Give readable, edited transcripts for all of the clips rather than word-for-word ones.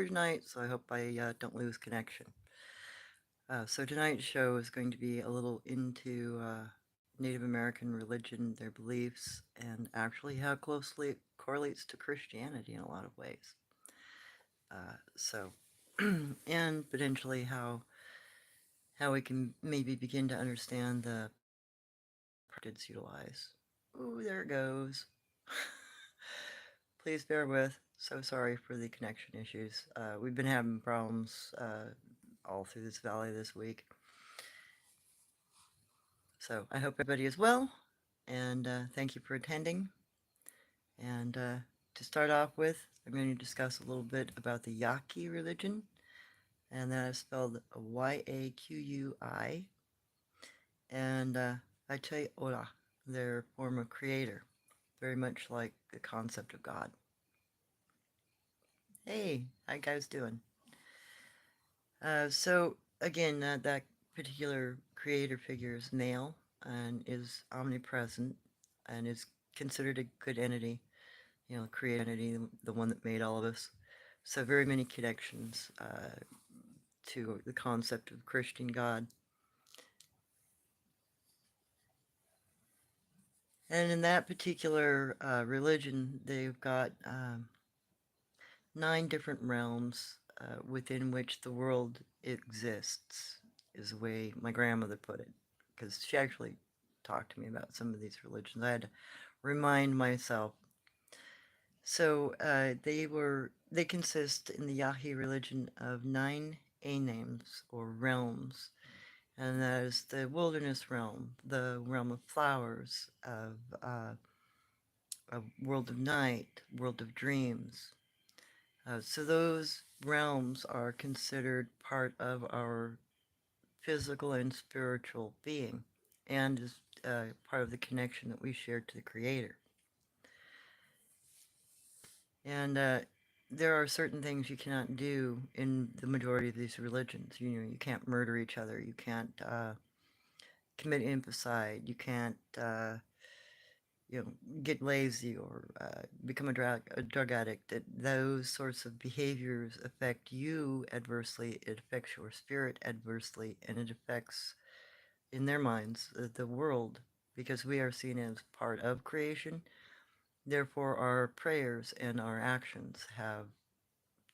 tonight, so I hope I don't lose connection. So tonight's show is going to be a little into Native American religion, their beliefs, and actually how closely it correlates to Christianity in a lot of ways. So, and potentially how we can maybe begin to understand the cryptids utilize. Ooh, there it goes. Please bear with. So sorry for the connection issues. We've been having problems all through this valley this week. So I hope everybody is well, and thank you for attending. And to start off with, I'm going to discuss a little bit about the Yaqui religion, and that is spelled Yaqui, and Ora, their form of creator, very much like the concept of God. Hey, how you guys doing? So again, that particular creator figure is male and is omnipresent and is considered a good entity, creator entity, the one that made all of us. So very many connections to the concept of Christian God. And in that particular religion, they've got 9 different realms within which the world exists, is the way my grandmother put it, because she actually talked to me about some of these religions. I had to remind myself. So they consist in the Yahi religion of 9 names or realms, and that is the wilderness realm, the realm of flowers, of a world of night, world of dreams. So those realms are considered part of our physical and spiritual being, and is part of the connection that we share to the Creator. And there are certain things you cannot do in the majority of these religions. You can't murder each other. You can't commit infanticide. You can't get lazy or become a drug addict. Those sorts of behaviors affect you adversely. It affects your spirit adversely, and it affects, in their minds, the world, because we are seen as part of creation. Therefore, our prayers and our actions have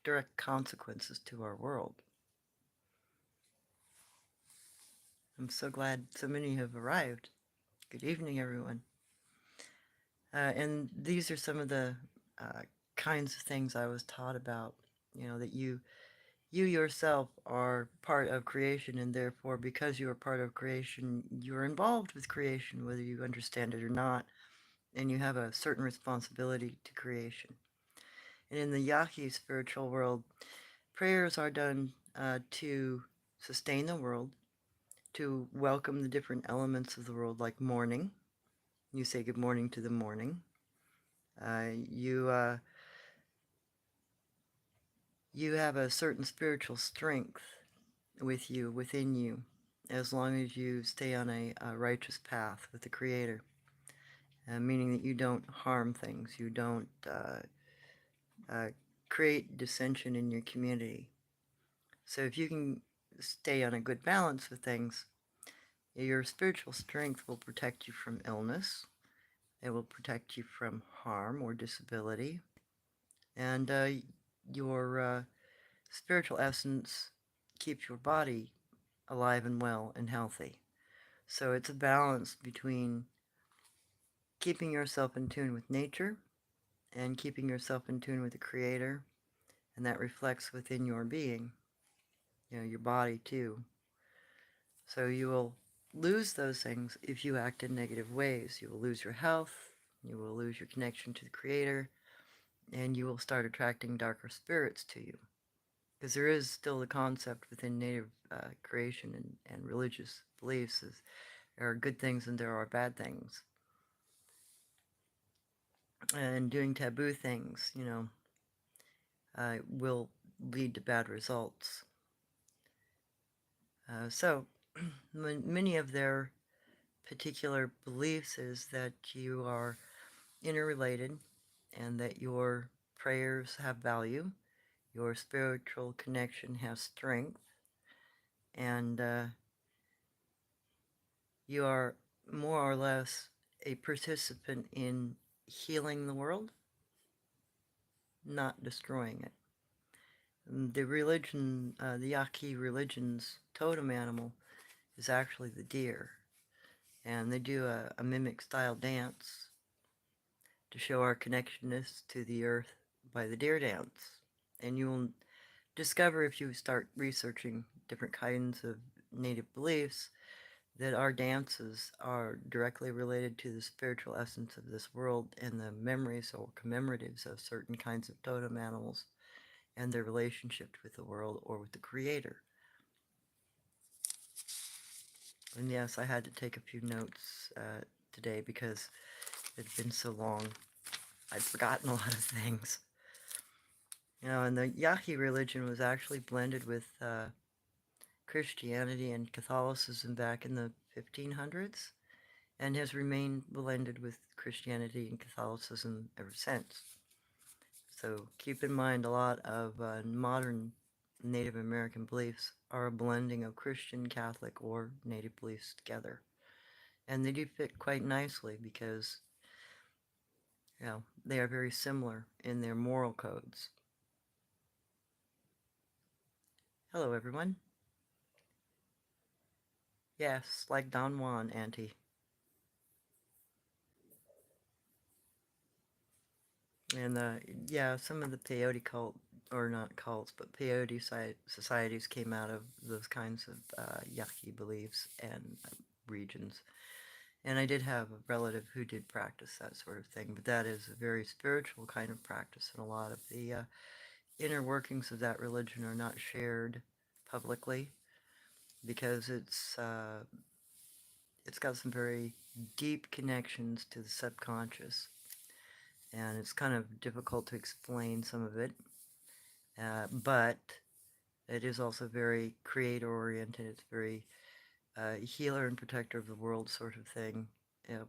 direct consequences to our world. I'm so glad so many have arrived. Good evening, everyone. And these are some of the uh, kinds of things I was taught about. That you yourself are part of creation, and therefore, because you are part of creation, you're involved with creation, whether you understand it or not, and you have a certain responsibility to creation. And in the Yahi spiritual world, prayers are done to sustain the world, to welcome the different elements of the world, like morning. You say good morning to the morning. You have a certain spiritual strength within you, as long as you stay on a righteous path with the Creator, meaning that you don't harm things, you don't uh, create dissension in your community. So if you can stay on a good balance with things, your spiritual strength will protect you from illness. It will protect you from harm or disability. And your spiritual essence keeps your body alive and well and healthy. So it's a balance between keeping yourself in tune with nature and keeping yourself in tune with the Creator, and that reflects within your being, your body too. So you will lose those things if you act in negative ways. You will lose your health, you will lose your connection to the Creator, and you will start attracting darker spirits to you. Because there is still the concept within native creation and religious beliefs is there are good things and there are bad things. And doing taboo things, will lead to bad results. So many of their particular beliefs is that you are interrelated and that your prayers have value Your spiritual connection has strength, and you are more or less a participant in healing the world, not destroying it. The religion, the Yaqui religion's totem animal is actually the deer, and they do a mimic style dance to show our connectedness to the earth by the deer dance. And you will discover, if you start researching different kinds of native beliefs, that our dances are directly related to the spiritual essence of this world and the memories or commemoratives of certain kinds of totem animals and their relationship with the world or with the creator. And yes, I had to take a few notes today because it had been so long. I'd forgotten a lot of things. You know, and the Yaqui religion was actually blended with Christianity and Catholicism back in the 1500s and has remained blended with Christianity and Catholicism ever since. So keep in mind, a lot of modern Native American beliefs are a blending of Christian, Catholic, or Native beliefs together. And they do fit quite nicely because, you know, they are very similar in their moral codes. Hello, everyone. Yes, like Don Juan, Auntie. And yeah, some of the peyote cult, or not cults, but peyote societies came out of those kinds of Yaqui beliefs and regions. And I did have a relative who did practice that sort of thing, but that is a very spiritual kind of practice, and a lot of the inner workings of that religion are not shared publicly because it's got some very deep connections to the subconscious, and it's kind of difficult to explain some of it, but it is also very creator oriented. It's very healer and protector of the world sort of thing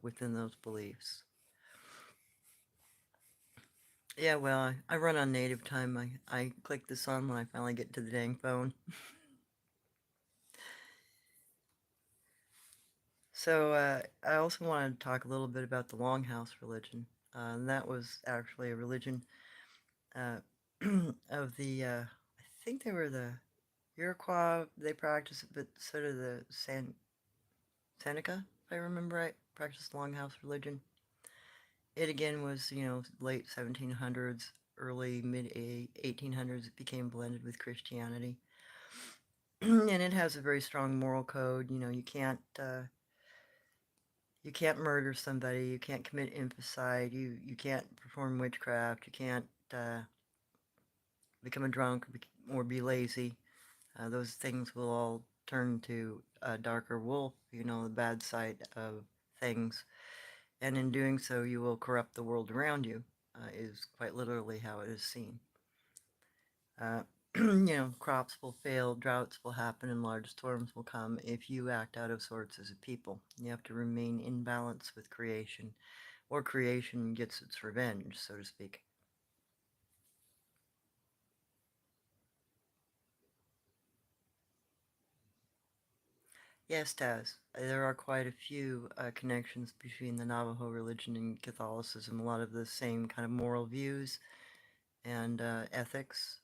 within those beliefs. Yeah, well, I run on native time. I click this on when I finally get to the dang phone. So I also wanted to talk a little bit about the Longhouse religion. And that was actually a religion uh, of the, I think they were the Iroquois. They practiced it, but so did the Seneca, if I remember right, practiced Longhouse religion. It again was, you know, late 1700s, early mid 1800s. It became blended with Christianity. And it has a very strong moral code. You know, you can't murder somebody, you can't commit infanticide, you can't perform witchcraft, you can't become a drunk or be lazy. Those things will all turn to a darker wolf, you know, the bad side of things. And in doing so, you will corrupt the world around you, is quite literally how it is seen. You know, crops will fail, droughts will happen, and large storms will come if you act out of sorts as a people. You have to remain in balance with creation, or creation gets its revenge, so to speak. Yes, Taz, there are quite a few connections between the Navajo religion and Catholicism, a lot of the same kind of moral views and ethics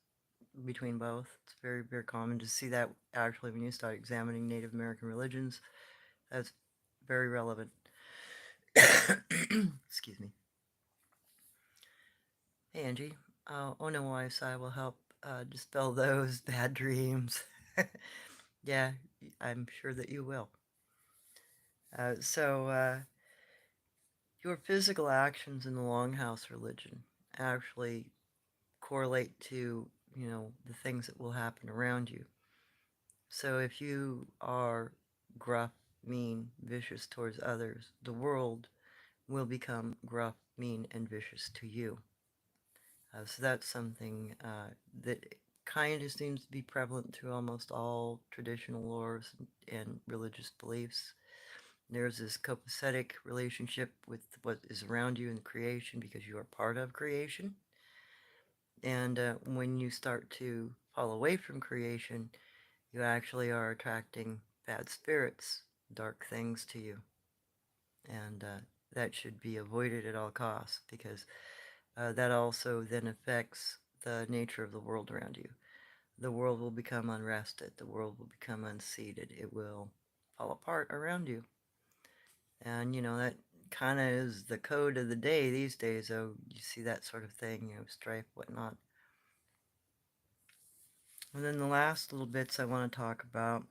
between both. It's very, very common to see that actually when you start examining Native American religions. That's very relevant. Excuse me. Hey, Angie. Onawai will help dispel those bad dreams. Yeah, I'm sure that you will. So, your physical actions in the Longhouse religion actually correlate to, you know, the things that will happen around you. So if you are gruff, mean, vicious towards others, the world will become gruff, mean, and vicious to you. So that's something that kind of seems to be prevalent through almost all traditional lores and religious beliefs. There's this copacetic relationship with what is around you in creation because you are part of creation. And when you start to fall away from creation, you actually are attracting bad spirits, dark things to you. And that should be avoided at all costs, because that also then affects the nature of the world around you. The world will become unrested. The world will become unseated. It will fall apart around you. And, that kind of is the code of the day these days. Oh, you see that sort of thing, strife, whatnot. And then the last little bits I want to talk about,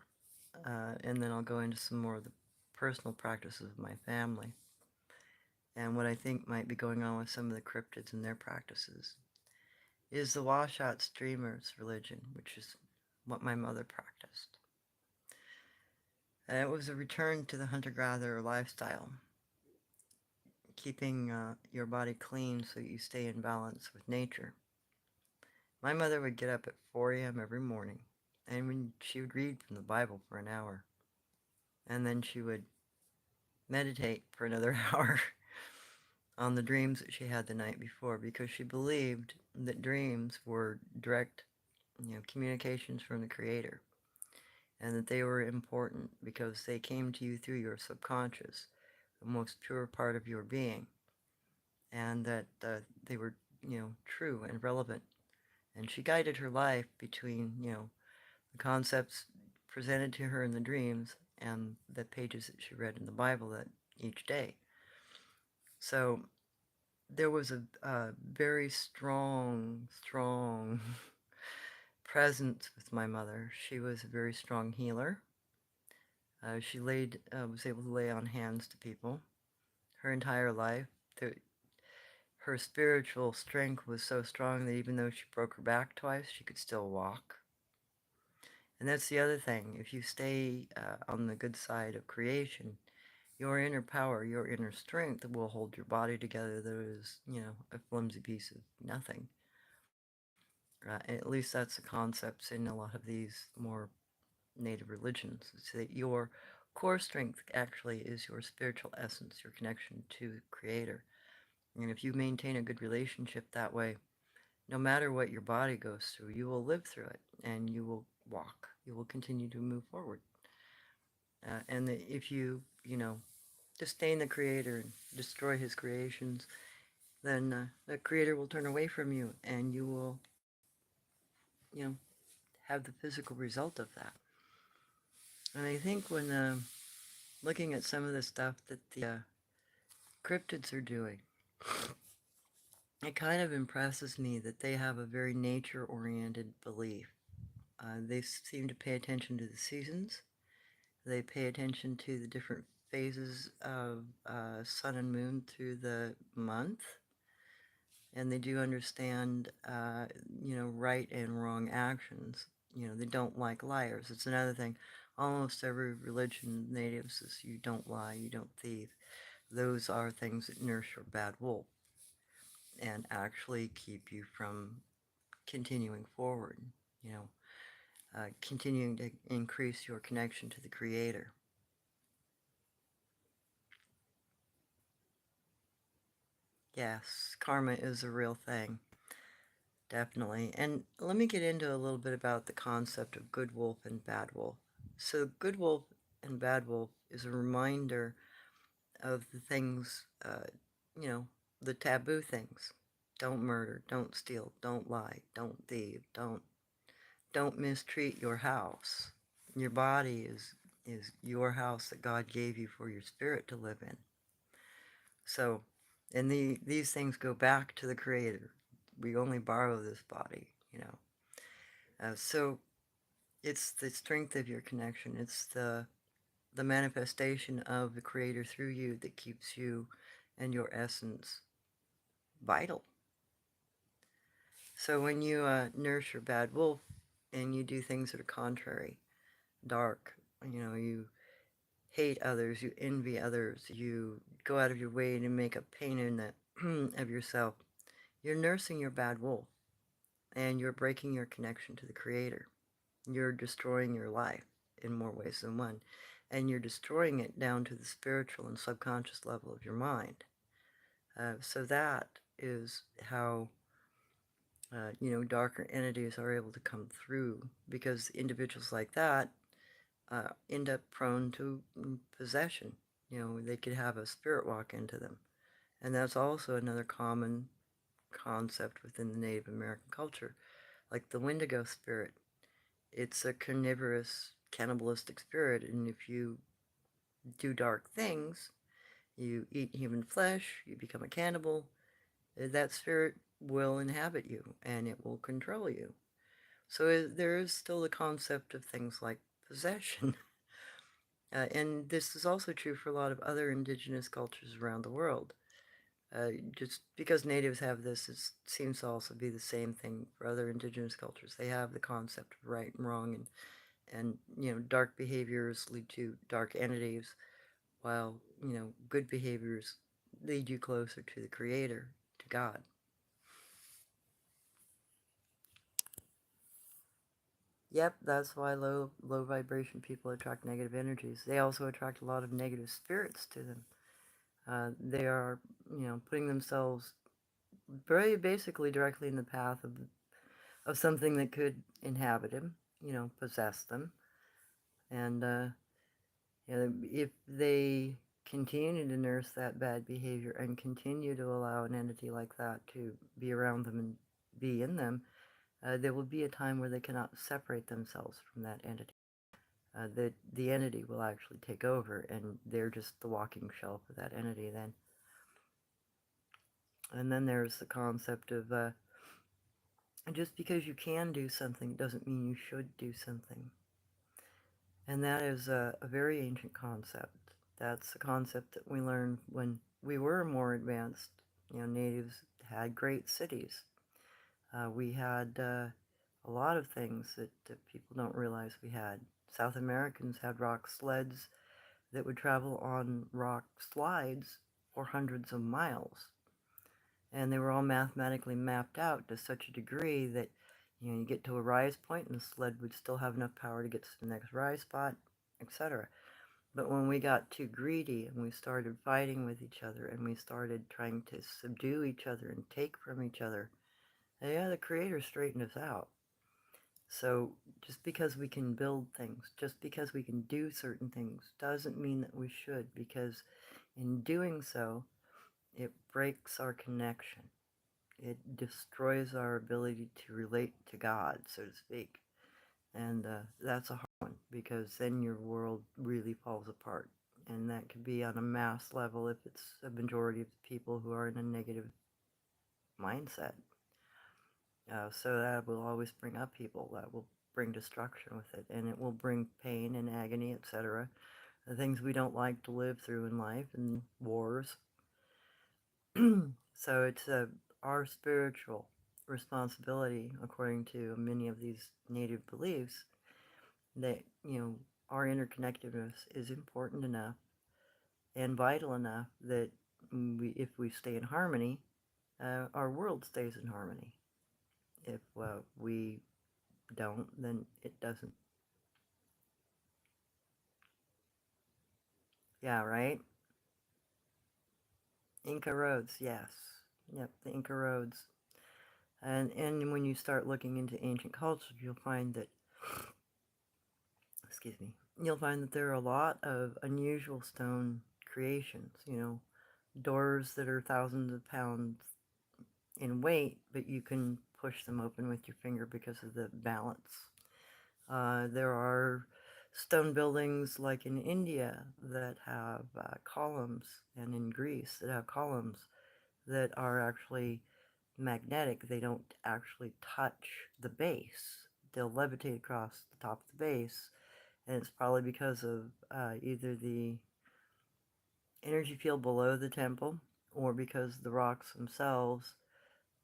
and then I'll go into some more of the personal practices of my family and what I think might be going on with some of the cryptids and their practices, is the washout streamers religion, which is what my mother practiced. And it was a return to the hunter-gatherer lifestyle, keeping your body clean so you stay in balance with nature. My mother would get up at 4 a.m. every morning, and when she would read from the Bible for an hour, and then she would meditate for another hour on the dreams that she had the night before, because she believed that dreams were direct, communications from the Creator, and that they were important because they came to you through your subconscious, the most pure part of your being, and that they were, true and relevant. And she guided her life between, the concepts presented to her in the dreams and the pages that she read in the Bible that each day. So there was a very strong presence with my mother. She was a very strong healer. She was able to lay on hands to people her entire life. Her spiritual strength was so strong that even though she broke her back twice, she could still walk. And that's the other thing. If you stay on the good side of creation, your inner power, your inner strength will hold your body together. There is, a flimsy piece of nothing. At least that's the concepts in a lot of these more native religions. It's that your core strength actually is your spiritual essence, your connection to the Creator. And if you maintain a good relationship that way, no matter what your body goes through, you will live through it and you will walk. You will continue to move forward. And if you, disdain the Creator and destroy His creations, then the Creator will turn away from you and you will, you know, have the physical result of that. And I think when looking at some of the stuff that the cryptids are doing, it kind of impresses me that they have a very nature-oriented belief. They seem to pay attention to the seasons. They pay attention to the different phases of sun and moon through the month. And they do understand, right and wrong actions. They don't like liars. It's another thing. Almost every religion, native says you don't lie, you don't thieve. Those are things that nourish your bad wolf and actually keep you from continuing forward, continuing to increase your connection to the Creator. Yes, karma is a real thing, definitely. And let me get into a little bit about the concept of good wolf and bad wolf. So, good wolf and bad wolf is a reminder of the things, you know, the taboo things. Don't murder, don't steal, don't lie, don't thieve, don't mistreat your house. Your body is your house that God gave you for your spirit to live in. So, and these things go back to the Creator. We only borrow this body. So it's the strength of your connection. It's the manifestation of the Creator through you that keeps you and your essence vital. So when you nurse your bad wolf and you do things that are contrary, dark, you hate others, you envy others, you go out of your way to make a pain in the of yourself, you're nursing your bad wolf and you're breaking your connection to the Creator. You're destroying your life in more ways than one, and you're destroying it down to the spiritual and subconscious level of your mind. So that is how Darker entities are able to come through because individuals like that end up prone to possession. They could have a spirit walk into them. And that's also another common concept within the Native American culture, like the Wendigo spirit. It's a carnivorous, cannibalistic spirit, and if you do dark things, you eat human flesh, you become a cannibal, that spirit will inhabit you and it will control you. So there is still the concept of things like possession. And this is also true for a lot of other indigenous cultures around the world. Just because natives have this, it seems to also be the same thing for other indigenous cultures. They have the concept of right and wrong, and dark behaviors lead to dark entities, while good behaviors lead you closer to the Creator, to God. Yep, that's why low vibration people attract negative energies. They also attract a lot of negative spirits to them. They are, putting themselves very basically directly in the path of something that could inhabit him, possess them. And if they continue to nurse that bad behavior and continue to allow an entity like that to be around them and be in them, there will be a time where they cannot separate themselves from that entity. The entity will actually take over, and they're just the walking shelf of that entity then. And then there's the concept of just because you can do something doesn't mean you should do something. And that is a very ancient concept. That's a concept that we learned when we were more advanced. Natives had great cities. We had a lot of things that people don't realize we had. South Americans had rock sleds that would travel on rock slides for hundreds of miles. And they were all mathematically mapped out to such a degree that you get to a rise point and the sled would still have enough power to get to the next rise spot, etc. But when we got too greedy and we started fighting with each other and we started trying to subdue each other and take from each other, the Creator straightened us out. So just because we can build things, just because we can do certain things, doesn't mean that we should, because in doing so, it breaks our connection. It destroys our ability to relate to God, so to speak. And that's a hard one, because then your world really falls apart. And that could be on a mass level if it's a majority of the people who are in a negative mindset. So that will always bring up people. That will bring destruction with it. And it will bring pain and agony, etc. The things we don't like to live through in life, and wars. So it's our spiritual responsibility, according to many of these native beliefs, that our interconnectedness is important enough and vital enough that if we stay in harmony, our world stays in harmony. If we don't, then it doesn't. Yeah, right? Inca roads, yes. Yep, the Inca roads. And when you start looking into ancient cultures, you'll find that, excuse me, you'll find that there are a lot of unusual stone creations, doors that are thousands of pounds in weight, but you can push them open with your finger because of the balance. There are stone buildings like in India that have columns, and in Greece that have columns that are actually magnetic. They don't actually touch the base. They'll levitate across the top of the base, and it's probably because of either the energy field below the temple or because the rocks themselves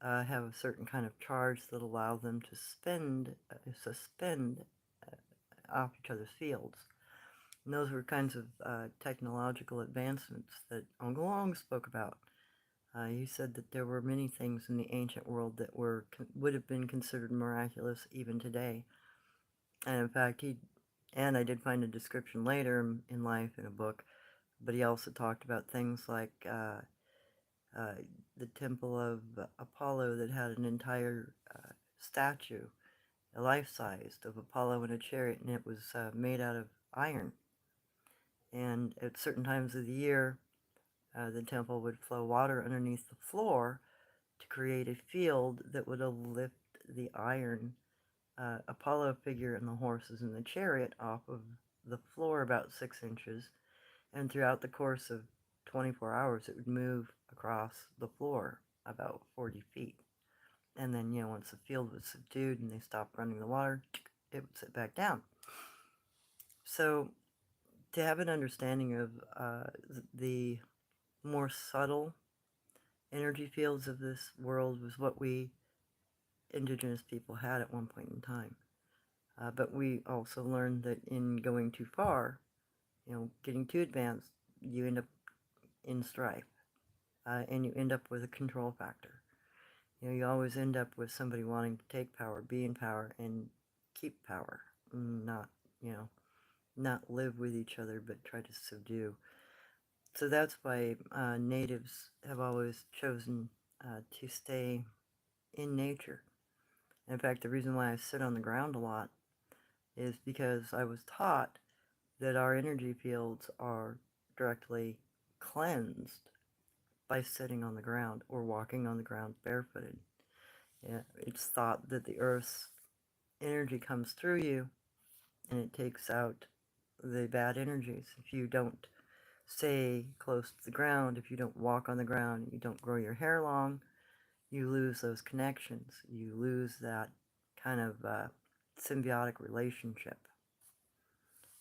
have a certain kind of charge that allow them to suspend off each other's fields. And those were kinds of technological advancements that Uncle Long spoke about. He said that there were many things in the ancient world that would have been considered miraculous even today. And in fact, I did find a description later in life in a book, but he also talked about things like the temple of Apollo that had an entire statue, a life-sized, of Apollo in a chariot, and it was made out of iron. And at certain times of the year, the temple would flow water underneath the floor to create a field that would lift the iron Apollo figure and the horses in the chariot off of the floor about 6 inches, and throughout the course of 24 hours it would move across the floor about 40 feet. And then, once the field was subdued and they stopped running the water, it would sit back down. So, to have an understanding of the more subtle energy fields of this world was what we indigenous people had at one point in time. But we also learned that in going too far, getting too advanced, you end up in strife, and you end up with a control factor. You always end up with somebody wanting to take power, be in power, and keep power, not, not live with each other, but try to subdue. So that's why natives have always chosen to stay in nature. In fact, the reason why I sit on the ground a lot is because I was taught that our energy fields are directly cleansed by sitting on the ground or walking on the ground barefooted. Yeah, it's thought that the earth's energy comes through you and it takes out the bad energies. If you don't stay close to the ground, if you don't walk on the ground, you don't grow your hair long, you lose those connections. You lose that kind of symbiotic relationship.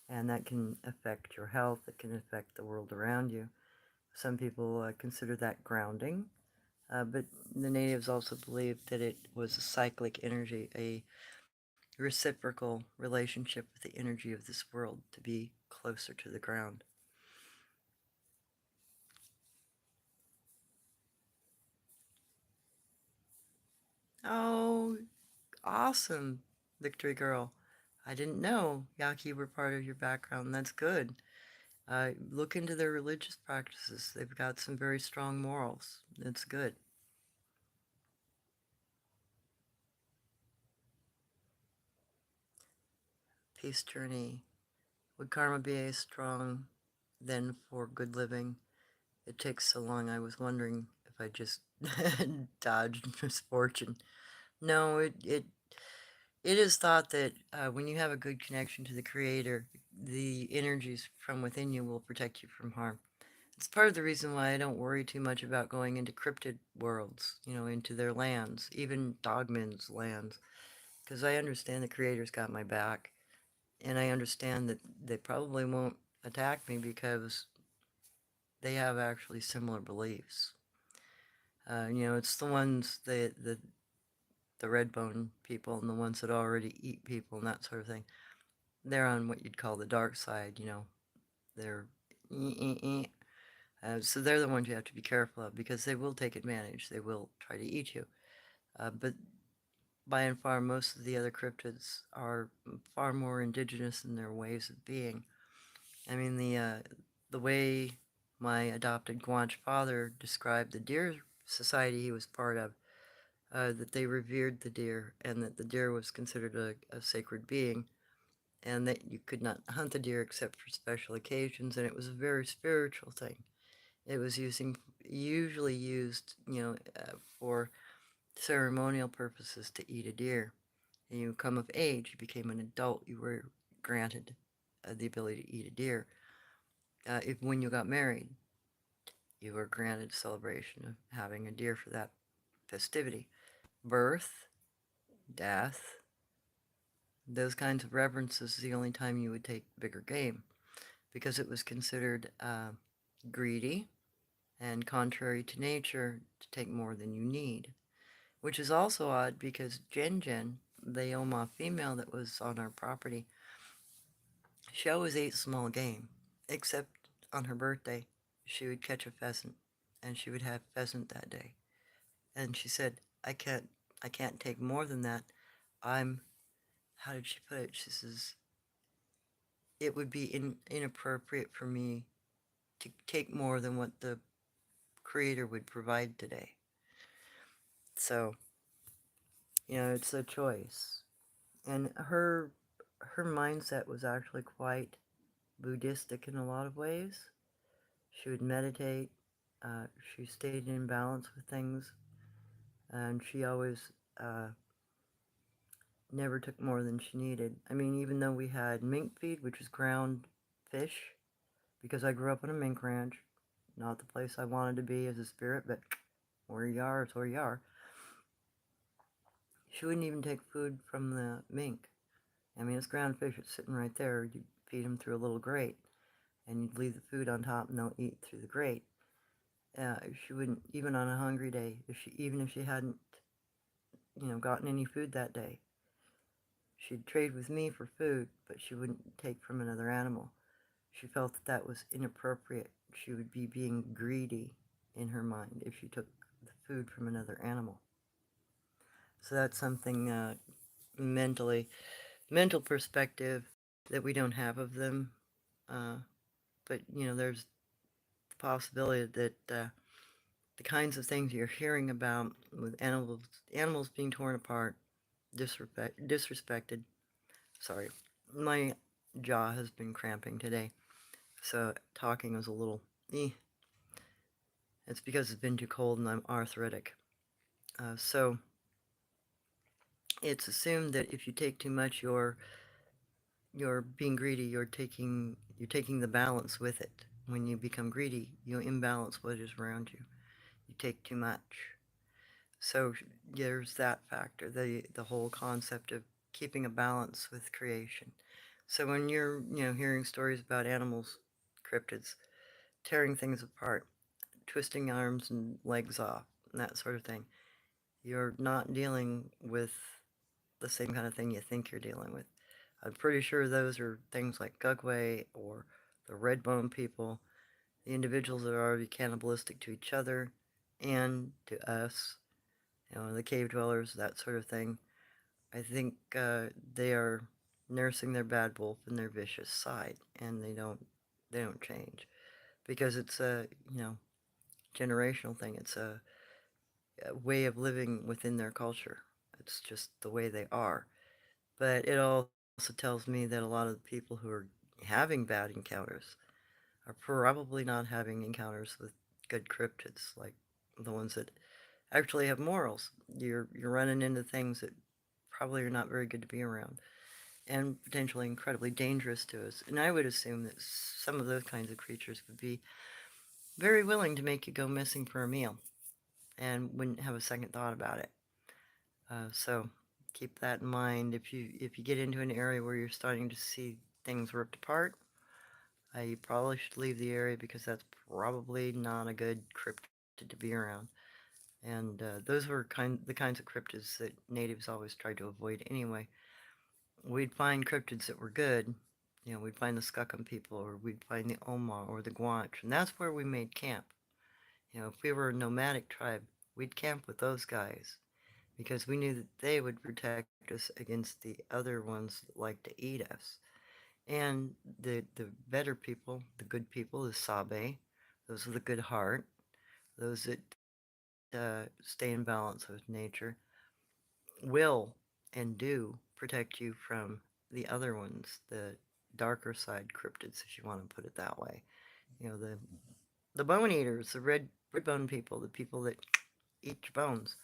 And that can affect your health, it can affect the world around you. Some people consider that grounding, but the natives also believed that it was a cyclic energy, a reciprocal relationship with the energy of this world to be closer to the ground. Oh, awesome, Victory Girl. I didn't know Yaqui were part of your background. That's good. Look into their religious practices. They've got some very strong morals. It's good. Peace journey. Would karma be as strong then for good living? It takes so long. I was wondering if I just dodged misfortune. No, it is thought that when you have a good connection to the Creator, the energies from within you will protect you from harm. It's part of the reason why I don't worry too much about going into cryptid worlds, into their lands, even dogmen's lands, because I understand the Creator's got my back, and I understand that they probably won't attack me because they have actually similar beliefs. It's the ones the red bone people and the ones that already eat people and that sort of thing. They're on what you'd call the dark side. They're so they're the ones you have to be careful of because they will take advantage. They will try to eat you. But by and far, most of the other cryptids are far more indigenous in their ways of being. I mean, the way my adopted Guanche father described the deer society he was part of, that they revered the deer and that the deer was considered a sacred being, and that you could not hunt the deer except for special occasions, and it was a very spiritual thing. It was usually used, for ceremonial purposes to eat a deer. And you come of age, you became an adult, you were granted the ability to eat a deer. If when you got married, you were granted celebration of having a deer for that festivity. Birth, death, those kinds of reverences is the only time you would take bigger game because it was considered greedy and contrary to nature to take more than you need. Which is also odd because Jen, the Oma female that was on our property, she always ate small game, except on her birthday. She would catch a pheasant, and she would have pheasant that day. And she said, I can't take more than that. I'm, how did she put it? She says, it would be inappropriate for me to take more than what the Creator would provide today. So, it's a choice. And her mindset was actually quite Buddhistic in a lot of ways. She would meditate. She stayed in balance with things, and she always uh, never took more than she needed. I mean, even though we had mink feed, which is ground fish, because I grew up on a mink ranch, not the place I wanted to be as a spirit, but where you are, it's where you are. She wouldn't even take food from the mink. I mean, it's ground fish, it's sitting right there. You'd feed them through a little grate, and you'd leave the food on top, and they'll eat through the grate. She wouldn't, even on a hungry day, even if she hadn't, gotten any food that day, she'd trade with me for food, but she wouldn't take from another animal. She felt that that was inappropriate. She would be being greedy in her mind if she took the food from another animal. So that's something mental perspective that we don't have of them. Uh, but there's the possibility that the kinds of things you're hearing about with animals being torn apart, disrespected. Sorry, my jaw has been cramping today, so talking is a little. Eh. It's because it's been too cold and I'm arthritic. So it's assumed that if you take too much, you're being greedy. You're taking the balance with it. When you become greedy, you imbalance what is around you. You take too much. So there's that factor. The whole concept of keeping a balance with creation. So when you're hearing stories about animals, cryptids, tearing things apart, twisting arms and legs off, and that sort of thing, you're not dealing with the same kind of thing you think you're dealing with. I'm pretty sure those are things like Gugway or the red bone people, the individuals that are already cannibalistic to each other and to us, the cave dwellers, that sort of thing. I think they are nursing their bad wolf and their vicious side, and they don't change because it's a generational thing. It's a way of living within their culture. It's just the way they are. But it also tells me that a lot of the people who are having bad encounters are probably not having encounters with good cryptids, like the ones that actually have morals. You're running into things that probably are not very good to be around and potentially incredibly dangerous to us. And I would assume that some of those kinds of creatures would be very willing to make you go missing for a meal and wouldn't have a second thought about it. So keep that in mind. If you get into an area where you're starting to see things ripped apart, you probably should leave the area because that's probably not a good cryptid to be around. And those were the kinds of cryptids that natives always tried to avoid anyway. We'd find cryptids that were good. We'd find the Skookum people, or we'd find the Oma or the Guanch, and that's where we made camp. If we were a nomadic tribe, we'd camp with those guys because we knew that they would protect us against the other ones that like to eat us. And the better people, the good people, the Sabe, those with a good heart, those that stay in balance with nature, will and do protect you from the other ones, the darker side cryptids, if you want to put it that way. The bone eaters, the red bone people, the people that eat your bones.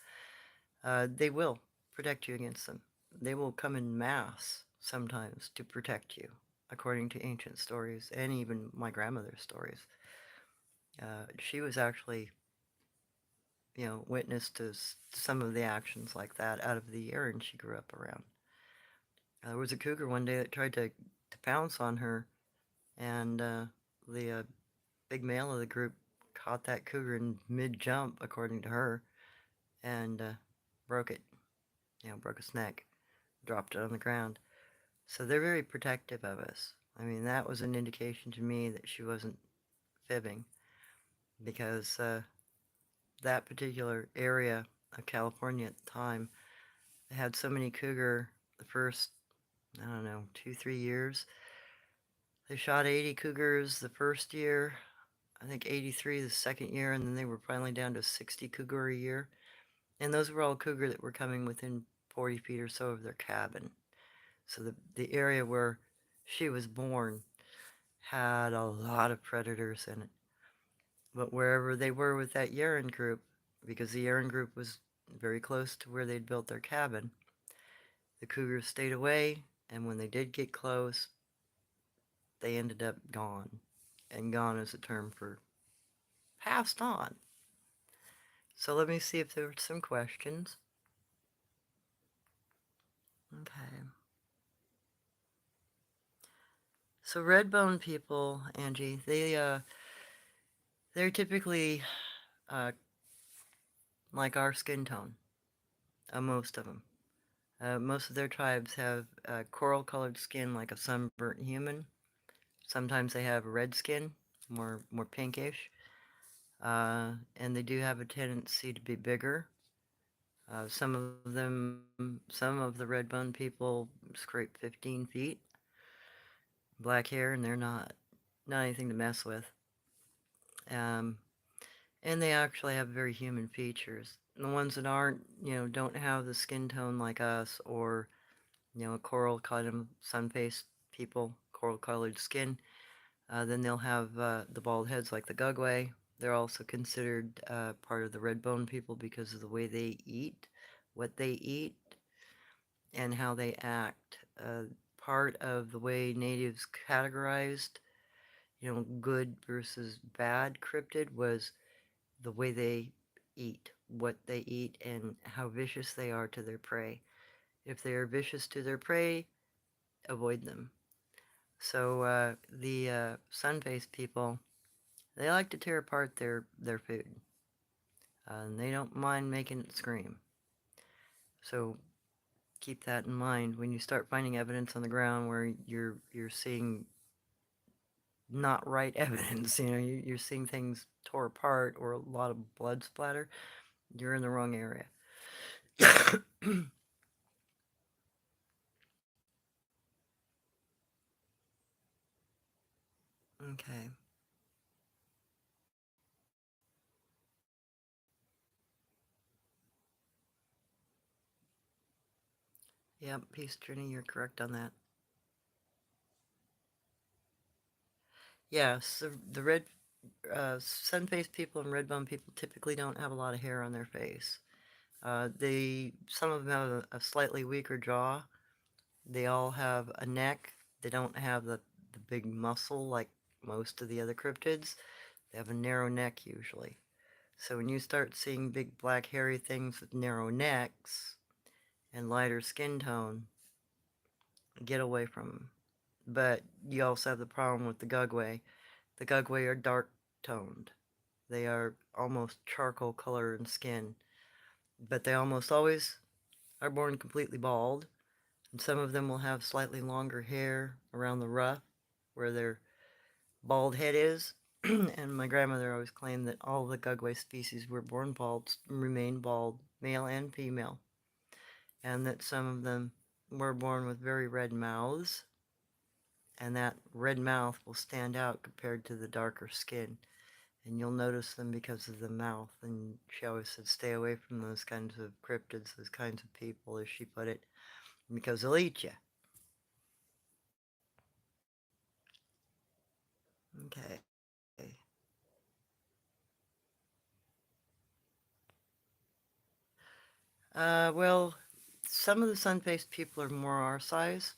They will protect you against them. They will come in mass sometimes to protect you, according to ancient stories and even my grandmother's stories. She was actually, witness to some of the actions like that out of the area she grew up around. There was a cougar one day that tried to pounce on her, and the big male of the group caught that cougar in mid-jump, according to her, and broke it, broke its neck, dropped it on the ground. So they're very protective of us. I mean, that was an indication to me that she wasn't fibbing, because that particular area of California at the time had so many cougar the first, I don't know, 2, 3 years. They shot 80 cougars the first year, I think 83 the second year, and then they were finally down to 60 cougar a year. And those were all cougar that were coming within 40 feet or so of their cabin. So the area where she was born had a lot of predators in it. But wherever they were with that Yeren group, because the Yeren group was very close to where they'd built their cabin, the cougars stayed away, and when they did get close, they ended up gone. And gone is a term for passed on. So let me see if there were some questions. Okay. So red bone people, Angie, they're typically uh, like our skin tone. Most of them. Most of their tribes have coral-colored skin like a sunburnt human. Sometimes they have red skin, more pinkish, and they do have a tendency to be bigger. Some of the red bone people scrape 15 feet, black hair, and they're not anything to mess with. Um, and they actually have very human features. And the ones that aren't, don't have the skin tone like us, or coral kind of sun-faced people, coral-colored skin. Then they'll have the bald heads like the Gugway. They're also considered part of the red bone people because of the way they eat, what they eat, and how they act. Part of the way natives categorized, good versus bad cryptid was the way they eat, what they eat, and how vicious they are to their prey. If they are vicious to their prey, avoid them. So the sun-faced people, they like to tear apart their food, and they don't mind making it scream. So keep that in mind when you start finding evidence on the ground where you're seeing not right evidence. You're seeing things tore apart or a lot of blood splatter. You're in the wrong area. Okay. Yep, Peace Journey, you're correct on that. Yes, the red sun-faced people and red bone people typically don't have a lot of hair on their face. Some of them have a slightly weaker jaw. They all have a neck. They don't have the big muscle like most of the other cryptids. They have a narrow neck usually. So when you start seeing big black hairy things with narrow necks and lighter skin tone, get away from them. But you also have the problem with the Gugway. The Gugway are dark toned. They are almost charcoal color in skin, but they almost always are born completely bald. And some of them will have slightly longer hair around the ruff where their bald head is. And my grandmother always claimed that all the Gugway species were born bald, remain bald, male and female, and that some of them were born with very red mouths, and that red mouth will stand out compared to the darker skin. And you'll notice them because of the mouth. And she always said, stay away from those kinds of cryptids, those kinds of people, as she put it, because they'll eat you. Okay. Well, some of the sun-faced people are more our size.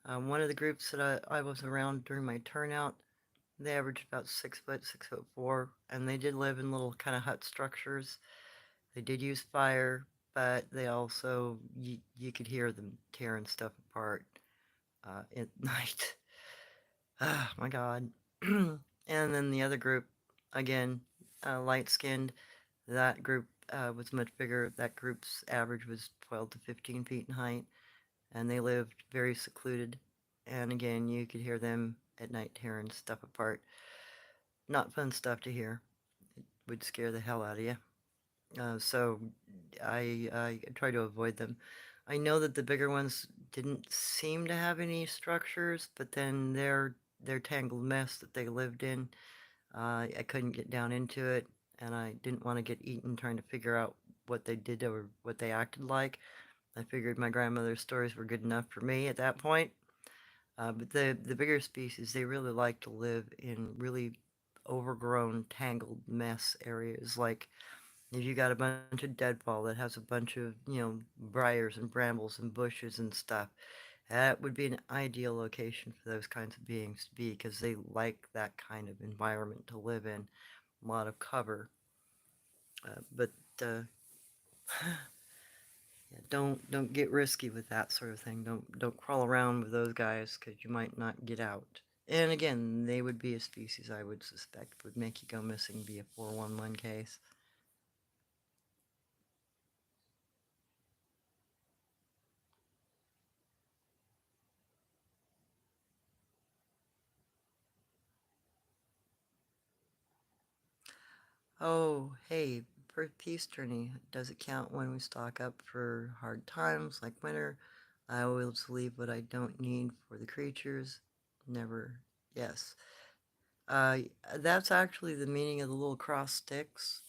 One of the groups that I was around during my turnout, they averaged about 6 foot, 6'4", and they did live in little kind of hut structures. They did use fire, but they also, you could hear them tearing stuff apart at night. Ah, my God. And then the other group, again, light-skinned, that group was much bigger. That group's average was 12 to 15 feet in height, and they lived very secluded. And again, you could hear them at night tearing stuff apart. Not fun stuff to hear. It would scare the hell out of you. So I try to avoid them. I know that the bigger ones didn't seem to have any structures, but then their tangled mess that they lived in, I couldn't get down into it, and I didn't want to get eaten trying to figure out what they did or what they acted like. I figured my grandmother's stories were good enough for me at that point. But the bigger species, they really like to live in really overgrown, tangled mess areas. Like if you got a bunch of deadfall that has a bunch of, briars and brambles and bushes and stuff, that would be an ideal location for those kinds of beings to be because they like that kind of environment to live in. A lot of cover. But uh, yeah, don't get risky with that sort of thing. Don't crawl around with those guys because you might not get out. And again, they would be a species I would suspect would make you go missing, be a 411 case. Oh, hey, for peace journey, does it count when we stock up for hard times like winter? I always leave what I don't need for the creatures. Never. Yes. Uh, that's actually the meaning of the little cross sticks.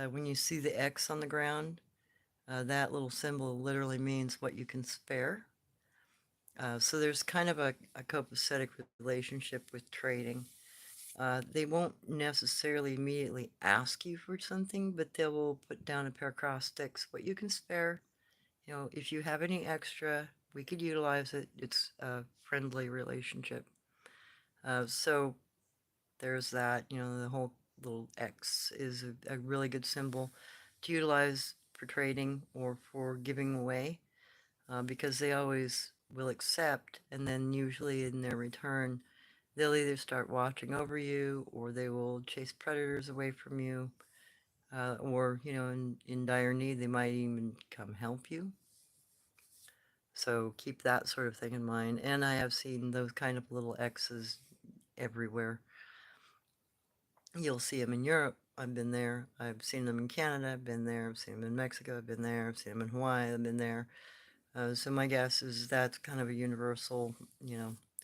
When you see the X on the ground, that little symbol literally means what you can spare. So there's kind of a copacetic relationship with trading. They won't necessarily immediately ask you for something, but they will put down a pair of cross sticks, what you can spare. If you have any extra, we could utilize it. It's a friendly relationship. So there's that. The whole little X is a really good symbol to utilize for trading or for giving away because they always will accept, and then usually in their return, they'll either start watching over you or they will chase predators away from you. Or, in dire need, they might even come help you. So keep that sort of thing in mind. And I have seen those kind of little X's everywhere. You'll see them in Europe. I've been there. I've seen them in Canada. I've been there. I've seen them in Mexico. I've been there. I've seen them in Hawaii. I've been there. So my guess is that's kind of a universal,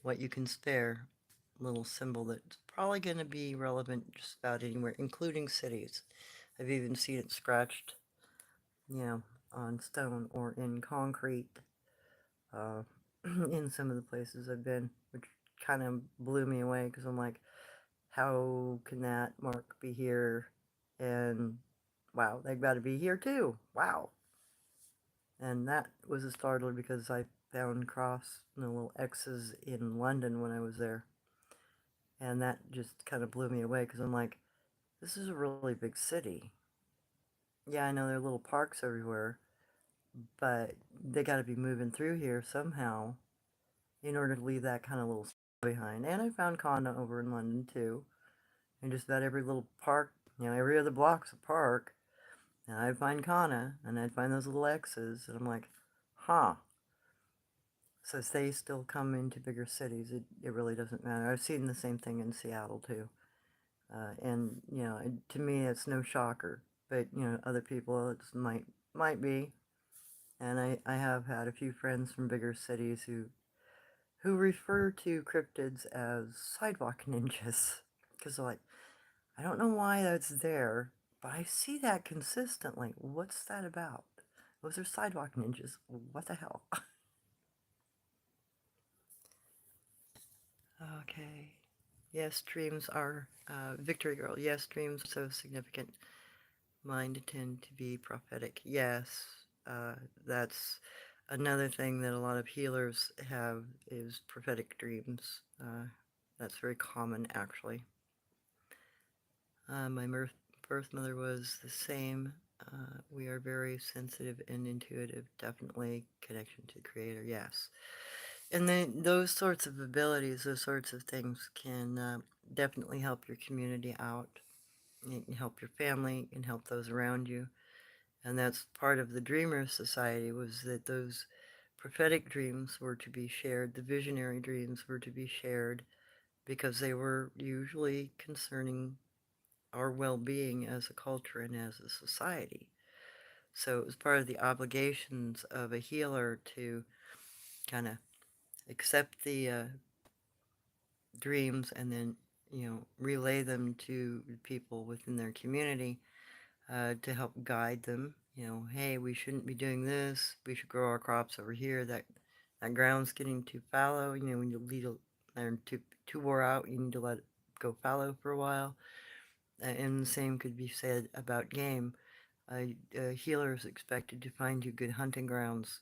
what you can spare little symbol that's probably going to be relevant just about anywhere, including cities. I've even seen it scratched, you know, on stone or in concrete uh, in some of the places I've been, which kind of blew me away because I'm like, how can that mark be here? And wow, they've got to be here too. Wow. And that was a startler because I found cross, little X's in London when I was there. And that just kind of blew me away because I'm like, this is a really big city. Yeah, I know there are little parks everywhere, but they got to be moving through here somehow in order to leave that kind of little behind. And I found Conda over in London too. And just about every little park, every other block's a park. And I'd find Kana, and I'd find those little X's, and I'm like, huh. So they still come into bigger cities. It really doesn't matter. I've seen the same thing in Seattle too. And to me, it's no shocker. But other people, might be. And I have had a few friends from bigger cities who refer to cryptids as sidewalk ninjas because they're like, I don't know why that's there, but I see that consistently. What's that about? Those are sidewalk ninjas. What the hell? Okay. Yes, dreams are, Victory Girl, yes, dreams are so significant. Mine tend to be prophetic. Yes, that's another thing that a lot of healers have is prophetic dreams. That's very common, actually. My birth mother was the same. We are very sensitive and intuitive, definitely connection to the creator, yes. And then those sorts of abilities, those sorts of things can definitely help your community out. It can help your family, it can help those around you. And that's part of the Dreamer Society was that those prophetic dreams were to be shared, the visionary dreams were to be shared because they were usually concerning our well-being as a culture and as a society. So it was part of the obligations of a healer to kind of accept the dreams and then relay them to people within their community to help guide them hey, we shouldn't be doing this. We should grow our crops over here. That ground's getting too fallow. When you leave it, they're too wore out, you need to let it go fallow for a while. And the same could be said about game. A healer is expected to find you good hunting grounds.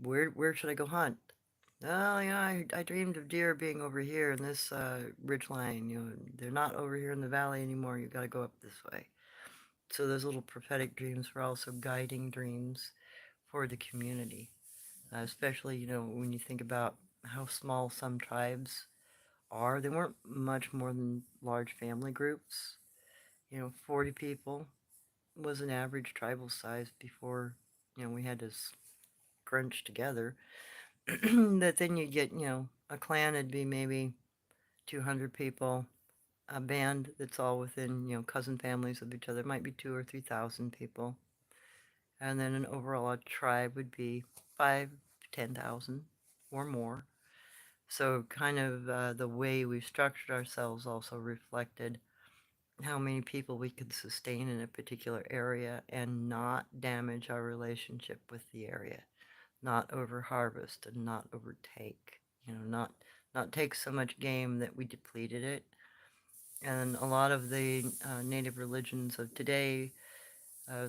Where should I go hunt? Oh, yeah, I dreamed of deer being over here in this ridge line. They're not over here in the valley anymore. You got to go up this way. So those little prophetic dreams were also guiding dreams for the community, especially when you think about how small some tribes are. They weren't much more than large family groups. 40 people was an average tribal size before we had to scrunch together. That then you get a clan would be maybe 200 people. A band that's all within cousin families of each other might be 2 or 3 thousand people. And then an overall tribe would be 5 to 10,000 or more. So kind of the way we structured ourselves also reflected how many people we could sustain in a particular area and not damage our relationship with the area, not over harvest and not overtake, not take so much game that we depleted it. And a lot of the native religions of today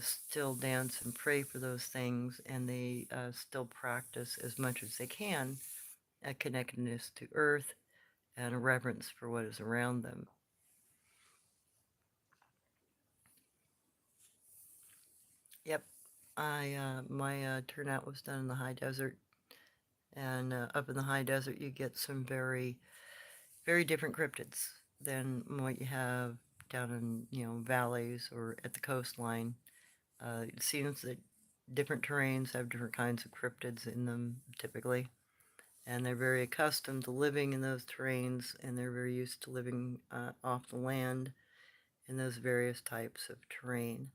still dance and pray for those things, and they still practice as much as they can a connectedness to earth and a reverence for what is around them. Yep, my turnout was done in the high desert, and up in the high desert you get some very, very different cryptids than what you have down in valleys or at the coastline. It seems that different terrains have different kinds of cryptids in them typically, and they're very accustomed to living in those terrains, and they're very used to living off the land in those various types of terrain.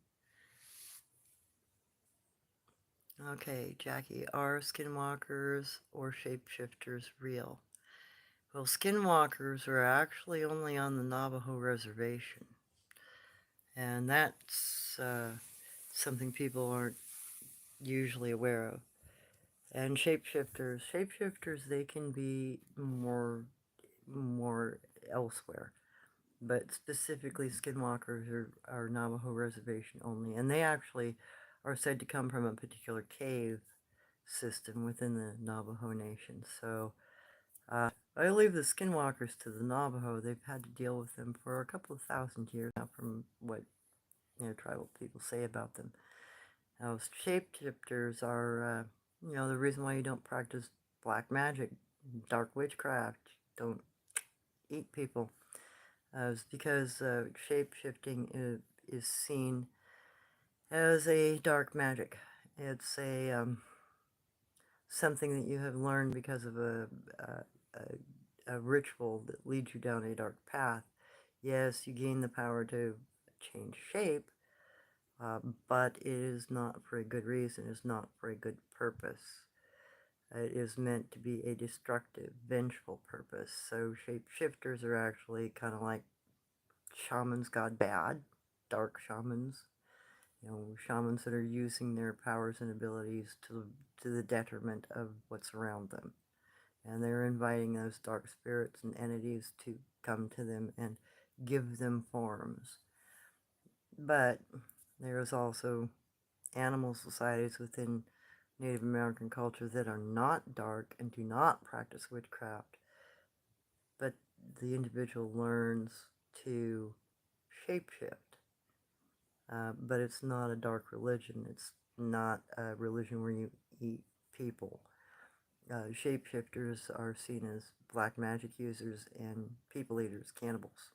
Okay, Jackie, are skinwalkers or shapeshifters real? Well, skinwalkers are actually only on the Navajo reservation, and that's something people aren't usually aware of. And shapeshifters, they can be more elsewhere, but specifically skinwalkers are Navajo reservation only, and they actually are said to come from a particular cave system within the Navajo Nation. So I leave the skinwalkers to the Navajo. They've had to deal with them for a couple of thousand years now, from what tribal people say about them. Now, shapeshifters are, the reason why you don't practice black magic, dark witchcraft, don't eat people, is because shape-shifting is seen as a dark magic. It's something that you have learned because of a ritual that leads you down a dark path. Yes, you gain the power to change shape, but it is not for a good reason. It's not for a good purpose. It is meant to be a destructive, vengeful purpose. So shapeshifters are actually kind of like shamans gone bad, dark shamans. Shamans that are using their powers and abilities to the detriment of what's around them. And they're inviting those dark spirits and entities to come to them and give them forms. But there is also animal societies within Native American culture that are not dark and do not practice witchcraft, but the individual learns to shapeshift. But it's not a dark religion. It's not a religion where you eat people. Shapeshifters are seen as black magic users and people eaters, cannibals.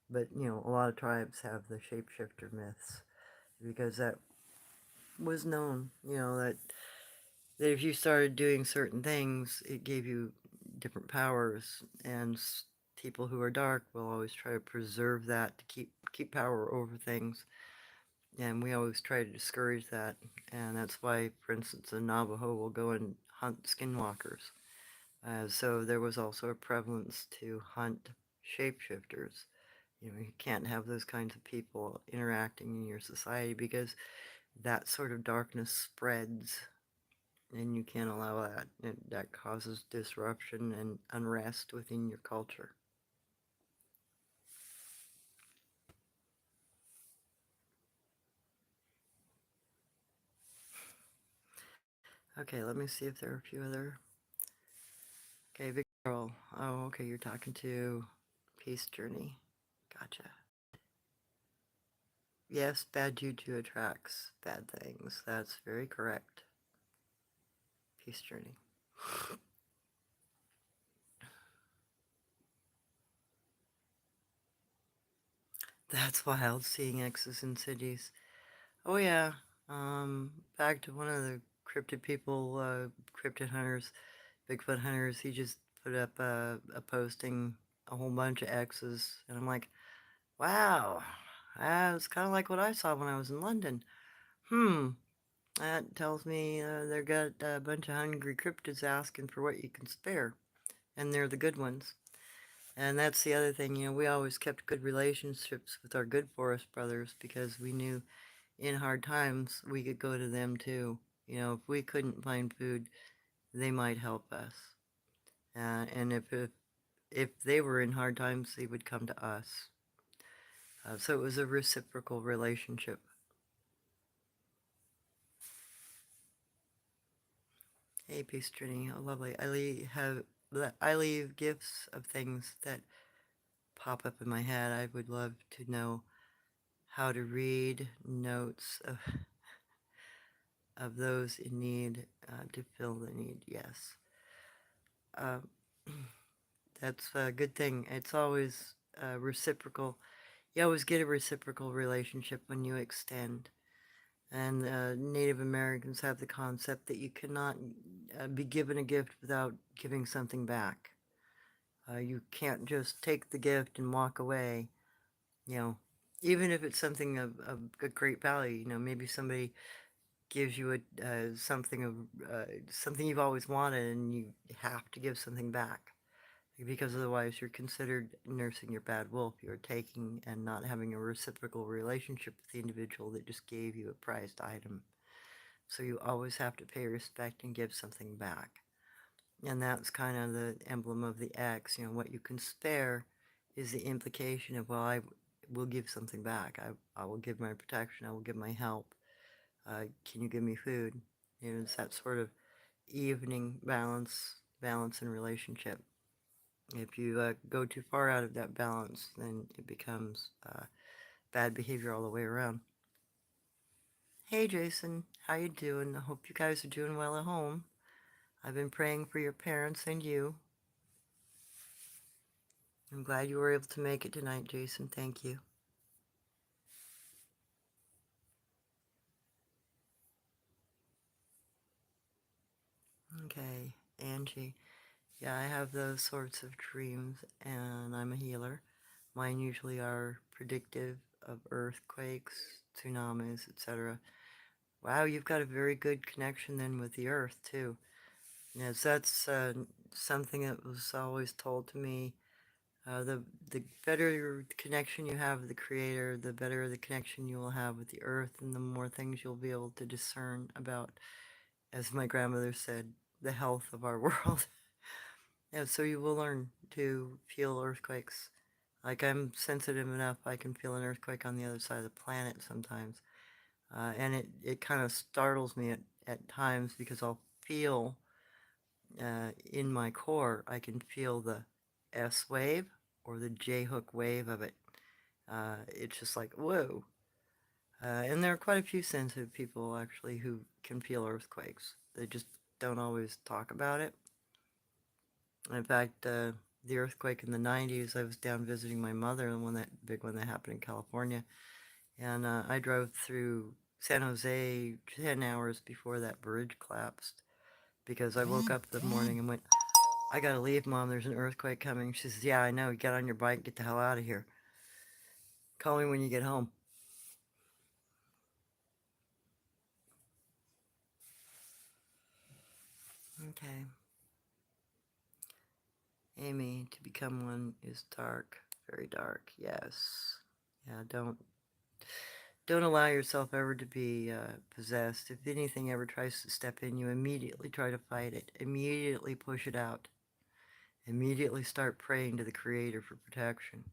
But, a lot of tribes have the shapeshifter myths because that was known, that if you started doing certain things, it gave you different powers, and people who are dark will always try to preserve that to keep power over things, and we always try to discourage that, and that's why, for instance, the Navajo will go and hunt skinwalkers. So there was also a prevalence to hunt shapeshifters. You can't have those kinds of people interacting in your society because that sort of darkness spreads, and you can't allow that. That causes disruption and unrest within your culture. Okay, let me see if there are a few other. Okay, big girl. Oh, okay, you're talking to Peace Journey. Gotcha. Yes, bad juju attracts bad things. That's very correct. Peace Journey. That's wild, seeing X's in cities. Oh yeah. Back to one of the cryptid people, cryptid hunters, Bigfoot hunters. He just put up a posting, a whole bunch of X's, and I'm like, wow, it's kind of like what I saw when I was in London. Hmm. That tells me they've got a bunch of hungry cryptids asking for what you can spare, and they're the good ones. And that's the other thing, we always kept good relationships with our good forest brothers because we knew in hard times we could go to them too. If we couldn't find food, they might help us. And if they were in hard times, they would come to us. So it was a reciprocal relationship. Hey, Peace Trini, how lovely. I leave gifts of things that pop up in my head. I would love to know how to read notes of those in need to fill the need. Yes, uh, that's a good thing. It's always reciprocal. You always get a reciprocal relationship when you extend. And Native Americans have the concept that you cannot be given a gift without giving something back. You can't just take the gift and walk away, you know, even if it's something of a great value. Maybe somebody gives you something you've always wanted, and you have to give something back because otherwise you're considered nursing your bad wolf. You're taking and not having a reciprocal relationship with the individual that just gave you a prized item. So you always have to pay respect and give something back. And that's kind of the emblem of the X. What you can spare is the implication of, well, I will give something back. I will give my protection. I will give my help. Can you give me food? It's that sort of evening balance in relationship. If you go too far out of that balance, then it becomes bad behavior all the way around. Hey Jason, how you doing? I hope you guys are doing well at home. I've been praying for your parents and you. I'm glad you were able to make it tonight, Jason. Thank you. Okay, Angie. Yeah, I have those sorts of dreams, and I'm a healer. Mine usually are predictive of earthquakes, tsunamis, etc. Wow, you've got a very good connection then with the earth, too. Yes, that's something that was always told to me. The better connection you have with the Creator, the better the connection you will have with the earth, and the more things you'll be able to discern about, as my grandmother said, the health of our world. Yeah, so you will learn to feel earthquakes. Like I'm sensitive enough, I can feel an earthquake on the other side of the planet sometimes. And it kind of startles me at times because I'll feel in my core, I can feel the S wave or the J hook wave of it. It's just like, whoa. And there are quite a few sensitive people actually who can feel earthquakes. They just don't always talk about it. In fact, the earthquake in the 90s, I was down visiting my mother, the that big one that happened in California, and I drove through San Jose 10 hours before that bridge collapsed because I woke up the morning and went, I gotta leave, Mom, there's an earthquake coming. She says, yeah, I know, get on your bike, get the hell out of here. Call me when you get home. Okay. Amy, to become one is dark, very dark, yes. Yeah, Don't allow yourself ever to be possessed. If anything ever tries to step in, you immediately try to fight it. Immediately push it out. Immediately start praying to the Creator for protection.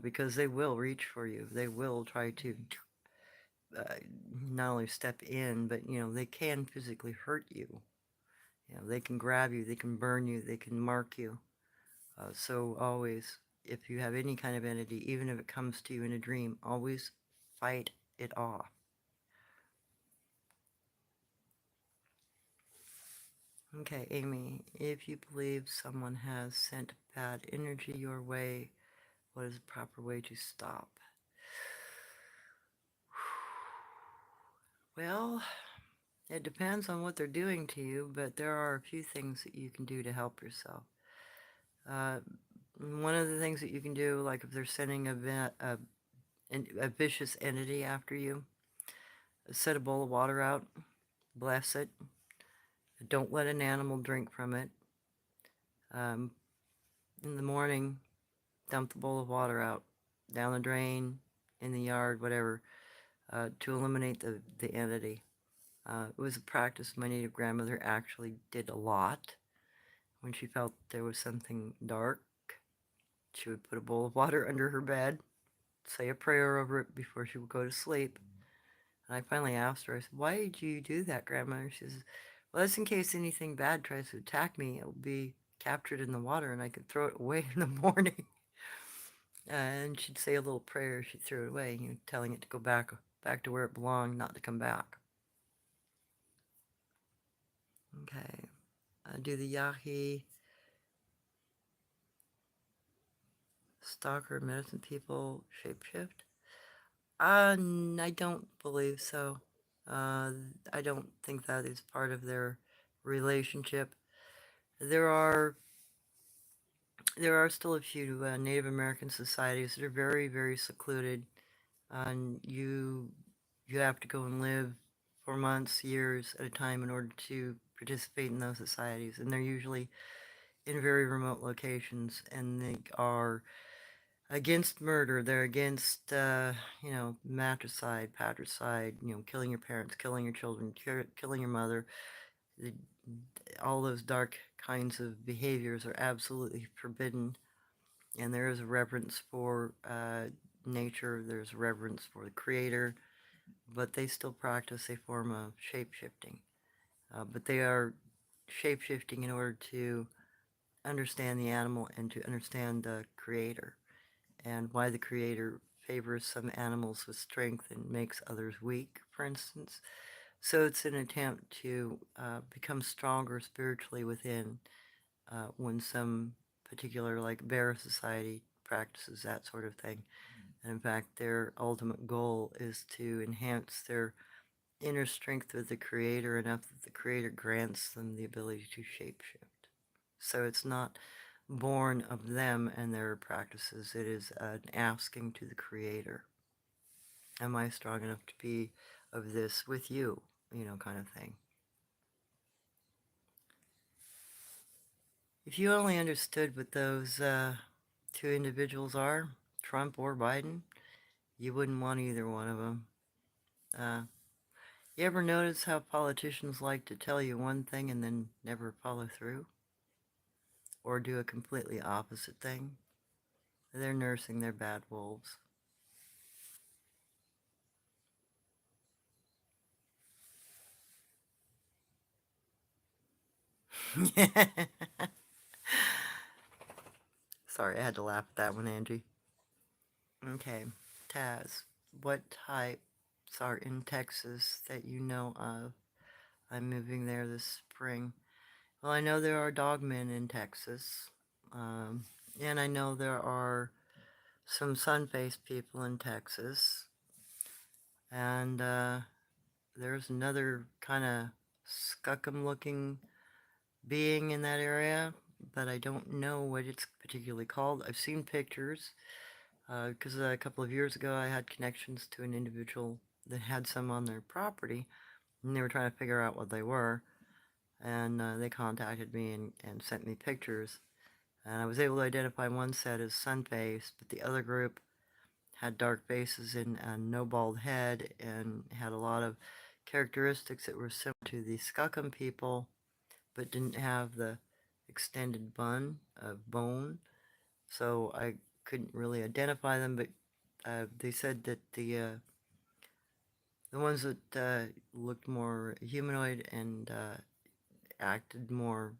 Because they will reach for you. They will try to uh, not only step in, but, they can physically hurt you. They can grab you, they can burn you, they can mark you. So always, if you have any kind of entity, even if it comes to you in a dream, always fight it off. Okay, Amy, if you believe someone has sent bad energy your way, what is the proper way to stop? Well, it depends on what they're doing to you, but there are a few things that you can do to help yourself. Uh, One of the things that you can do, like if they're sending a vicious entity after you, set a bowl of water out, bless it. Don't let an animal drink from it. Um, in the morning, dump the bowl of water out, down the drain, in the yard, whatever, to eliminate the entity. It was a practice my native grandmother actually did a lot. When she felt there was something dark, she would put a bowl of water under her bed, say a prayer over it before she would go to sleep. And I finally asked her, I said, "Why did you do that, Grandma?" She says, "Well, that's in case anything bad tries to attack me. It will be captured in the water and I could throw it away in the morning." And she'd say a little prayer. She'd throw it away, telling it to go back to where it belonged, not to come back. Okay. Do the Yahi stalker medicine people shapeshift? I don't believe so. I don't think that is part of their relationship. There are there are still a few Native American societies that are very, very secluded, and you have to go and live for months, years at a time in order to participate in those societies, and they're usually in very remote locations, and they are against murder. They're against, matricide, patricide, killing your parents, killing your children, killing your mother. The, all those dark kinds of behaviors are absolutely forbidden. And there is a reverence for nature, there's reverence for the creator, but they still practice a form of shape-shifting. But they are shape-shifting in order to understand the animal and to understand the creator, and why the creator favors some animals with strength and makes others weak, for instance. So it's an attempt to become stronger spiritually within, when some particular, like Bear Society, practices that sort of thing. And in fact, their ultimate goal is to enhance their inner strength with the Creator enough that the Creator grants them the ability to shapeshift. So it's not born of them and their practices, it is an asking to the Creator, am I strong enough to be of this with you, kind of thing. If you only understood what those two individuals are, Trump or Biden, you wouldn't want either one of them. You ever notice how politicians like to tell you one thing and then never follow through? Or do a completely opposite thing? They're nursing their bad wolves. Sorry, I had to laugh at that one, Angie. Okay, Taz, what types are in Texas that you know of? I'm moving there this spring. Well, I know there are dogmen in Texas. Um, and I know there are some sun-faced people in Texas. And there's another kind of skookum-looking being in that area, but I don't know what it's particularly called. I've seen pictures, because a couple of years ago I had connections to an individual that had some on their property, and they were trying to figure out what they were, and they contacted me and sent me pictures, and I was able to identify one set as sun-faced, but the other group had dark faces and no bald head, and had a lot of characteristics that were similar to the Skookum people, but didn't have the extended bun of bone. So I couldn't really identify them, but they said that the ones that looked more humanoid and acted more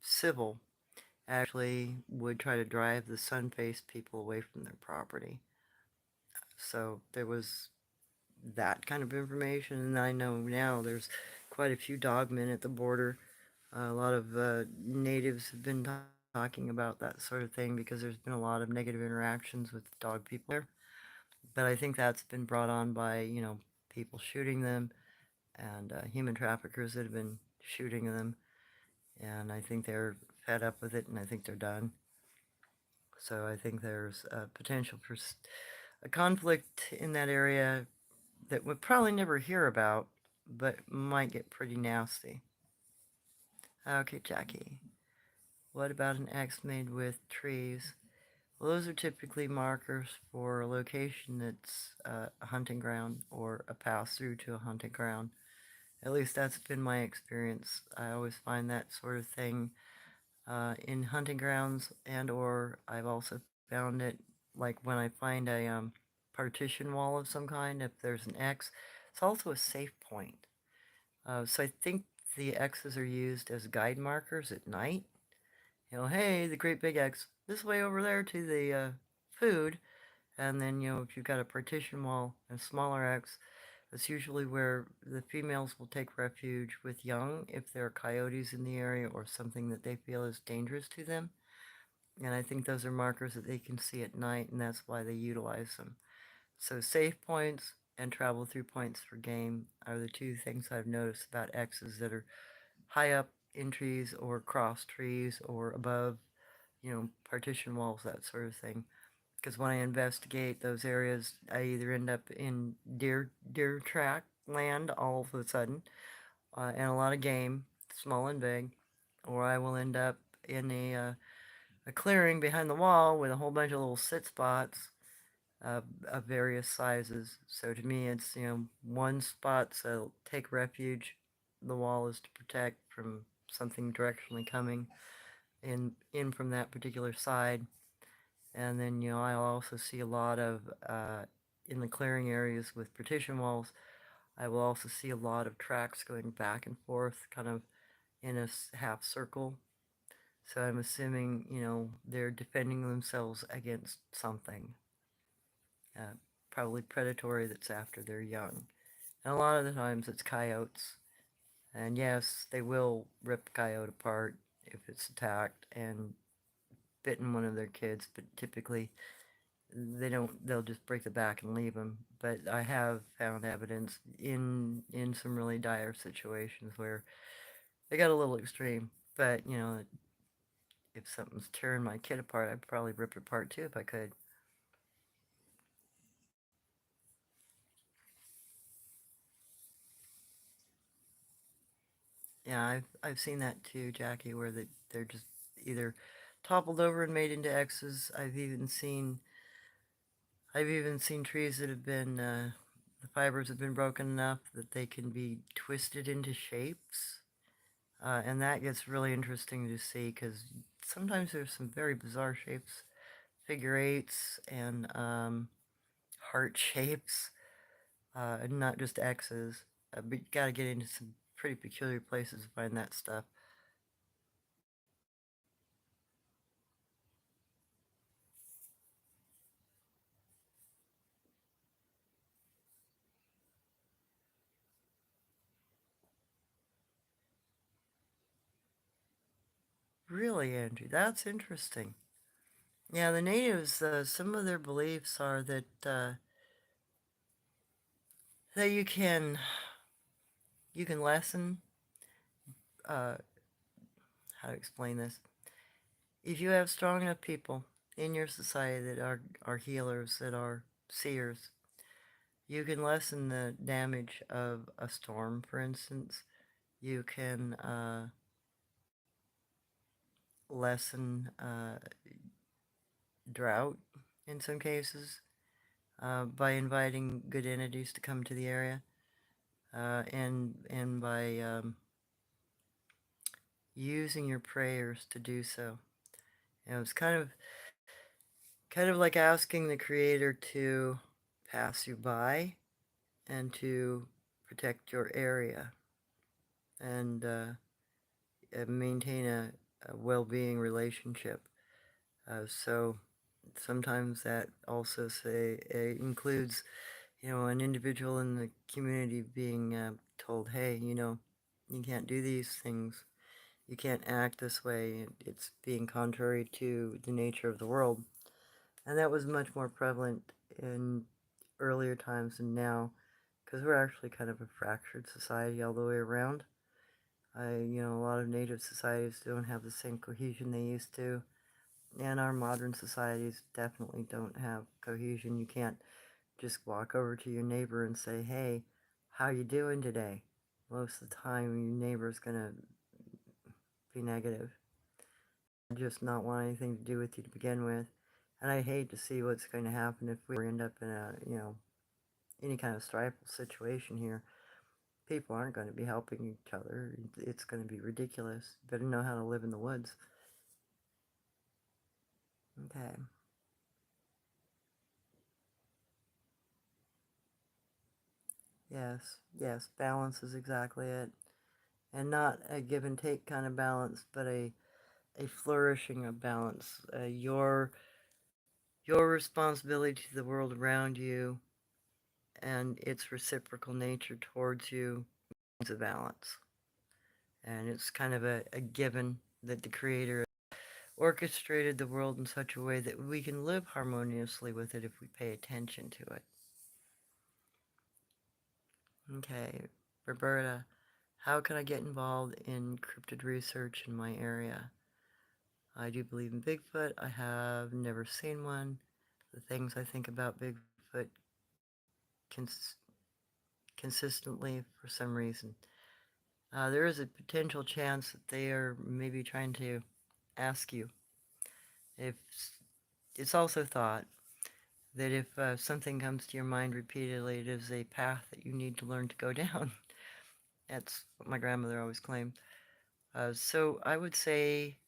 civil actually would try to drive the sun-faced people away from their property. So there was that kind of information, and I know now there's quite a few dogmen at the border. A lot of natives have been talking about that sort of thing because there's been a lot of negative interactions with dog people there. But I think that's been brought on by, people shooting them and human traffickers that have been shooting them. And I think they're fed up with it, and I think they're done. So I think there's a potential for a conflict in that area that we'll probably never hear about, but might get pretty nasty. Okay, Jackie. What about an X made with trees? Well, those are typically markers for a location that's a hunting ground or a pass through to a hunting ground. At least that's been my experience. I always find that sort of thing in hunting grounds, and or I've also found it like when I find a partition wall of some kind. If there's an X, it's also a safe point. So I think the X's are used as guide markers at night. Hey, the great big X, this way over there to the food. And then, if you've got a partition wall and a smaller X, that's usually where the females will take refuge with young if there are coyotes in the area or something that they feel is dangerous to them. And I think those are markers that they can see at night, and that's why they utilize them. So safe points and travel through points for game are the two things I've noticed about X's that are high up in trees or cross trees or above, partition walls, that sort of thing. Because when I investigate those areas, I either end up in deer track land all of a sudden, and a lot of game, small and big, or I will end up in a clearing behind the wall with a whole bunch of little sit spots of various sizes. So to me, it's one spot, so take refuge. The wall is to protect from something directionally coming in from that particular side. And then, I'll also see a lot of, in the clearing areas with partition walls, I will also see a lot of tracks going back and forth, kind of in a half circle. So I'm assuming, they're defending themselves against something, uh, probably predatory that's after their young. And a lot of the times it's coyotes. And yes, they will rip a coyote apart if it's attacked and bitten one of their kids, but typically they'll just break the back and leave them. But I have found evidence in some really dire situations where they got a little extreme. But if something's tearing my kid apart, I'd probably rip it apart too if I could. Yeah, I've seen that too, Jackie, where they're just either toppled over and made into X's. I've even seen trees that have been the fibers have been broken enough that they can be twisted into shapes. And that gets really interesting to see because sometimes there's some very bizarre shapes, figure eights and heart shapes, and not just X's. But you gotta get into some pretty peculiar places to find that stuff. Really, Andrew, that's interesting. Yeah, the natives, some of their beliefs are that you can lessen. Uh, how to explain this? If you have strong enough people in your society that are healers, that are seers, you can lessen the damage of a storm, for instance. You can lessen drought. in some cases, by inviting good entities to come to the area, and by using your prayers to do so. It's kind of like asking the Creator to pass you by and to protect your area and maintain a well-being relationship. So sometimes that also includes, an individual in the community being told, hey, you can't do these things. You can't act this way. It's being contrary to the nature of the world. And that was much more prevalent in earlier times than now, because we're actually kind of a fractured society all the way around. A lot of native societies don't have the same cohesion they used to, and our modern societies definitely don't have cohesion. You can't just walk over to your neighbor and say, "Hey, how you doing today?" Most of the time, your neighbor's gonna be negative, just not want anything to do with you to begin with. And I hate to see what's going to happen if we end up in any kind of strife situation here. People aren't going to be helping each other. It's going to be ridiculous. Better know how to live in the woods. Okay. Yes, balance is exactly it. And not a give and take kind of balance, but a flourishing of balance. Your responsibility to the world around you and its reciprocal nature towards you is a balance. And it's kind of a given that the Creator orchestrated the world in such a way that we can live harmoniously with it if we pay attention to it. Okay, Roberta, how can I get involved in cryptid research in my area? I do believe in Bigfoot. I have never seen one. The things I think about Bigfoot cons- consistently for some reason. There is a potential chance that they are maybe trying to ask you if it's also thought that if something comes to your mind repeatedly, it is a path that you need to learn to go down. That's what my grandmother always claimed. So I would say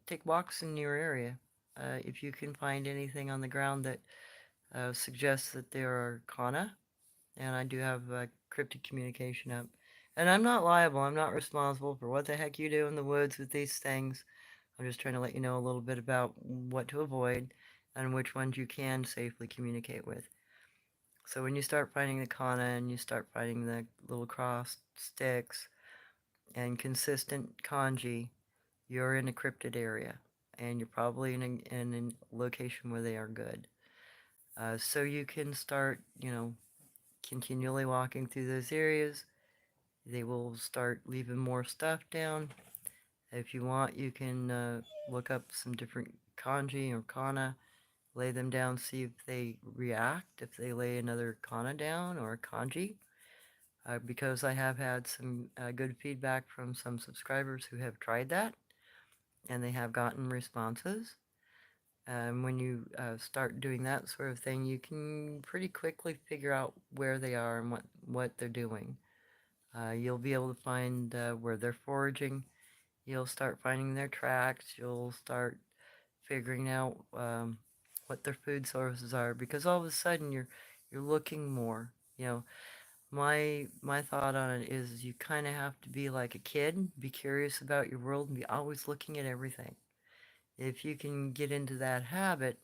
take walks in your area. If you can find anything on the ground that suggests that there are kana, and I do have cryptic communication up. And I'm not liable, I'm not responsible for what the heck you do in the woods with these things. I'm just trying to let you know a little bit about what to avoid and which ones you can safely communicate with. So when you start finding the kana and you start finding the little crossed sticks and consistent kanji, you're in a cryptid area, and you're probably in a location where they are good. So you can start, continually walking through those areas. They will start leaving more stuff down. If you want, you can look up some different kanji or kana, lay them down, see if they react, if they lay another kana down or a kanji. Because I have had some good feedback from some subscribers who have tried that, and they have gotten responses. When you start doing that sort of thing, you can pretty quickly figure out where they are and what they're doing. You'll be able to find where they're foraging. You'll start finding their tracks. You'll start figuring out what their food sources are, because all of a sudden you're looking more. My thought on it is you kind of have to be like a kid, be curious about your world, and be always looking at everything. If you can get into that habit,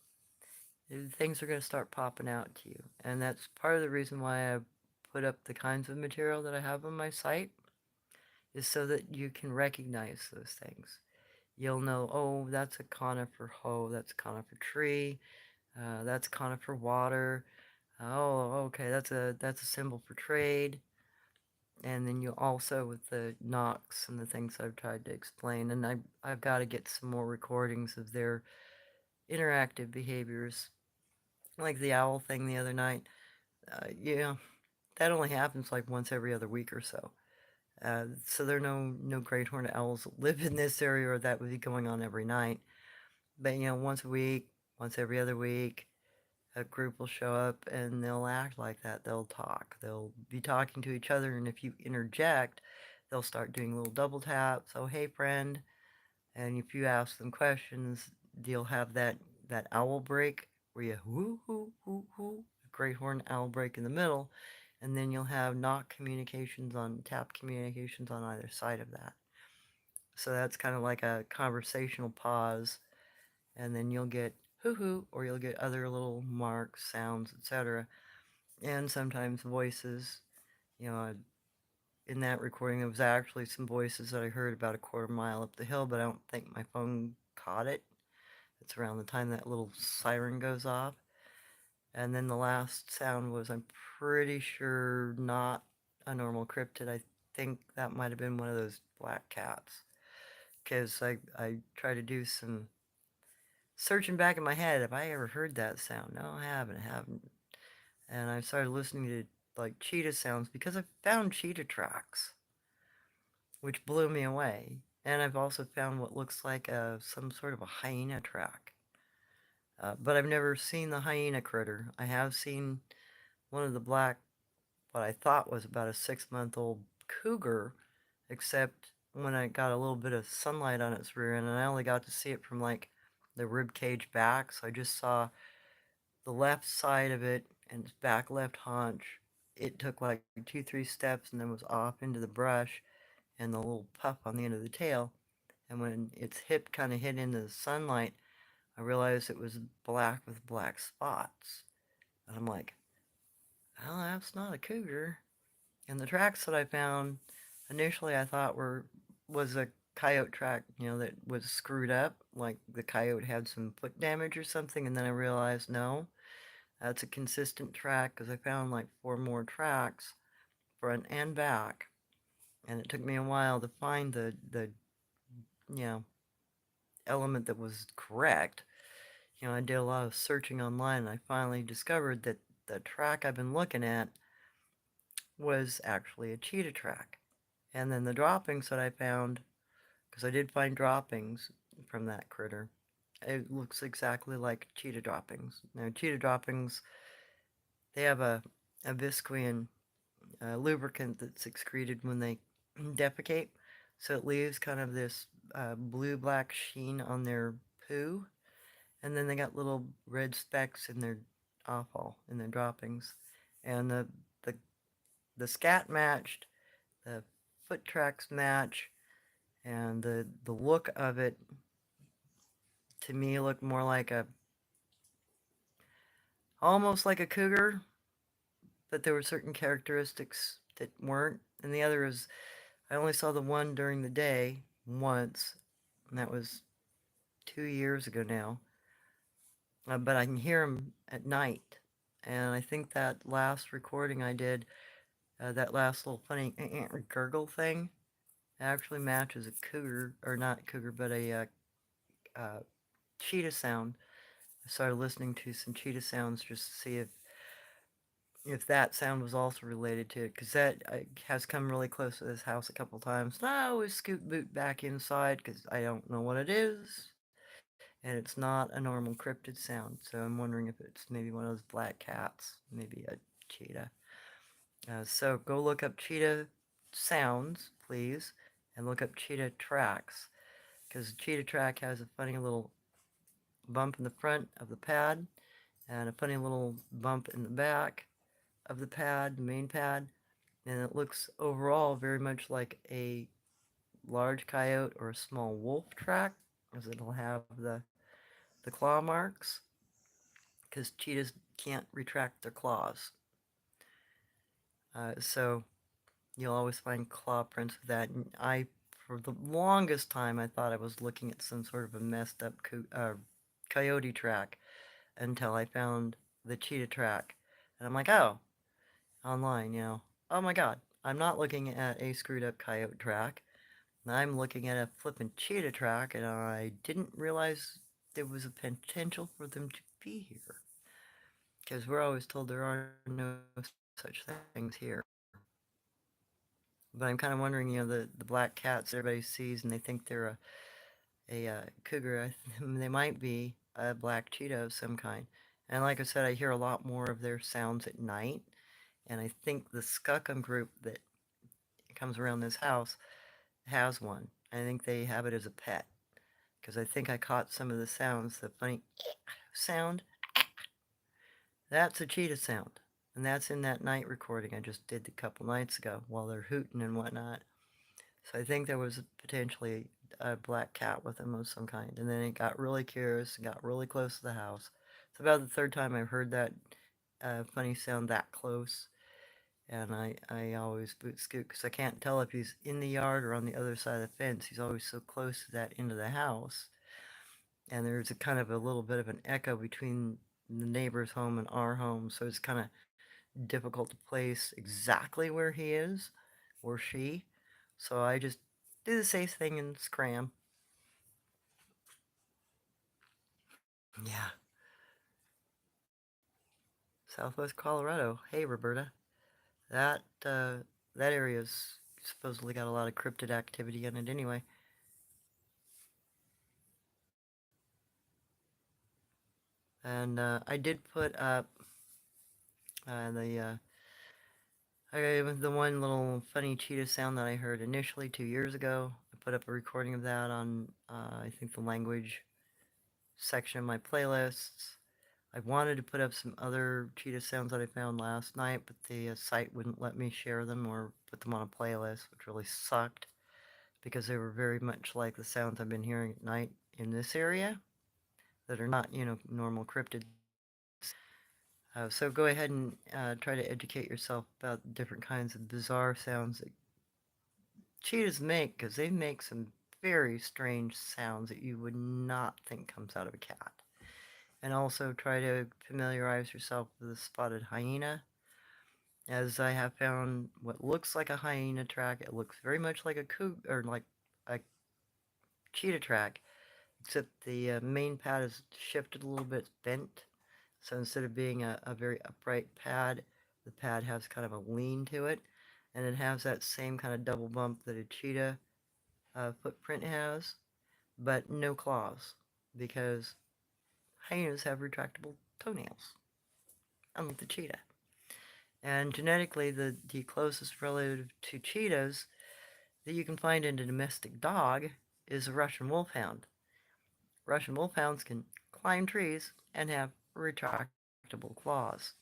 things are going to start popping out to you. And that's part of the reason why I put up the kinds of material that I have on my site, is so that you can recognize those things. You'll know, oh, that's a conifer hoe, that's a conifer tree, that's conifer water. Oh, okay, that's a symbol for trade. And then you also, with the knocks and the things I've tried to explain, and I've got to get some more recordings of their interactive behaviors, like the owl thing the other night. Yeah, that only happens like once every other week or so. So there are no great horned owls that live in this area, or that would be going on every night. But once a week, once every other week, a group will show up and they'll act like that. They'll talk. They'll be talking to each other, and if you interject, they'll start doing little double taps. Oh, hey, friend. And if you ask them questions, you'll have that owl break where you whoo hoo hoo hoo, great horn owl break in the middle, and then you'll have knock communications on tap communications on either side of that. So that's kind of like a conversational pause, and then you'll get hoo hoo, or you'll get other little marks, sounds, etc., and sometimes voices. You know, in that recording, there was actually some voices that I heard about a quarter mile up the hill, but I don't think my phone caught it. It's around the time that little siren goes off. And then the last sound was, I'm pretty sure, not a normal cryptid. I think that might have been one of those black cats. Because I tried to do some searching back in my head. Have I ever heard that sound? No, I haven't. And I started listening to like cheetah sounds because I found cheetah tracks, which blew me away. And I've also found what looks like some sort of a hyena track. But I've never seen the hyena critter. I have seen one of the black, what I thought was about a 6-month-old cougar, except when I got a little bit of sunlight on its rear end, and I only got to see it from like the rib cage back, so I just saw the left side of it and its back left haunch. It took like 2, 3 steps and then was off into the brush, and the little puff on the end of the tail. And when its hip kind of hit into the sunlight, I realized it was black with black spots. And I'm like, well, that's not a cougar. And the tracks that I found initially I thought was a coyote track, that was screwed up, like the coyote had some foot damage or something, and then I realized no, that's a consistent track because I found like 4 more tracks, front and back, and it took me a while to find the you know element that was correct. I did a lot of searching online, and I finally discovered that the track I've been looking at was actually a cheetah track. And then the droppings that I found, because I did find droppings from that critter, it looks exactly like cheetah droppings. Now, cheetah droppings, they have a visqueen lubricant that's excreted when they defecate, so it leaves kind of this blue-black sheen on their poo, and then they got little red specks in their offal, in their droppings, and the the scat matched, the foot tracks match, and the look of it to me looked more like almost like a cougar, but there were certain characteristics that weren't. And the other is, I only saw the one during the day once, and that was 2 years ago now. But I can hear him at night, and I think that last recording I did, that last little funny gurgle thing, actually matches a cougar, or not cougar, but a cheetah sound. I started listening to some cheetah sounds just to see if that sound was also related to it, because that has come really close to this house a couple times. And I always scoot boot back inside because I don't know what it is, and it's not a normal cryptid sound. So I'm wondering if it's maybe one of those black cats, maybe a cheetah. So go look up cheetah sounds, please, and look up cheetah tracks, because cheetah track has a funny little bump in the front of the pad and a funny little bump in the back of the pad, the main pad, and it looks overall very much like a large coyote or a small wolf track, as it'll have the claw marks, because cheetahs can't retract their claws. So you'll always find claw prints of that. And for the longest time, I thought I was looking at some sort of a messed up coyote track until I found the cheetah track. And I'm like, oh, online, oh my god, I'm not looking at a screwed up coyote track. I'm looking at a flippin' cheetah track, and I didn't realize there was a potential for them to be here. Because we're always told there are no such things here. But I'm kind of wondering, the black cats everybody sees and they think they're a cougar, they might be a black cheetah of some kind. And like I said, I hear a lot more of their sounds at night. And I think the Skookum group that comes around this house has one. I think they have it as a pet. Because I think I caught some of the sounds, the funny sound. That's a cheetah sound. And that's in that night recording I just did a couple nights ago while they're hooting and whatnot. So I think there was potentially a black cat with them of some kind. And then it got really curious and got really close to the house. It's about the third time I've heard that funny sound that close. And I always boot scoot because I can't tell if he's in the yard or on the other side of the fence. He's always so close to that end of the house. And there's a kind of a little bit of an echo between the neighbor's home and our home. So it's kind of difficult to place exactly where he is or she. So I just do the safe thing and scram. Yeah. Southwest Colorado. Hey, Roberta. That, that area's supposedly got a lot of cryptid activity in it anyway. And, I did put up, the one little funny cheetah sound that I heard initially 2 years ago. I put up a recording of that on, I think the language section of my playlists. I wanted to put up some other cheetah sounds that I found last night, but the site wouldn't let me share them or put them on a playlist, which really sucked because they were very much like the sounds I've been hearing at night in this area that are not, normal cryptids. So go ahead and try to educate yourself about different kinds of bizarre sounds that cheetahs make, because they make some very strange sounds that you would not think comes out of a cat. And also try to familiarize yourself with the spotted hyena, as I have found what looks like a hyena track. It looks very much like a or like a cheetah track, except the main pad is shifted a little bit, it's bent. So instead of being a very upright pad, the pad has kind of a lean to it, and it has that same kind of double bump that a cheetah footprint has, but no claws, because hyenas have retractable toenails, unlike the cheetah. And genetically, the closest relative to cheetahs that you can find in a domestic dog is a Russian wolfhound. Russian wolfhounds can climb trees and have retractable claws.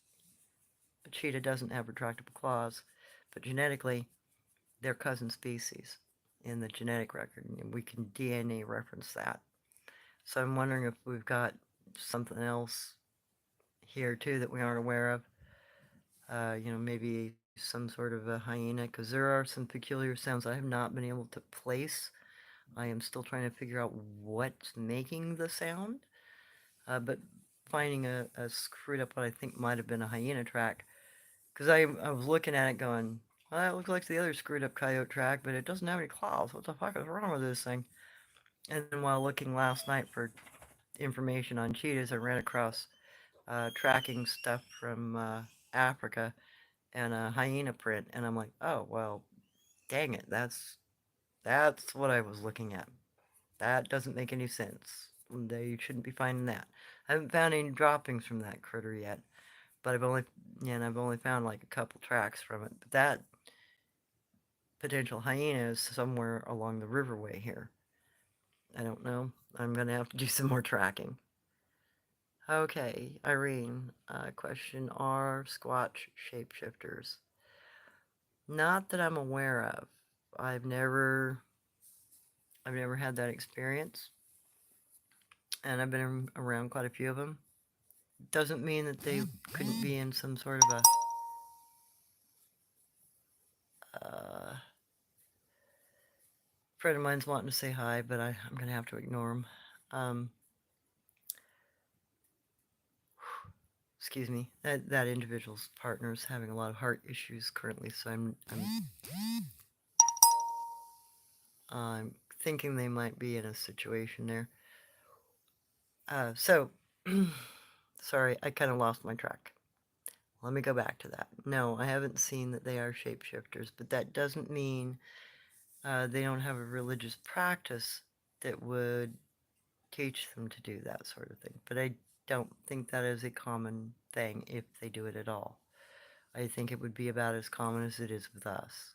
A cheetah doesn't have retractable claws, but genetically, they're cousin species in the genetic record, and we can DNA reference that. So I'm wondering if we've got something else here too that we aren't aware of. Maybe some sort of a hyena, because there are some peculiar sounds I have not been able to place. I am still trying to figure out what's making the sound, but finding a screwed up what I think might have been a hyena track, because I was looking at it going, well, that looks like the other screwed up coyote track, but it doesn't have any claws. What the fuck is wrong with this thing? And then while looking last night for information on cheetahs, I ran across tracking stuff from Africa and a hyena print, and I'm like, oh well, dang it, that's what I was looking at. That doesn't make any sense. They shouldn't be finding that. I haven't found any droppings from that critter yet, but I've only found like a couple tracks from it. But that potential hyena is somewhere along the riverway here. I don't know. I'm gonna have to do some more tracking. Okay, Irene. Question: Are Squatch shapeshifters? Not that I'm aware of. I've never I've never had that experience, and I've been around quite a few of them. Doesn't mean that they couldn't be in some sort of a friend of mine's wanting to say hi, but I'm gonna have to ignore him. Um, excuse me. That individual's partner is having a lot of heart issues currently, so I'm thinking they might be in a situation there. So sorry, I kind of lost my track. Let me go back to that. No, I haven't seen that they are shapeshifters, but that doesn't mean they don't have a religious practice that would teach them to do that sort of thing. But don't think that is a common thing if they do it at all. I think it would be about as common as it is with us.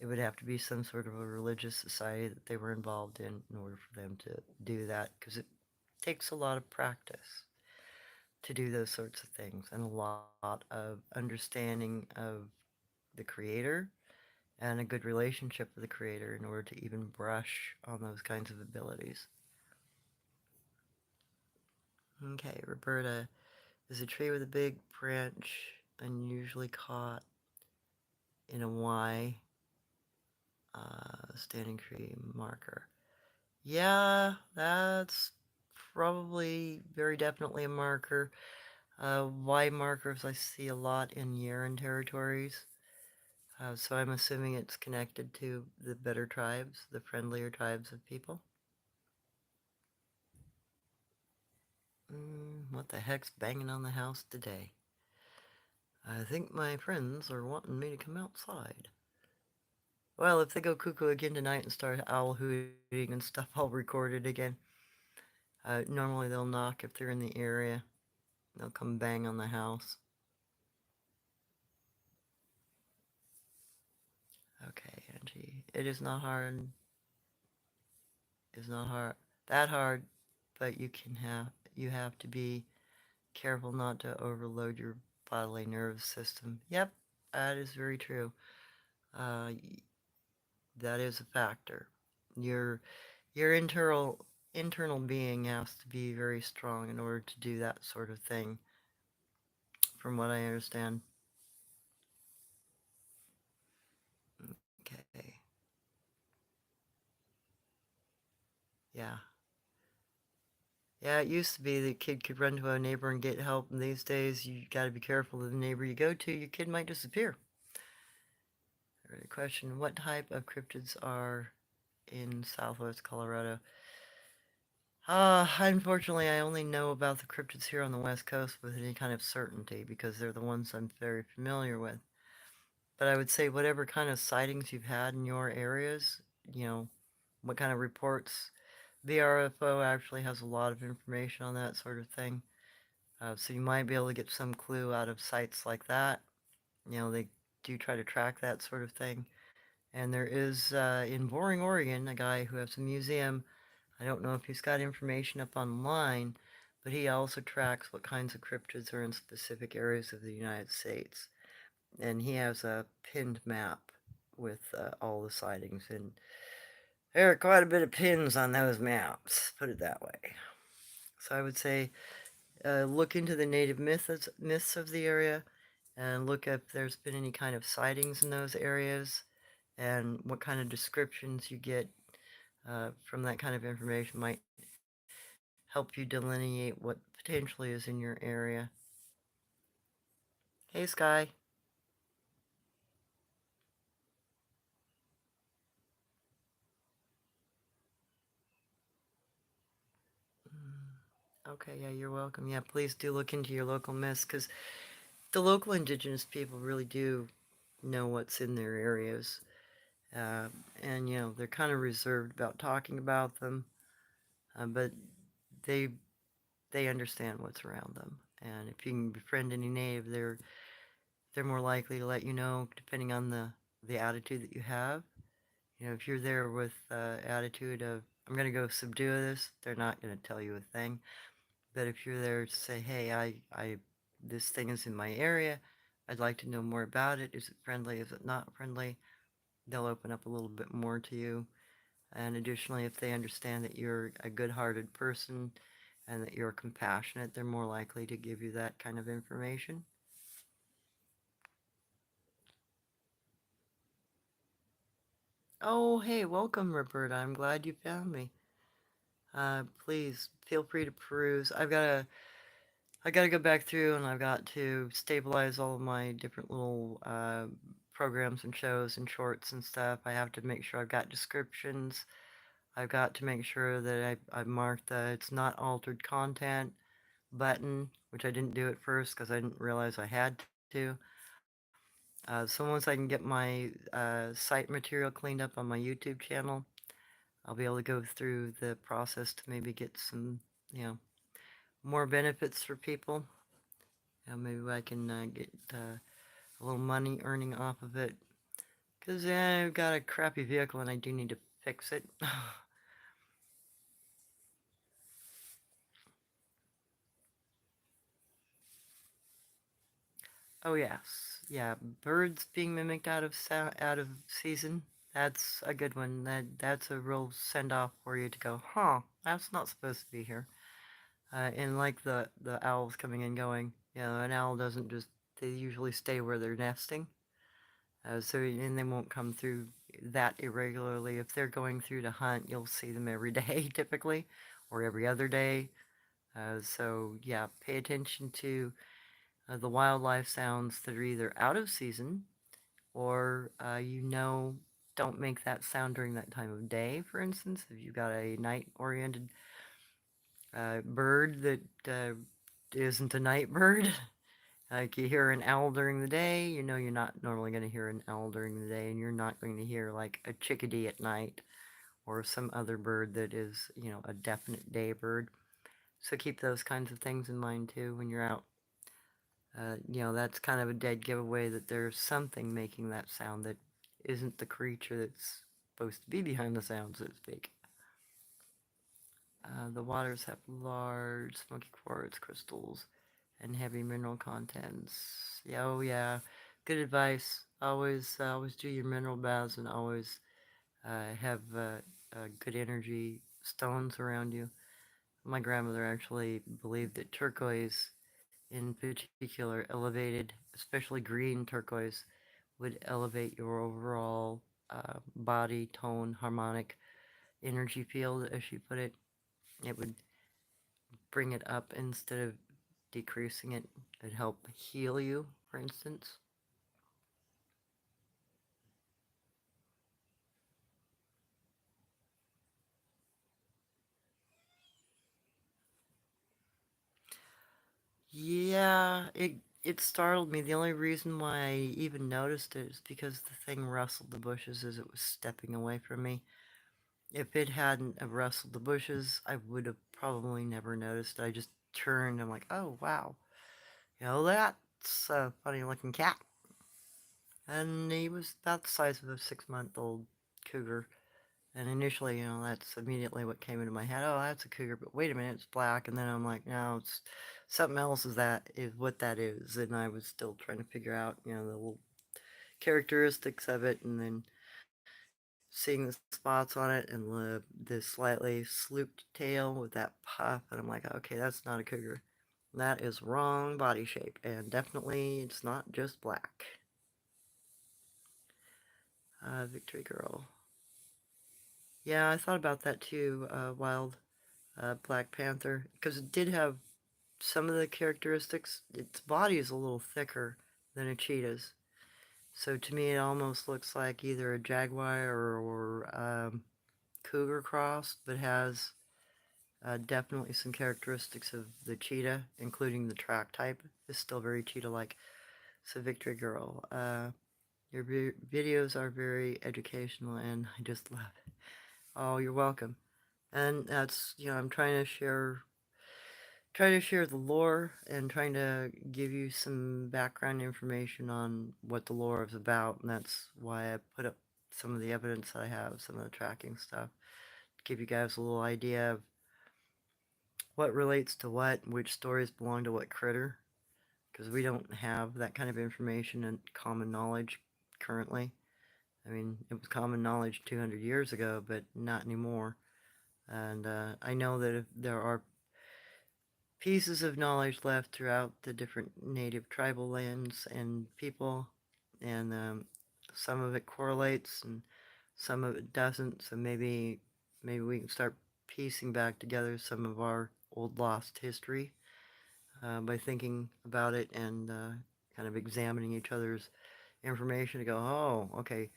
It would have to be some sort of a religious society that they were involved in order for them to do that, because it takes a lot of practice to do those sorts of things and a lot of understanding of the creator and a good relationship with the creator in order to even brush on those kinds of abilities. Okay, Roberta is a tree with a big branch, unusually caught in a Y, standing tree marker. Yeah, that's probably very definitely a marker. Y markers I see a lot in Yaren territories. So I'm assuming it's connected to the better tribes, the friendlier tribes of people. What the heck's banging on the house today? I think my friends are wanting me to come outside. Well, if they go cuckoo again tonight and start owl hooting and stuff, I'll record it again. Normally they'll knock if they're in the area. They'll come bang on the house. Okay, Angie. It is not hard. It's not hard. That hard, but you have to be careful not to overload your bodily nervous system. Yep, that is very true. Uh, that is a factor. Your your internal being has to be very strong in order to do that sort of thing, from what I understand. Okay. Yeah. Yeah, it used to be the kid could run to a neighbor and get help, and these days you got to be careful of the neighbor you go to. Your kid might disappear. The question: what type of cryptids are in Southwest Colorado? Unfortunately, I only know about the cryptids here on the West Coast with any kind of certainty because they're the ones I'm very familiar with. But I would say whatever kind of sightings you've had in your areas, you know, what kind of reports. VRFO actually has a lot of information on that sort of thing. So you might be able to get some clue out of sites like that. You know, they do try to track that sort of thing. And there is, in Boring, Oregon, a guy who has a museum. I don't know if he's got information up online, but he also tracks what kinds of cryptids are in specific areas of the United States. And he has a pinned map with all the sightings. And there are quite a bit of pins on those maps, put it that way. So I would say look into the native myths of the area and look if there's been any kind of sightings in those areas and what kind of descriptions you get from that kind of information might help you delineate what potentially is in your area. Hey, Sky. Okay, yeah, you're welcome. Yeah, please do look into your local myths because the local indigenous people really do know what's in their areas. Uh, and, you know, they're kind of reserved about talking about them, but they they understand what's around them. And if you can befriend any native, they're more likely to let you know, depending on the attitude that you have. You know, if you're there with attitude of I'm gonna go subdue this, they're not gonna tell you a thing. But if you're there to say, hey, I this thing is in my area, I'd like to know more about it. Is it friendly? Is it not friendly? They'll open up a little bit more to you. And additionally, if they understand that you're a good-hearted person and that you're compassionate, they're more likely to give you that kind of information. Oh, hey, welcome, Roberta. I'm glad you found me. Please feel free to peruse. I gotta go back through and I've got to stabilize all of my different little programs and shows and shorts and stuff. I have to make sure I've got descriptions. I've got to make sure that I marked the it's not altered content button, which I didn't do at first because I didn't realize I had to. So once I can get my site material cleaned up on my YouTube channel, I'll be able to go through the process to maybe get some, you know, more benefits for people. Maybe I can get a little money earning off of it. Because I've got a crappy vehicle and I do need to fix it. Oh yes, yeah. Birds being mimicked out of season. That's a good one. That's a real send off for you to go, huh? That's not supposed to be here. And like the owls coming and going. You know, an owl doesn't just. They usually stay where they're nesting. So and they won't come through that irregularly. If they're going through to hunt, you'll see them every day typically, or every other day. So yeah, pay attention to the wildlife sounds that are either out of season or don't make that sound during that time of day. For instance, if you've got a night-oriented bird that isn't a night bird, like you hear an owl during the day, you know you're not normally going to hear an owl during the day, and you're not going to hear like a chickadee at night or some other bird that is, a definite day bird. So keep those kinds of things in mind too when you're out. That's kind of a dead giveaway that there's something making that sound that isn't the creature that's supposed to be behind the sound, so to speak. The waters have large smoky quartz crystals and heavy mineral contents. Yeah, oh yeah, good advice. Always do your mineral baths and always have good energy stones around you. My grandmother actually believed that turquoise, in particular, elevated, especially green turquoise, would elevate your overall body tone, harmonic energy field, as she put it. It would bring it up instead of decreasing it. It'd help heal you, for instance. Yeah, it startled me. The only reason why I even noticed it is because the thing rustled the bushes as it was stepping away from me. If it hadn't have rustled the bushes, I would have probably never noticed. I just turned. I'm like, oh wow, that's a funny looking cat. And he was about the size of a 6-month-old cougar. And initially, that's immediately what came into my head. Oh, that's a cougar, but wait a minute, it's black. And then I'm like, no, it's something else. Is what that is. And I was still trying to figure out, the little characteristics of it, and then seeing the spots on it and the slightly slooped tail with that puff, and I'm like, okay, that's not a cougar. That is wrong body shape, and definitely it's not just black. Victory Girl. Yeah, I thought about that too. Wild Black Panther, because it did have some of the characteristics. Its body is a little thicker than a cheetah's, so to me it almost looks like either a jaguar or cougar cross, but has definitely some characteristics of the cheetah, including the track type is still very cheetah-like. So Victory Girl, your videos are very educational, and I just love it. Oh, you're welcome. And that's, I'm trying to share the lore and trying to give you some background information on what the lore is about, and that's why I put up some of the evidence that I have, some of the tracking stuff, to give you guys a little idea of what relates to what, which stories belong to what critter, because we don't have that kind of information and common knowledge currently. I mean, it was common knowledge 200 years ago, but not anymore. And I know that if there are pieces of knowledge left throughout the different native tribal lands and people, and some of it correlates and some of it doesn't. So maybe we can start piecing back together some of our old lost history by thinking about it and kind of examining each other's information to go, oh, okay,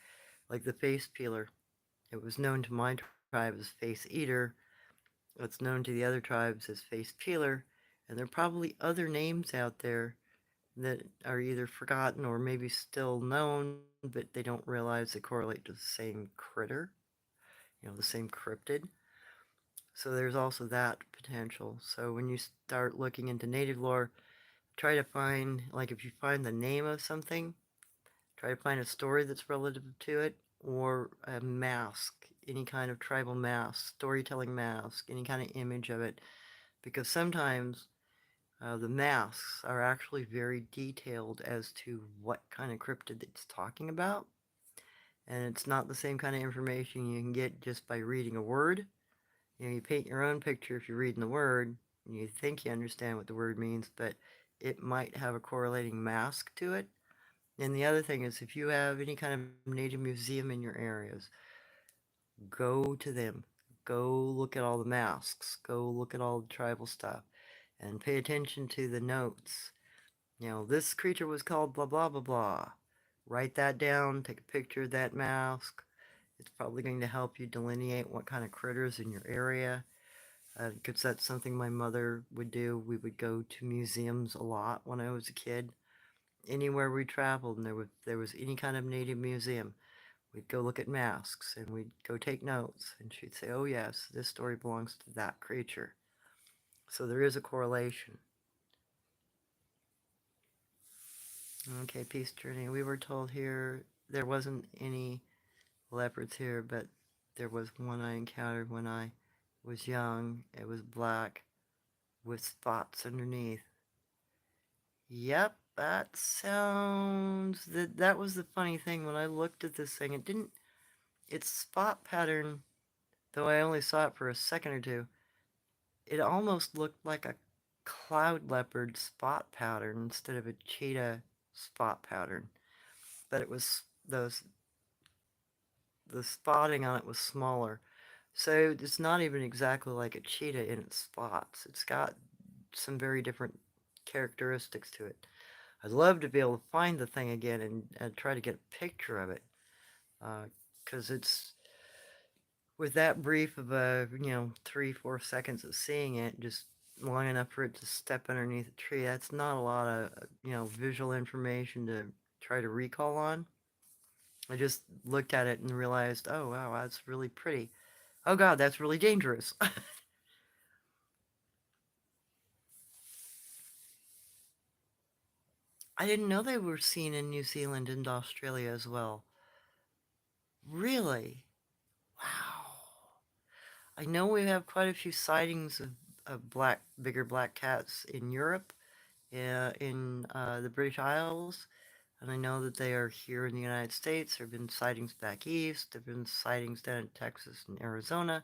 like the face peeler. It was known to my tribe as face eater. It's known to the other tribes as face peeler. And there are probably other names out there that are either forgotten or maybe still known, but they don't realize they correlate to the same critter, the same cryptid. So there's also that potential. So when you start looking into native lore, try to find, like if you find the name of something, try to find a story that's relative to it, or a mask, any kind of tribal mask, storytelling mask, any kind of image of it. Because sometimes the masks are actually very detailed as to what kind of cryptid it's talking about. And it's not the same kind of information you can get just by reading a word. You know, you paint your own picture if you're reading the word, and you think you understand what the word means, but it might have a correlating mask to it. And the other thing is, if you have any kind of native museum in your areas, go to them. Go look at all the masks. Go look at all the tribal stuff. And pay attention to the notes. You know, this creature was called blah blah blah blah. Write that down, take a picture of that mask. It's probably going to help you delineate what kind of critters in your area. Because that's something my mother would do. We would go to museums a lot when I was a kid. Anywhere we traveled and there was any kind of native museum, we'd go look at masks and we'd go take notes. And she'd say, oh yes, this story belongs to that creature. So there is a correlation. Okay, peace journey. We were told here there wasn't any leopards here, but there was one I encountered when I was young. It was black with spots underneath. Yep, that sounds... That was the funny thing. When I looked at this thing, its spot pattern, though I only saw it for a second or two, it almost looked like a cloud leopard spot pattern instead of a cheetah spot pattern. But it was the spotting on it was smaller. So it's not even exactly like a cheetah in its spots. It's got some very different characteristics to it. I'd love to be able to find the thing again and try to get a picture of it. Because it's, with that brief of 3-4 seconds of seeing it, just long enough for it to step underneath a tree, that's not a lot of, visual information to try to recall on. I just looked at it and realized, oh wow, that's really pretty. Oh god, that's really dangerous. I didn't know they were seen in New Zealand and Australia as well. Really? Wow. I know we have quite a few sightings of bigger black cats in Europe, in the British Isles, and I know that they are here in the United States. There have been sightings back east. There have been sightings down in Texas and Arizona,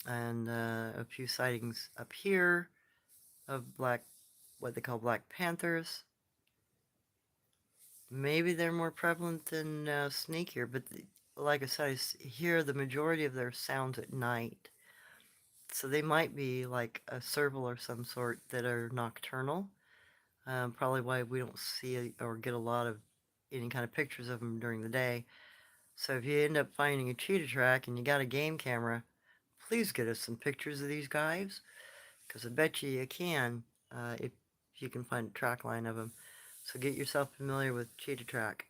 and a few sightings up here of what they call black panthers. Maybe they're more prevalent than sneakier, but like I said, I hear the majority of their sounds at night. So they might be like a serval or some sort that are nocturnal. Probably why we don't see or get a lot of any kind of pictures of them during the day. So if you end up finding a cheetah track and you got a game camera, please get us some pictures of these guys, because I bet you can, if you can find a track line of them. So get yourself familiar with cheetah track,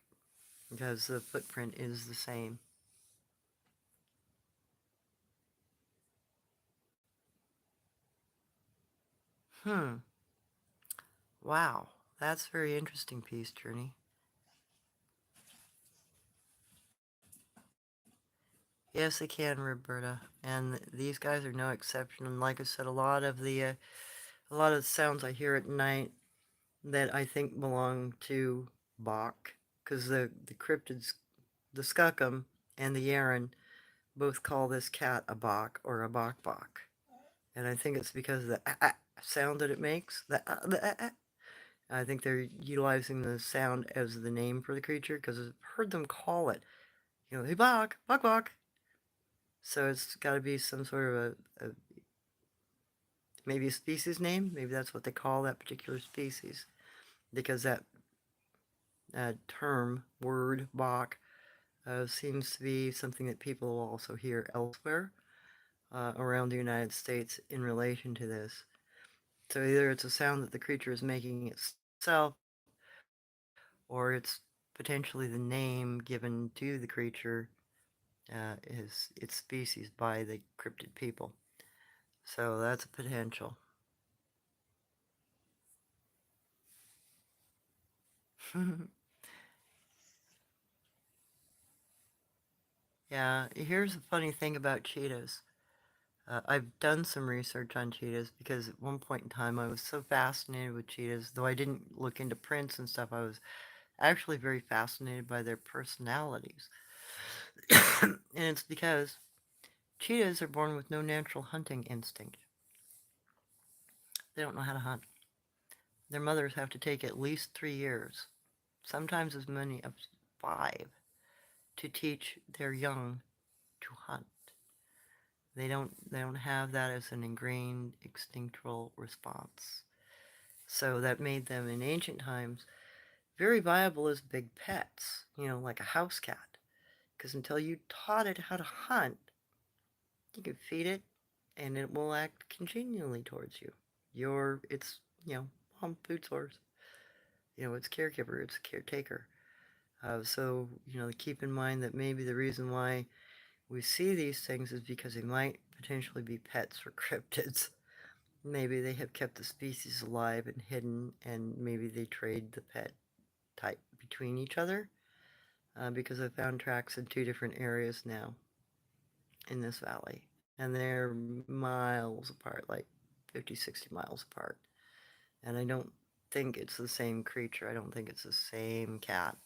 because the footprint is the same. Hmm. Wow. That's very interesting, Peace Journey. Yes, they can, Roberta. And these guys are no exception. And like I said, a lot of the sounds I hear at night that I think belong to Bach, because the cryptids, the Skookum and the Yaren, both call this cat a Bach or a Bach Bach. And I think it's because of the sound that it makes. The. I think they're utilizing the sound as the name for the creature, because I've heard them call it, hey Bach, Bach Bach. So it's got to be some sort of maybe a species name. Maybe that's what they call that particular species, because that term, word, Bach, seems to be something that people will also hear elsewhere around the United States in relation to this. So either it's a sound that the creature is making itself, or it's potentially the name given to the creature, its species by the cryptid people. So that's a potential. Yeah, here's the funny thing about cheetahs. I've done some research on cheetahs because at one point in time I was so fascinated with cheetahs, though I didn't look into prints and stuff, I was actually very fascinated by their personalities. And it's because cheetahs are born with no natural hunting instinct. They don't know how to hunt. Their mothers have to take at least 3 years, sometimes as many as 5, to teach their young to hunt. They don't have that as an ingrained instinctual response. So that made them in ancient times very viable as big pets, like a house cat. Because until you taught it how to hunt, you can feed it and it will act congenially towards you. It's, mom food source. It's caregiver, it's caretaker. So, keep in mind that maybe the reason why we see these things is because they might potentially be pets for cryptids. Maybe they have kept the species alive and hidden, and maybe they trade the pet type between each other. Because I found tracks in 2 different areas now in this valley, and they're miles apart, like 50, 60 miles apart. And I don't think it's the same creature. I don't think it's the same cat,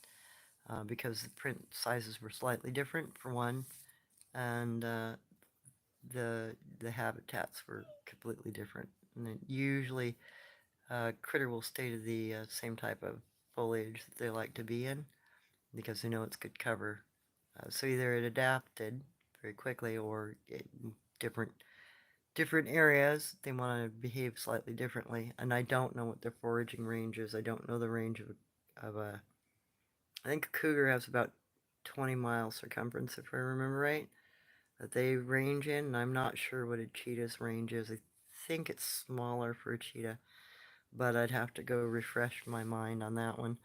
because the print sizes were slightly different for one, and the habitats were completely different. And then usually, critter will stay to the same type of foliage that they like to be in because they know it's good cover. So either it adapted very quickly, or different different areas they want to behave slightly differently. And I don't know what their foraging range is. I don't know the range of a. I think a cougar has about 20 miles circumference, if I remember right, that they range in. And I'm not sure what a cheetah's range is. I think it's smaller for a cheetah, but I'd have to go refresh my mind on that one.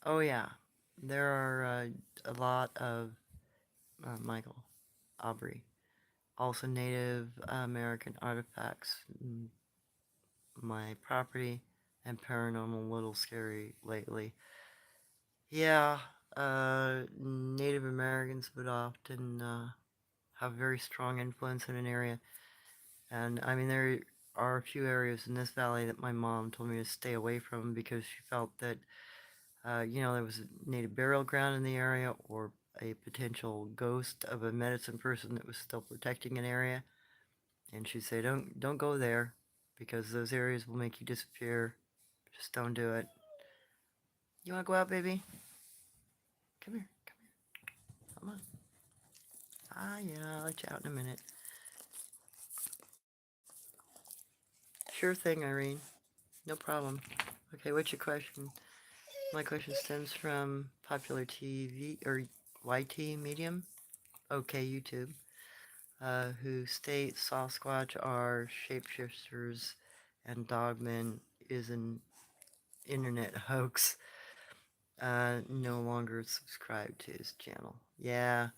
Oh yeah, there are a lot of Michael Aubrey, also Native American artifacts in my property, and paranormal a little scary lately. Yeah, Native Americans would often have a very strong influence in an area, and I mean there are a few areas in this valley that my mom told me to stay away from because she felt that there was a native burial ground in the area, or a potential ghost of a medicine person that was still protecting an area. And she'd say, don't go there because those areas will make you disappear. Just don't do it. You want to go out, baby? Come here. Come here. Come on. Ah, yeah, I'll let you out in a minute. Sure thing, Irene. No problem. Okay, what's your question? My question stems from popular TV or YT medium. Okay, YouTube. Who state Sasquatch are shapeshifters and dogmen is an internet hoax. No longer subscribe to his channel. Yeah,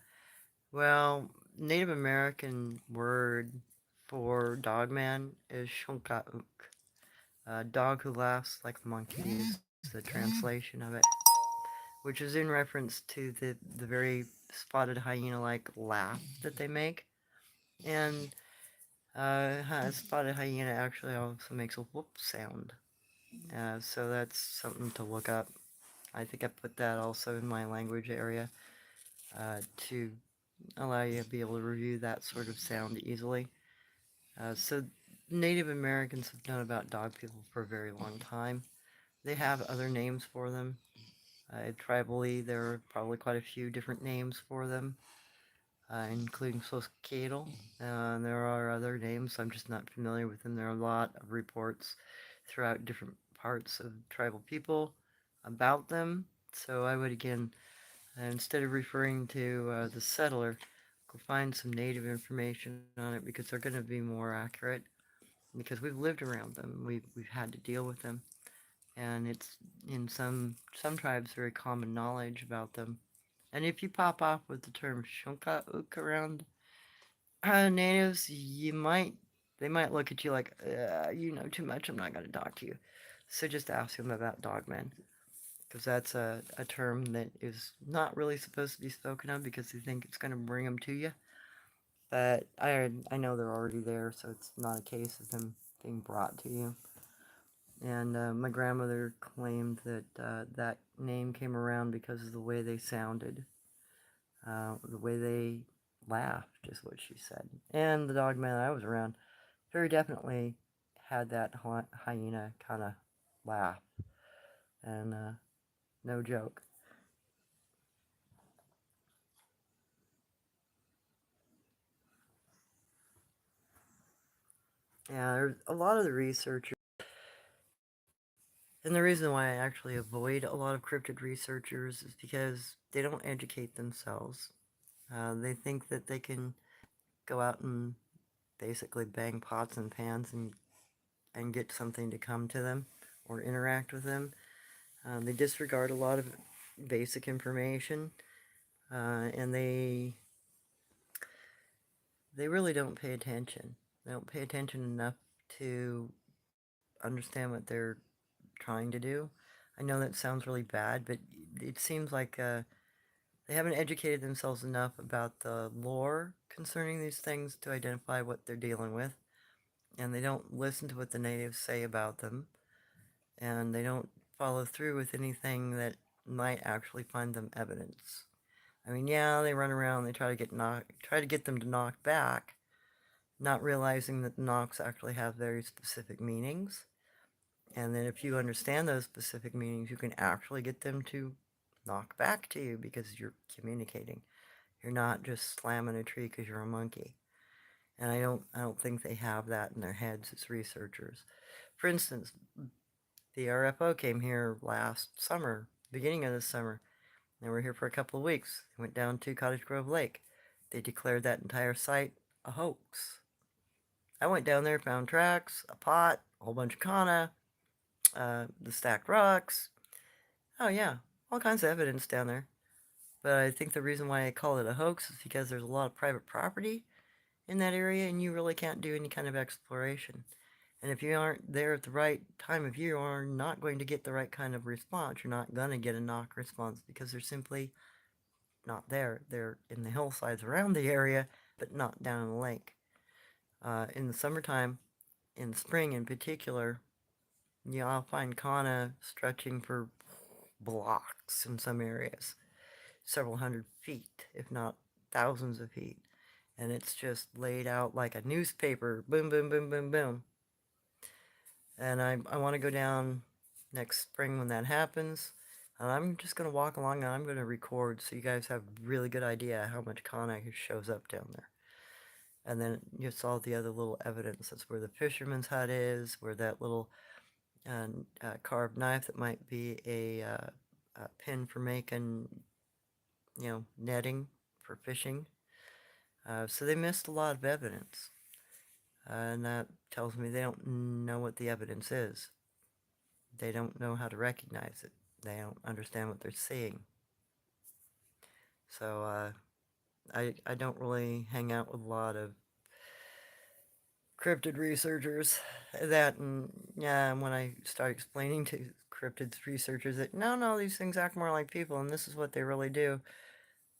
well, Native American word for dogman is shunkauk. Dog who laughs like a monkey is the translation of it, which is in reference to the very spotted hyena-like laugh that they make. And spotted hyena actually also makes a whoop sound. So that's something to look up. I think I put that also in my language area to allow you to be able to review that sort of sound easily. So Native Americans have known about dog people for a very long time. They have other names for them. Tribally, there are probably quite a few different names for them, including Soskadal. There are other names, I'm just not familiar with them. There are a lot of reports throughout different parts of tribal people about them. So I would again, instead of referring to the settler, go find some native information on it because they're going to be more accurate. Because we've lived around them, we've had to deal with them, and it's in some tribes very common knowledge about them. And if you pop off with the term shunka ook around natives, they might look at you like, you know too much, I'm not going to talk to you. So just ask them about dogmen, because that's a term that is not really supposed to be spoken of because they think it's going to bring them to you. But I know they're already there, so it's not a case of them being brought to you. And my grandmother claimed that that name came around because of the way they sounded, the way they laughed, is what she said. And the dog man I was around very definitely had that hyena kind of laugh, and no joke. Yeah, there's a lot of the researchers, and the reason why I actually avoid a lot of cryptid researchers is because they don't educate themselves. They think that they can go out and basically bang pots and pans and get something to come to them or interact with them. They disregard a lot of basic information, and they really don't pay attention. They don't pay attention enough to understand what they're trying to do. I know that sounds really bad, but it seems like they haven't educated themselves enough about the lore concerning these things to identify what they're dealing with, and they don't listen to what the natives say about them, and they don't follow through with anything that might actually find them evidence. I mean, yeah, they run around, they try to get them to knock back, not realizing that the knocks actually have very specific meanings. And then if you understand those specific meanings, you can actually get them to knock back to you because you're communicating. You're not just slamming a tree because you're a monkey. And I don't think they have that in their heads as researchers. For instance, the RFO came here last summer, beginning of this summer. They were here for a couple of weeks. They went down to Cottage Grove Lake. They declared that entire site a hoax. I went down there, found tracks, a pot, a whole bunch of kana, the stacked rocks. Oh yeah, all kinds of evidence down there. But I think the reason why I call it a hoax is because there's a lot of private property in that area and you really can't do any kind of exploration. And if you aren't there at the right time of year, you are not going to get the right kind of response. You're not going to get a knock response because they're simply not there. They're in the hillsides around the area, but not down in the lake. In the summertime, in spring in particular, I'll find kana stretching for blocks in some areas, several hundred feet, if not thousands of feet. And it's just laid out like a newspaper, boom, boom, boom, boom, boom. And I want to go down next spring when that happens. And I'm just going to walk along and I'm going to record so you guys have a really good idea how much kana shows up down there. And then you saw the other little evidence. That's where the fisherman's hut is, where that little carved knife that might be a pin for making, netting for fishing. So they missed a lot of evidence. And that tells me they don't know what the evidence is. They don't know how to recognize it. They don't understand what they're seeing. So I don't really hang out with a lot of cryptid researchers. That and yeah, when I start explaining to cryptid researchers that no, these things act more like people and this is what they really do,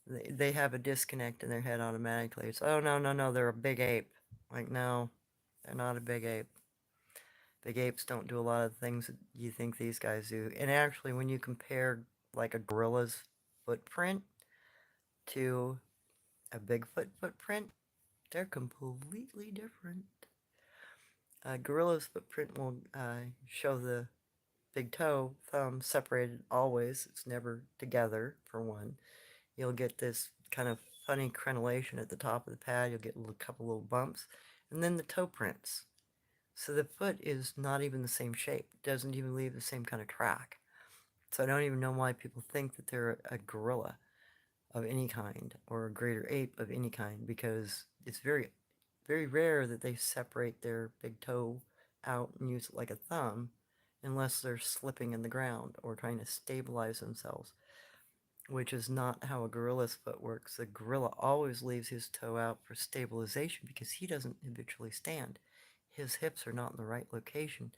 they have a disconnect in their head automatically. It's oh no, they're a big ape. Like no, they're not a big ape. Big apes don't do a lot of things that you think these guys do. And actually, when you compare like a gorilla's footprint to a Bigfoot footprint, they're completely different. A gorilla's footprint will show the big toe, thumb separated always. It's never together, for one. You'll get this kind of funny crenellation at the top of the pad. You'll get a couple little bumps. And then the toe prints. So the foot is not even the same shape. It doesn't even leave the same kind of track. So I don't even know why people think that they're a gorilla of any kind or a greater ape of any kind because it's very, very rare that they separate their big toe out and use it like a thumb unless they're slipping in the ground or trying to stabilize themselves. which is not how a gorilla's foot works. The gorilla always leaves his toe out for stabilization because he doesn't habitually stand. His hips are not in the right location,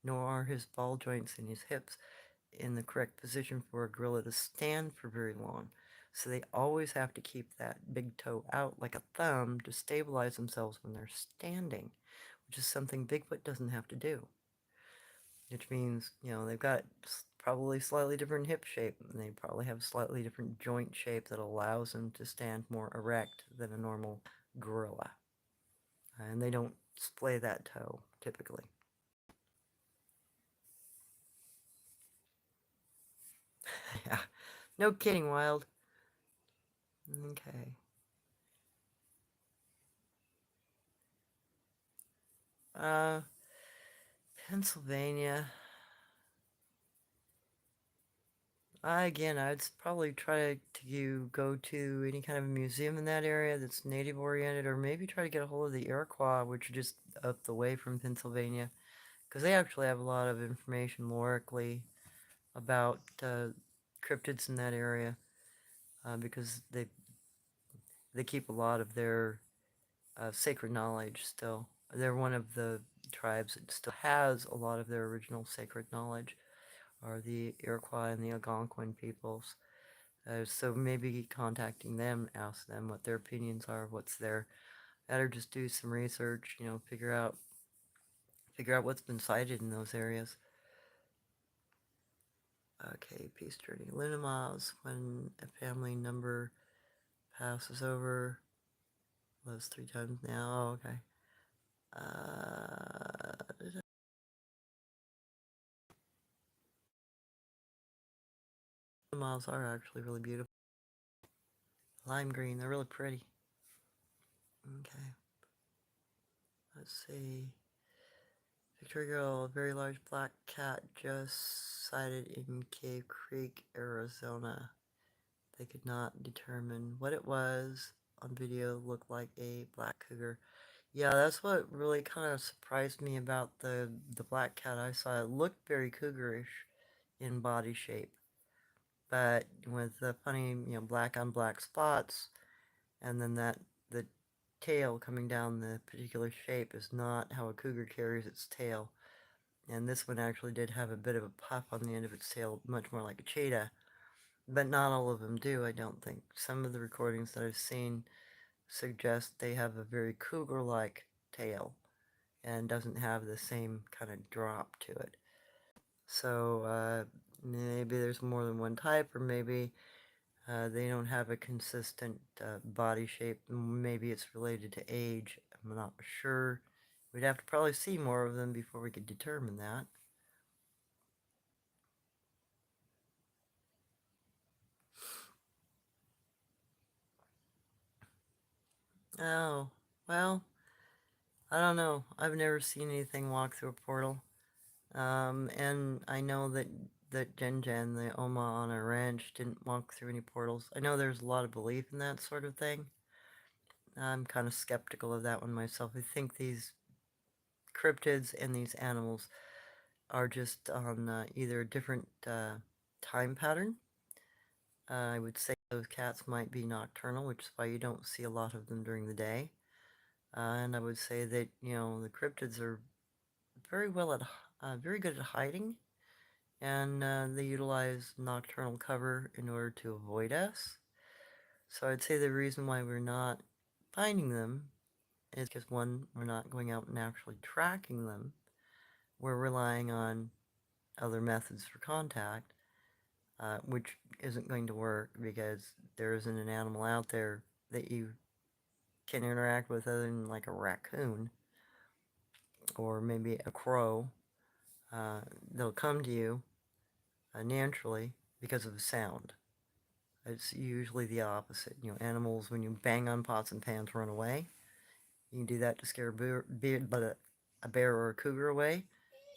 nor are his ball joints in his hips in the correct position for a gorilla to stand for very long. So they always have to keep that big toe out like a thumb to stabilize themselves when they're standing, which is something Bigfoot doesn't have to do. Which means, they've got probably slightly different hip shape, and they probably have slightly different joint shape that allows them to stand more erect than a normal gorilla. And they don't splay that toe, typically. Yeah, no kidding, Wild. Okay. Uh, Pennsylvania. Again, I'd probably try to go to any kind of museum in that area that's native oriented, or maybe try to get a hold of the Iroquois, which are just up the way from Pennsylvania, because they actually have a lot of information lorically about cryptids in that area, because they keep a lot of their sacred knowledge still. They're one of the tribes that still has a lot of their original sacred knowledge, are the Iroquois and the Algonquin peoples. So maybe contacting them, ask them what their opinions are, what's their, or just do some research, figure out what's been cited in those areas. Okay, peace journey. Linamaz, when a family number passes over, those 3 times now. Oh, okay. Linamaz are actually really beautiful. Lime green, they're really pretty. Okay. Let's see. Victoria Girl, a very large black cat just sighted in Cave Creek, Arizona. They could not determine what it was. On video, looked like a black cougar. Yeah, that's what really kind of surprised me about the black cat I saw. It looked very cougarish in body shape, but with the funny, black on black spots, and then the tail coming down the particular shape is not how a cougar carries its tail. And this one actually did have a bit of a puff on the end of its tail, much more like a cheetah. But not all of them do, I don't think. Some of the recordings that I've seen suggest they have a very cougar-like tail and doesn't have the same kind of drop to it. So maybe there's more than one type, or maybe they don't have a consistent body shape. Maybe it's related to age. I'm not sure. We'd have to probably see more of them before we could determine that. Oh, well, I don't know. I've never seen anything walk through a portal. And I know that Jen Jen, the Oma on our ranch, didn't walk through any portals. I know there's a lot of belief in that sort of thing. I'm kind of skeptical of that one myself. I think these cryptids and these animals are just on either a different time pattern. I would say those cats might be nocturnal, which is why you don't see a lot of them during the day. And I would say that, the cryptids are very well at, very good at hiding, and they utilize nocturnal cover in order to avoid us. So I'd say the reason why we're not finding them is because, one, we're not going out and actually tracking them. We're relying on other methods for contact, which isn't going to work because there isn't an animal out there that you can interact with other than like a raccoon or maybe a crow. They'll come to you naturally because of the sound. It's usually the opposite. Animals, when you bang on pots and pans, run away. You can do that to scare a bear or a cougar away.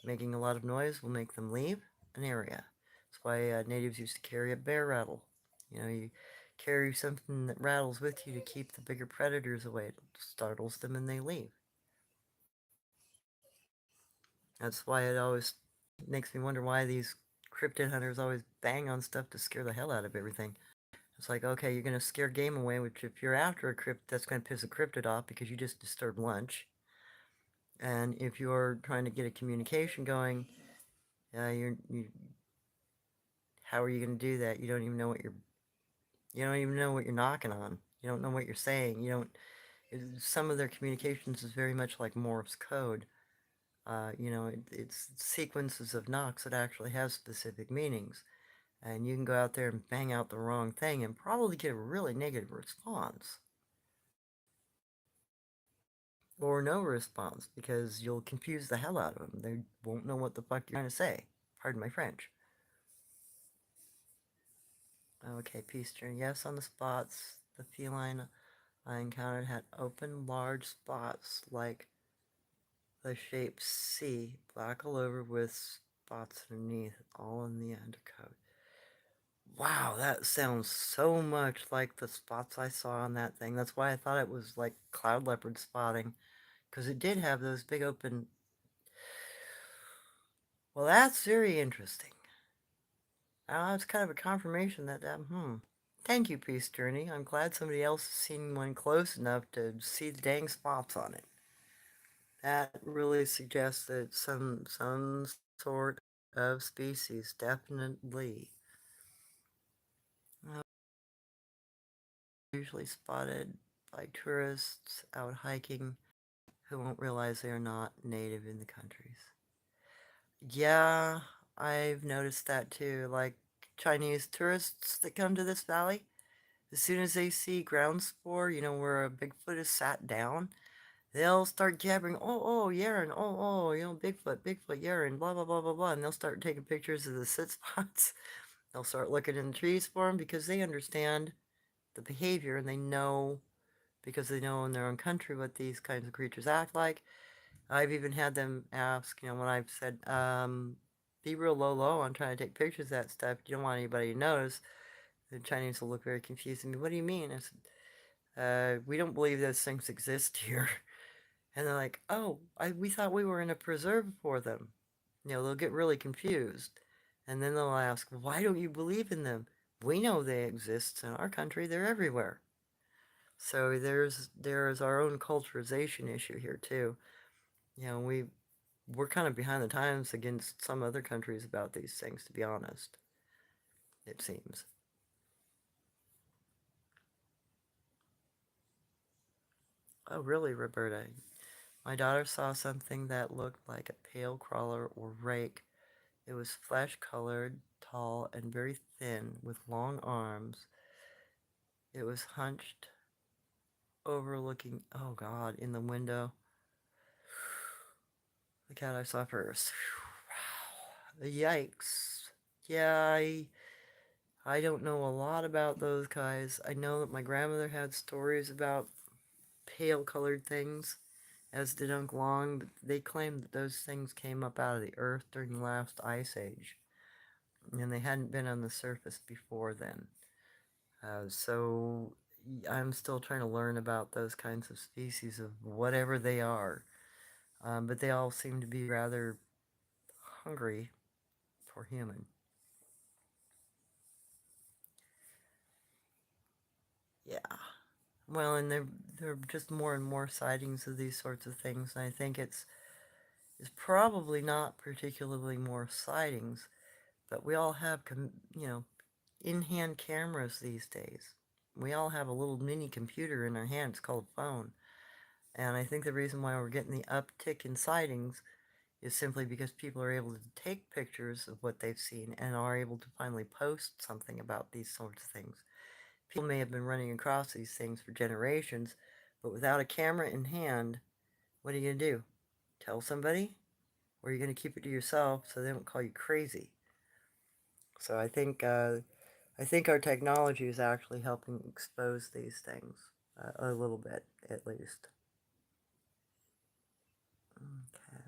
Making a lot of noise will make them leave an area. That's why natives used to carry a bear rattle. You carry something that rattles with you to keep the bigger predators away. It startles them and they leave. That's why it always makes me wonder why these cryptid hunters always bang on stuff to scare the hell out of everything. It's like, okay, you're going to scare game away, which if you're after a crypt, that's going to piss a cryptid off because you just disturbed lunch. And if you're trying to get a communication going, how are you going to do that? You don't even know what you're knocking on. You don't know what you're saying. Some of their communications is very much like Morse code. It's sequences of knocks that actually have specific meanings. And you can go out there and bang out the wrong thing and probably get a really negative response. Or no response, because you'll confuse the hell out of them. They won't know what the fuck you're trying to say. Pardon my French. Okay, peace journey. Yes, on the spots. The feline I encountered had open, large spots like the shape C, black all over with spots underneath, all in the undercoat. Wow, that sounds so much like the spots I saw on that thing. That's why I thought it was like cloud leopard spotting, because it did have those big open. Well, that's very interesting. It's kind of a confirmation that, Thank you, Peace Journey. I'm glad somebody else has seen one close enough to see the dang spots on it. That really suggests that some sort of species, definitely. Uh, Usually spotted by tourists out hiking who won't realize they are not native in the countries. Yeah, I've noticed that too. Like Chinese tourists that come to this valley, as soon as they see ground spore, where a Bigfoot is sat down, they'll start jabbering, oh, Yaren, Bigfoot, Bigfoot, Yaren, blah, blah, blah, blah, blah. And they'll start taking pictures of the sit spots. They'll start looking in the trees for them because they understand the behavior and they know, because they know in their own country what these kinds of creatures act like. I've even had them ask, when I've said, be real low, I'm trying to take pictures of that stuff. You don't want anybody to notice. The Chinese will look very confused and me, what do you mean? I said, we don't believe those things exist here. And they're like, oh, we thought we were in a preserve for them. They'll get really confused. And then they'll ask, why don't you believe in them? We know they exist in our country. They're everywhere. So there's our own culturization issue here too. We're kind of behind the times against some other countries about these things, to be honest. It seems. Oh, really, Roberta? My daughter saw something that looked like a pale crawler or rake. It was flesh-colored, tall, and very thin, with long arms. It was hunched, overlooking, oh God, in the window. The cat I saw first. Wow. Yikes. Yeah, I don't know a lot about those guys. I know that my grandmother had stories about pale-colored things, as did Uncle Long, but they claimed that those things came up out of the earth during the last ice age, and they hadn't been on the surface before then. So I'm still trying to learn about those kinds of species of whatever they are. But they all seem to be rather hungry for human. Yeah. Well, and there are just more and more sightings of these sorts of things, and I think it's probably not particularly more sightings, but we all have in-hand cameras these days. We all have a little mini computer in our hand. It's called a phone. And I think the reason why we're getting the uptick in sightings is simply because people are able to take pictures of what they've seen and are able to finally post something about these sorts of things. People may have been running across these things for generations, but without a camera in hand, what are you going to do? Tell somebody? Or are you going to keep it to yourself so they don't call you crazy? So I think our technology is actually helping expose these things a little bit, at least. Okay.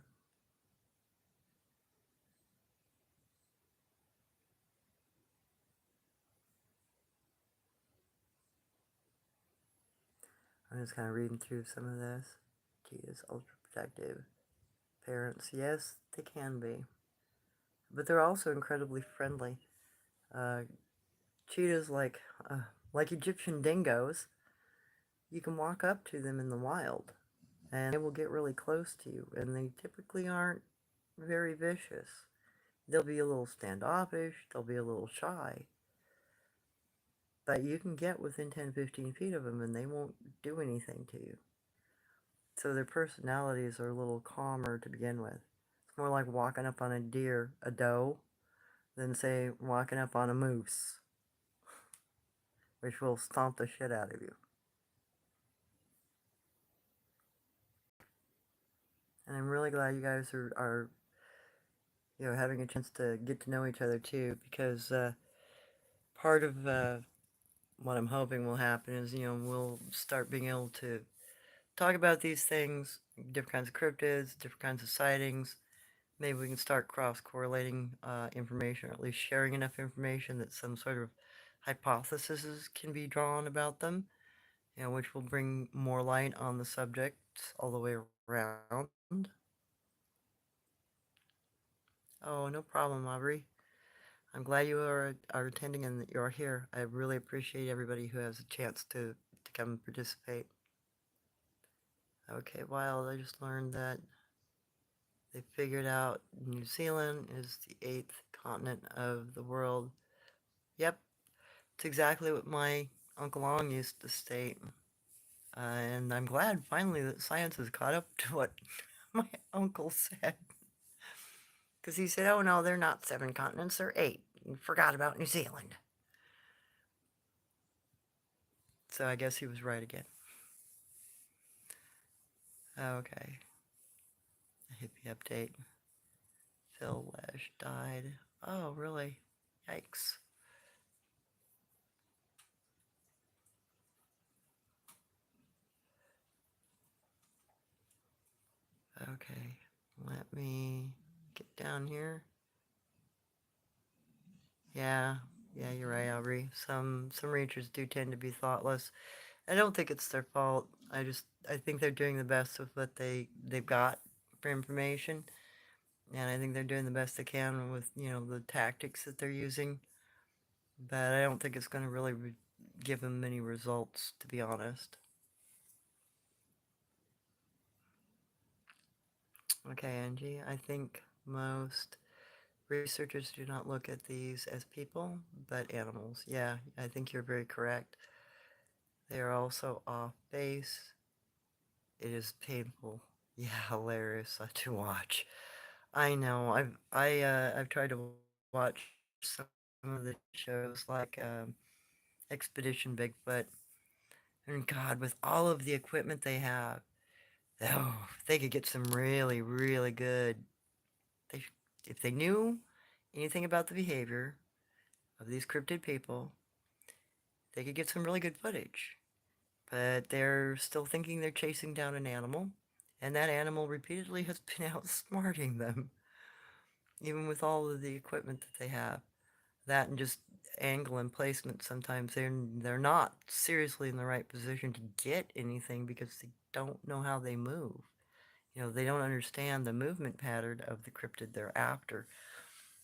I'm just kind of reading through some of this. Cheetahs, ultra protective. Parents, yes, they can be. But they're also incredibly friendly. Uh, cheetahs, like, like Egyptian dingoes, you can walk up to them in the wild and they will get really close to you, and they typically aren't very vicious. They'll be a little standoffish, they'll be a little shy, but you can get within 10, 15 feet of them and they won't do anything to you. So their personalities are a little calmer to begin with. It's more like walking up on a deer, a doe, than say walking up on a moose, which will stomp the shit out of you. And I'm really glad you guys are having a chance to get to know each other too, because part of what I'm hoping will happen is, we'll start being able to talk about these things, different kinds of cryptids, different kinds of sightings. Maybe we can start cross-correlating information, or at least sharing enough information that some sort of hypotheses can be drawn about them, which will bring more light on the subject all the way around. Oh, no problem, Aubrey. I'm glad you are attending and that you're here. I really appreciate everybody who has a chance to come and participate. Okay, Wild, I just learned that they figured out New Zealand is the 8th continent of the world. Yep, it's exactly what my Uncle Long used to state. And I'm glad finally that science has caught up to what my uncle said. Because he said, oh no, they're not 7 continents, they're 8. You forgot about New Zealand. So I guess he was right again. Okay. A hippie update. Phil Lesh died. Oh, really? Yikes. Okay. Let me get down here. Yeah. Yeah, you're right, Aubrey. Some reachers do tend to be thoughtless. I don't think it's their fault. I think they're doing the best with what they've got for information. And I think they're doing the best they can with, the tactics that they're using. But I don't think it's going to really give them many results, to be honest. Okay, Angie, I think most researchers do not look at these as people, but animals. Yeah, I think you're very correct. They are also off base. It is painful. Yeah, hilarious to watch. I know. I've tried to watch some of the shows like Expedition Bigfoot, and God, with all of the equipment they have, oh, they could get some really, really good. They, if they knew anything about the behavior of these cryptid people, they could get some really good footage. But they're still thinking they're chasing down an animal, and that animal repeatedly has been outsmarting them, even with all of the equipment that they have. That and just angle and placement, sometimes they're not seriously in the right position to get anything because they don't know how they move. They don't understand the movement pattern of the cryptid they're after,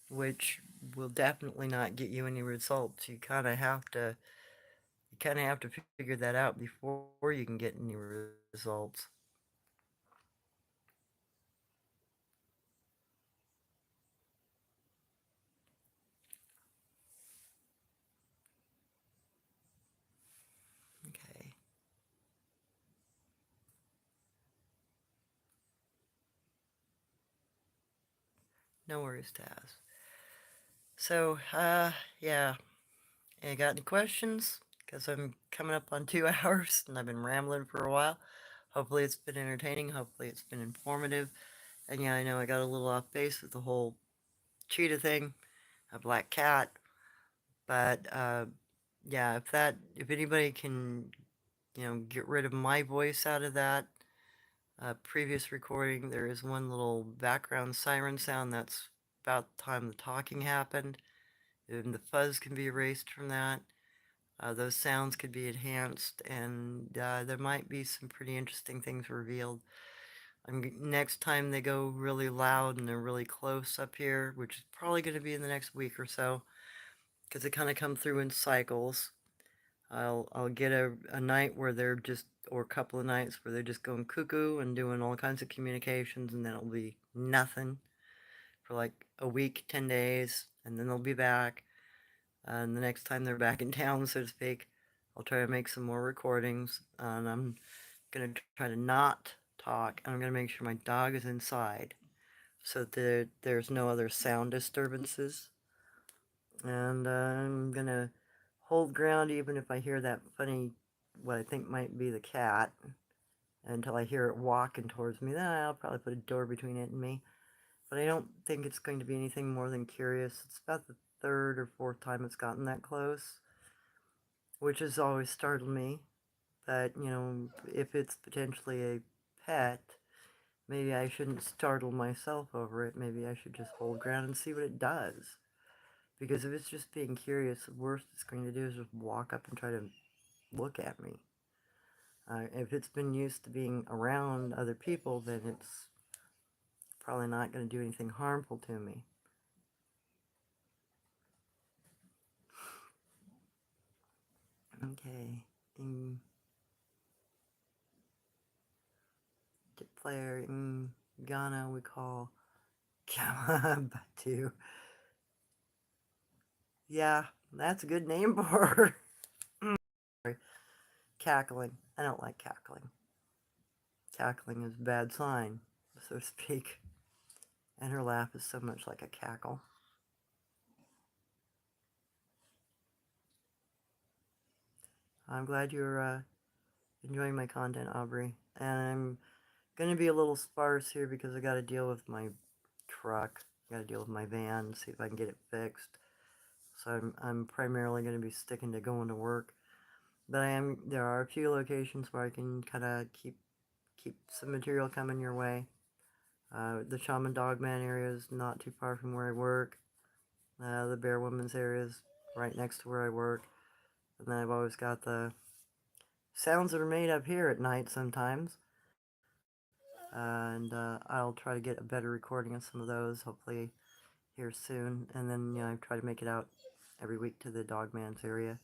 which will definitely not get you any results. You kind of have to figure that out before you can get any results. Okay. No worries, Taz. So, yeah. You got any questions? Because I'm coming up on 2 hours and I've been rambling for a while. Hopefully it's been entertaining. Hopefully it's been informative. And yeah, I know I got a little off base with the whole cheetah thing, a black cat. But yeah, if anybody can, get rid of my voice out of that previous recording, there is one little background siren sound. That's about the time the talking happened. And the fuzz can be erased from that. Those sounds could be enhanced, and there might be some pretty interesting things revealed. Next time they go really loud and they're really close up here, which is probably going to be in the next week or so, because they kind of come through in cycles. I'll get a night where they're just, or a couple of nights where they're just going cuckoo and doing all kinds of communications, and then it'll be nothing for like a week, 10 days, and then they'll be back. And the next time they're back in town, so to speak, I'll try to make some more recordings. And I'm gonna try to not talk, and I'm gonna make sure my dog is inside, so that there's no other sound disturbances. And I'm gonna hold ground even if I hear that funny, what I think might be the cat, until I hear it walking towards me. Then I'll probably put a door between it and me. But I don't think it's going to be anything more than curious. It's about the third or fourth time it's gotten that close, which has always startled me. But, if it's potentially a pet, maybe I shouldn't startle myself over it. Maybe I should just hold ground and see what it does. Because if it's just being curious, the worst it's going to do is just walk up and try to look at me. If it's been used to being around other people, then it's probably not going to do anything harmful to me. Okay. Player in Ghana we call Batu. Yeah, that's a good name for her. Sorry. Cackling. I don't like cackling. Cackling is a bad sign, so to speak. And her laugh is so much like a cackle. I'm glad you're enjoying my content, Aubrey. And I'm going to be a little sparse here because I got to deal with my truck. I got to deal with my van, see if I can get it fixed. So I'm primarily going to be sticking to going to work. But there are a few locations where I can kind of keep some material coming your way. The Shaman Dogman area is not too far from where I work. The Bear Woman's area is right next to where I work. And then I've always got the sounds that are made up here at night sometimes. And I'll try to get a better recording of some of those, hopefully here soon. And then, I try to make it out every week to the Dogman's area.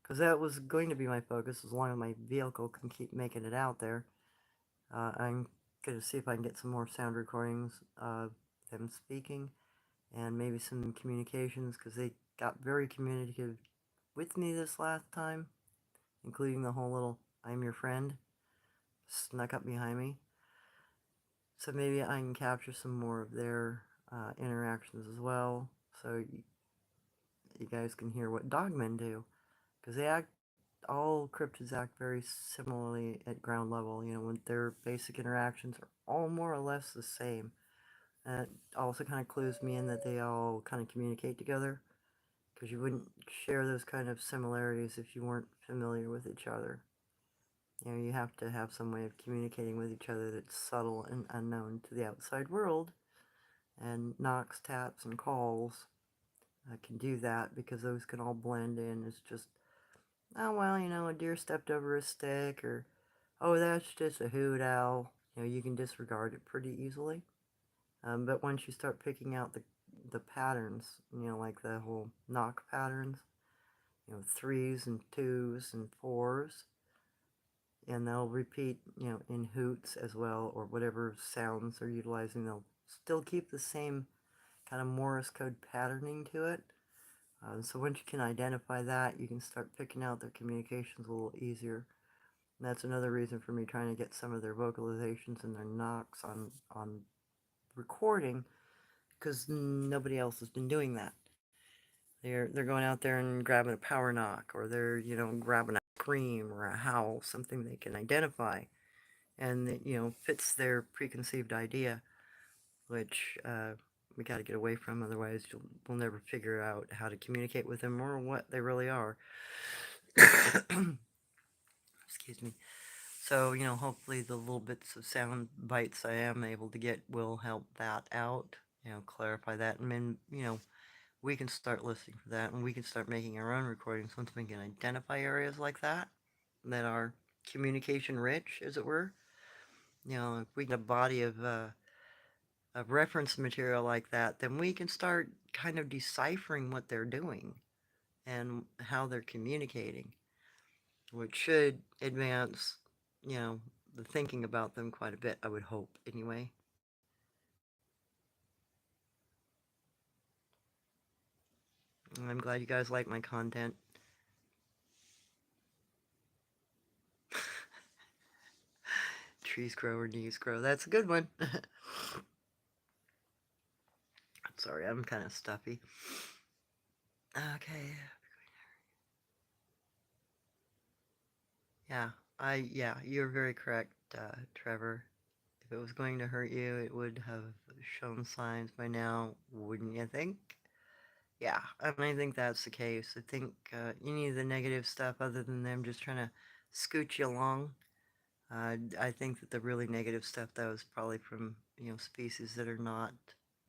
Because that was going to be my focus, as long as my vehicle can keep making it out there. I'm going to see if I can get some more sound recordings of them speaking, and maybe some communications, because they got very communicative with me this last time, including the whole little "I'm your friend" snuck up behind me. So maybe I can capture some more of their interactions as well, so you guys can hear what dogmen do, because all cryptids act very similarly at ground level. When their basic interactions are all more or less the same. It also kind of clues me in that they all kind of communicate together, because you wouldn't share those kind of similarities if you weren't familiar with each other. You have to have some way of communicating with each other that's subtle and unknown to the outside world, and knocks, taps, and calls can do that, because those can all blend in as just, oh, well, a deer stepped over a stick, or, oh, that's just a hoot owl. You can disregard it pretty easily. But once you start picking out the patterns, like the whole knock patterns, threes and twos and fours, and they'll repeat, in hoots as well, or whatever sounds they're utilizing, they'll still keep the same kind of Morse code patterning to it. So once you can identify that, you can start picking out their communications a little easier. And that's another reason for me trying to get some of their vocalizations and their knocks on recording, because nobody else has been doing that. They're going out there and grabbing a power knock, or they're grabbing a scream or a howl, something they can identify, and that fits their preconceived idea, which we got to get away from. Otherwise, we'll never figure out how to communicate with them or what they really are. Excuse me. So, hopefully the little bits of sound bites I am able to get will help that out, clarify that. And then, we can start listening for that, and we can start making our own recordings once we can identify areas like that are communication rich, as it were. If we get a body of reference material like that, then we can start kind of deciphering what they're doing and how they're communicating. which should advance, you know, the thinking about them quite a bit, I would hope, anyway. I'm glad you guys like my content. Trees grow where knees grow. That's a good one. Sorry, I'm kind of stuffy. Okay. Yeah, you're very correct, Trevor. If it was going to hurt you, it would have shown signs by now, wouldn't you think? Yeah, and I think that's the case. I think any of the negative stuff, other than them just trying to scoot you along, I think that the really negative stuff, though, is probably from, species that are not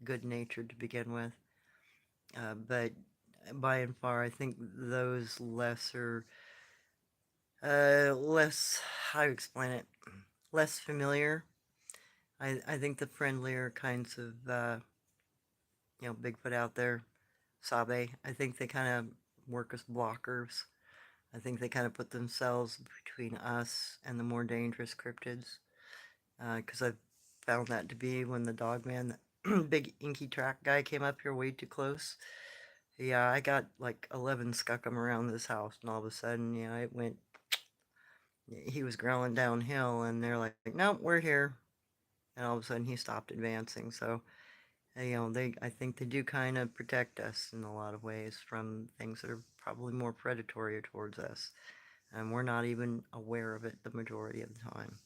good-natured to begin with. But by and far, I think those less, how to explain it, less familiar. I think the friendlier kinds of, Bigfoot out there, Sabe, I think they kind of work as blockers. I think they kind of put themselves between us and the more dangerous cryptids. Because I've found that to be when the dog man, the big inky track guy, came up here way too close. Yeah, I got like 11 skunk around this house, and all of a sudden, it went. He was growling downhill, and they're like, "Nope, we're here." And all of a sudden, he stopped advancing. So, I think they do kind of protect us in a lot of ways from things that are probably more predatory towards us, and we're not even aware of it the majority of the time.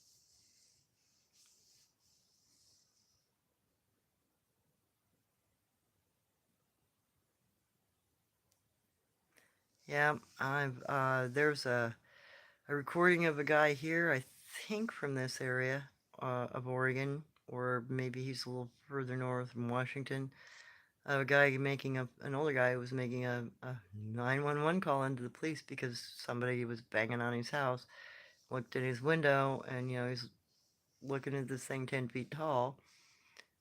Yeah, there's a recording of a guy here, I think from this area of Oregon, or maybe he's a little further north in Washington. A guy an older guy was making a 911 call into the police because somebody was banging on his house. Looked in his window, and he's looking at this thing 10 feet tall.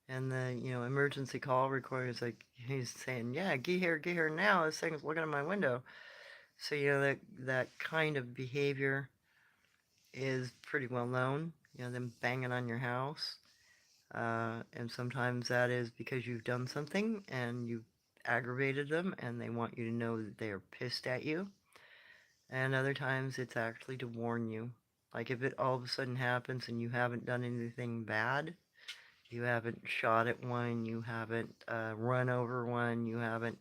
And the emergency call recorder is like, he's saying, "Yeah, get here now. This thing's looking at my window." So that kind of behavior is pretty well known, them banging on your house. And sometimes that is because you've done something and you've aggravated them and they want you to know that they are pissed at you. And other times it's actually to warn you. Like if it all of a sudden happens and you haven't done anything bad, you haven't shot at one, you haven't run over one, you haven't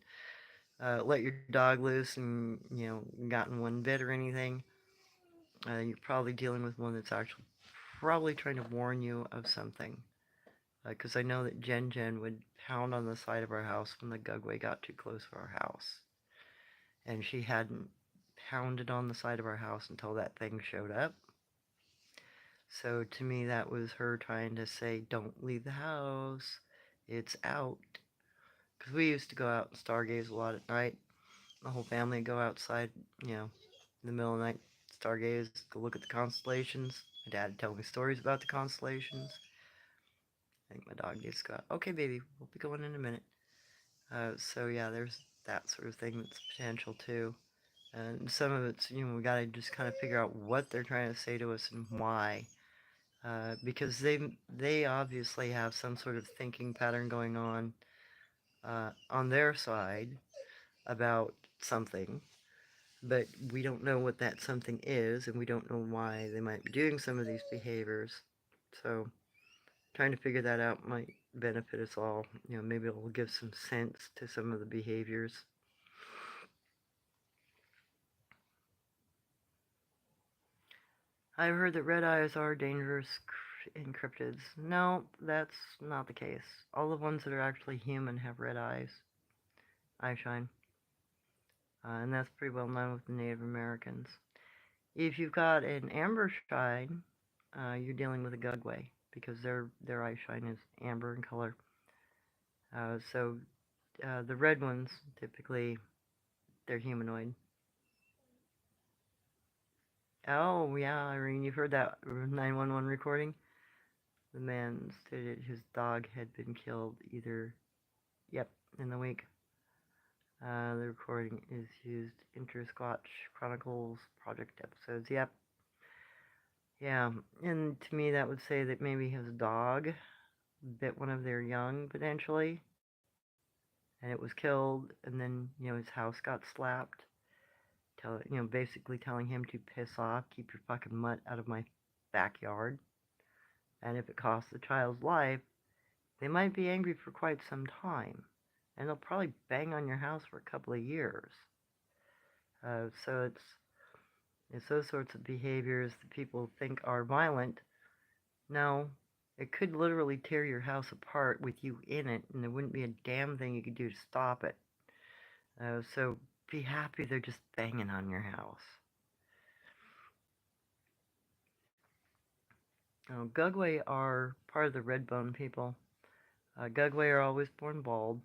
let your dog loose and, gotten one bit or anything, you're probably dealing with one that's actually probably trying to warn you of something. Because I know that Jen would pound on the side of our house when the Gugway got too close to our house. And she hadn't pounded on the side of our house until that thing showed up. So to me, that was her trying to say, "Don't leave the house. It's out." Because we used to go out and stargaze a lot at night. The whole family would go outside, in the middle of the night, stargaze, go look at the constellations. My dad would tell me stories about the constellations. I think my dog needs to go out. "Okay, baby, we'll be going in a minute." So yeah, there's that sort of thing that's potential too. And some of it's, we gotta just kind of figure out what they're trying to say to us and why. Because they obviously have some sort of thinking pattern going on their side about something, but we don't know what that something is, and we don't know why they might be doing some of these behaviors. So trying to figure that out might benefit us all. Maybe it will give some sense to some of the behaviors. I've heard that red eyes are dangerous in cryptids. No, that's not the case. All the ones that are actually human have red eyes, eye shine, and that's pretty well known with the Native Americans. If you've got an amber shine, you're dealing with a Gugway because their eye shine is amber in color. So the red ones typically they're humanoid. Oh yeah, Irene, you've heard that 911 recording. The man stated his dog had been killed either, yep, in the week. The recording is used Intersquatch Chronicles Project episodes. Yep. Yeah. And to me, that would say that maybe his dog bit one of their young, potentially, and it was killed, and then, his house got slapped. Basically telling him to piss off, keep your fucking mutt out of my backyard. And if it costs the child's life, they might be angry for quite some time. And they'll probably bang on your house for a couple of years. So it's those sorts of behaviors that people think are violent. No, it could literally tear your house apart with you in it, and there wouldn't be a damn thing you could do to stop it. So be happy they're just banging on your house. Gugwe are part of the Redbone people. Gugwe are always born bald.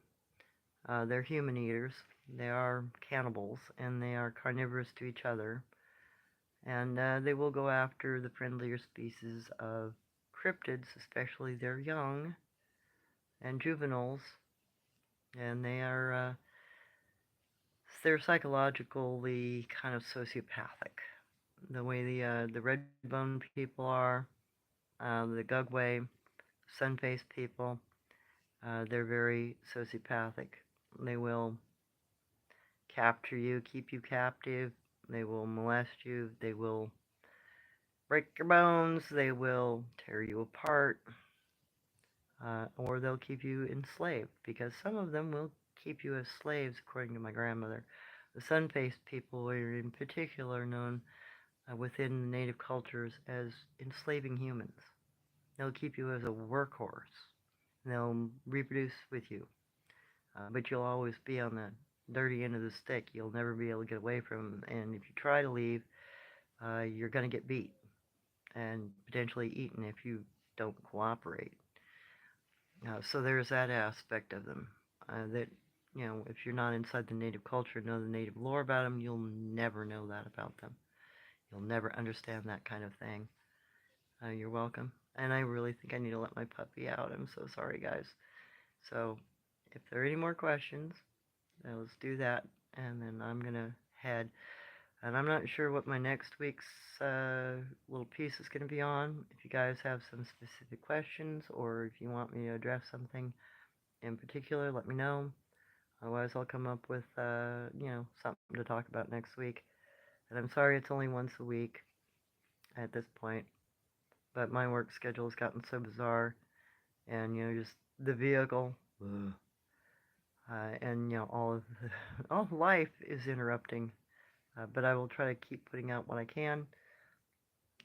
They're human eaters. They are cannibals, and they are carnivorous to each other. And they will go after the friendlier species of cryptids, especially their young and juveniles. And they're psychologically kind of sociopathic. The way the Redbone people are, the Gugwe, Sun-faced people, they're very sociopathic. They will capture you, keep you captive. They will molest you. They will break your bones. They will tear you apart. Or they'll keep you enslaved, because some of them will keep you as slaves, according to my grandmother. The sun-faced people are in particular known within the native cultures as enslaving humans. They'll keep you as a workhorse. They'll reproduce with you. But you'll always be on the dirty end of the stick. You'll never be able to get away from them. And if you try to leave, you're going to get beat and potentially eaten if you don't cooperate. So there's that aspect of them. That, if you're not inside the native culture, know the native lore about them, you'll never know that about them. You'll never understand that kind of thing. You're welcome. And I really think I need to let my puppy out. I'm so sorry, guys. So if there are any more questions, let's do that. And then I'm going to head. And I'm not sure what my next week's little piece is going to be on. If you guys have some specific questions, or if you want me to address something in particular, let me know. Otherwise, I'll come up with, something to talk about next week. And I'm sorry it's only once a week at this point. But my work schedule has gotten so bizarre. And, just the vehicle. And, all of life is interrupting. But I will try to keep putting out what I can.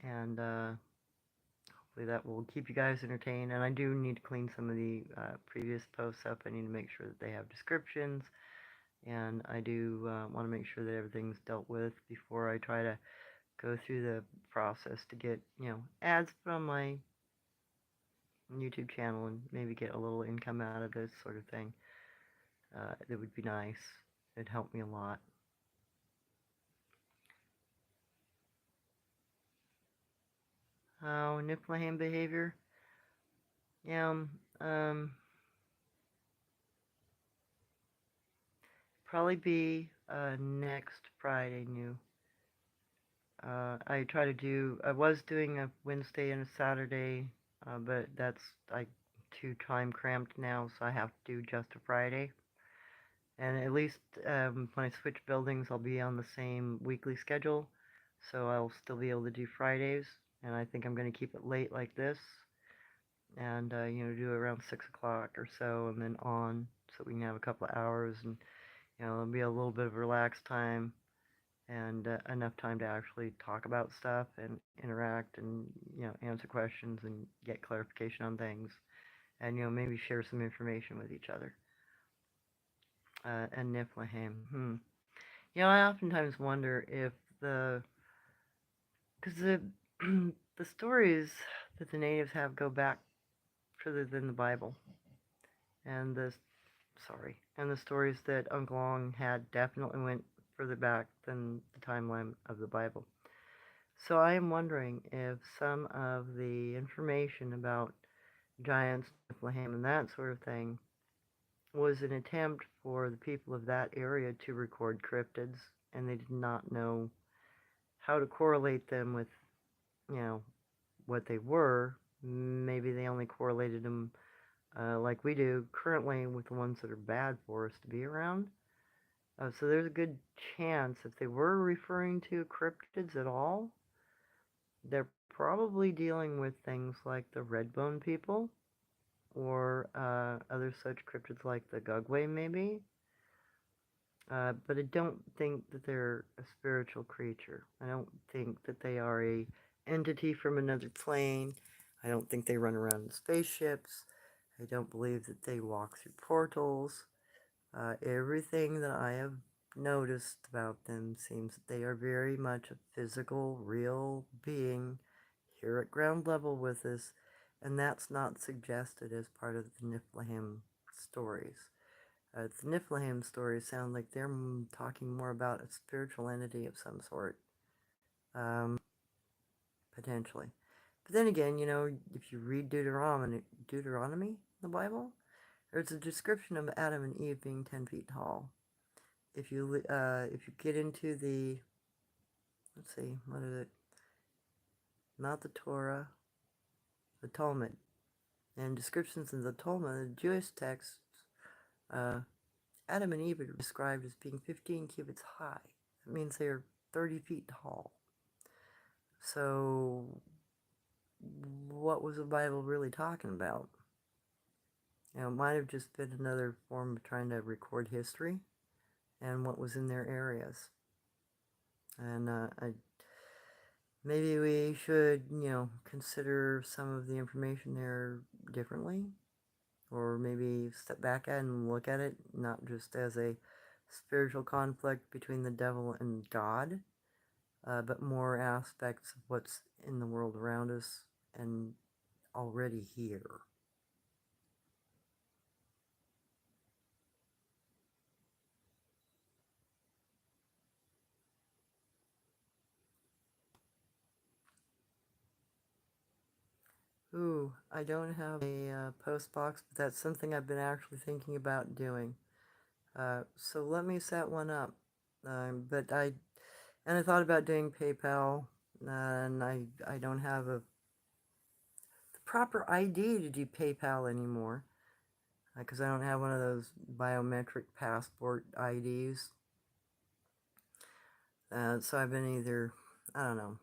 And hopefully that will keep you guys entertained. And I do need to clean some of the previous posts up. I need to make sure that they have descriptions. And I do want to make sure that everything's dealt with before I try to go through the process to get, ads put on my YouTube channel and maybe get a little income out of this sort of thing. That would be nice. It'd help me a lot. Oh, Niflheim behavior? Yeah, probably be next Friday new. I was doing a Wednesday and a Saturday, but that's like too time cramped now, so I have to do just a Friday. And at least when I switch buildings, I'll be on the same weekly schedule, so I'll still be able to do Fridays. And I think I'm going to keep it late like this, and do it around 6 o'clock or so, and then on, so we can have a couple of hours, and it'll be a little bit of relaxed time, and enough time to actually talk about stuff and interact and answer questions and get clarification on things, and maybe share some information with each other. And Niflheim. I oftentimes wonder if because the stories that the natives have go back further than the Bible, and the stories that Uncle Long had definitely went further back than the timeline of the Bible. So I am wondering if some of the information about giants, Bethlehem, and that sort of thing was an attempt for the people of that area to record cryptids, and they did not know how to correlate them with, you know, what they were. Maybe they only correlated them like we do currently with the ones that are bad for us to be around. So there's a good chance if they were referring to cryptids at all, they're probably dealing with things like the Redbone people or other such cryptids like the Gugway, maybe. But I don't think that they're a spiritual creature. I don't think that they are a entity from another plane. I don't think they run around in spaceships. I don't believe that they walk through portals. Everything that I have noticed about them seems that they are very much a physical, real being here at ground level with us, and that's not suggested as part of the Niflheim stories. The Niflheim stories sound like they're talking more about a spiritual entity of some sort, potentially. But then again, you know, if you read Deuteronomy in the Bible, there's a description of Adam and Eve being 10 feet tall. If you get into the, let's see, what is it? Not the Torah, the Talmud, and descriptions in the Talmud, the Jewish texts, uh, Adam and Eve are described as being 15 cubits high. That means they are 30 feet tall. So, what was the Bible really talking about? You know, it might have just been another form of trying to record history and what was in their areas. And maybe we should, you know, consider some of the information there differently, or maybe step back and look at it not just as a spiritual conflict between the devil and God, but more aspects of what's in the world around us and already here. Ooh, I don't have a post box, but that's something I've been actually thinking about doing. So let me set one up. But I thought about doing PayPal, and I don't have the proper ID to do PayPal anymore, because I don't have one of those biometric passport IDs. So I've been either, I don't know.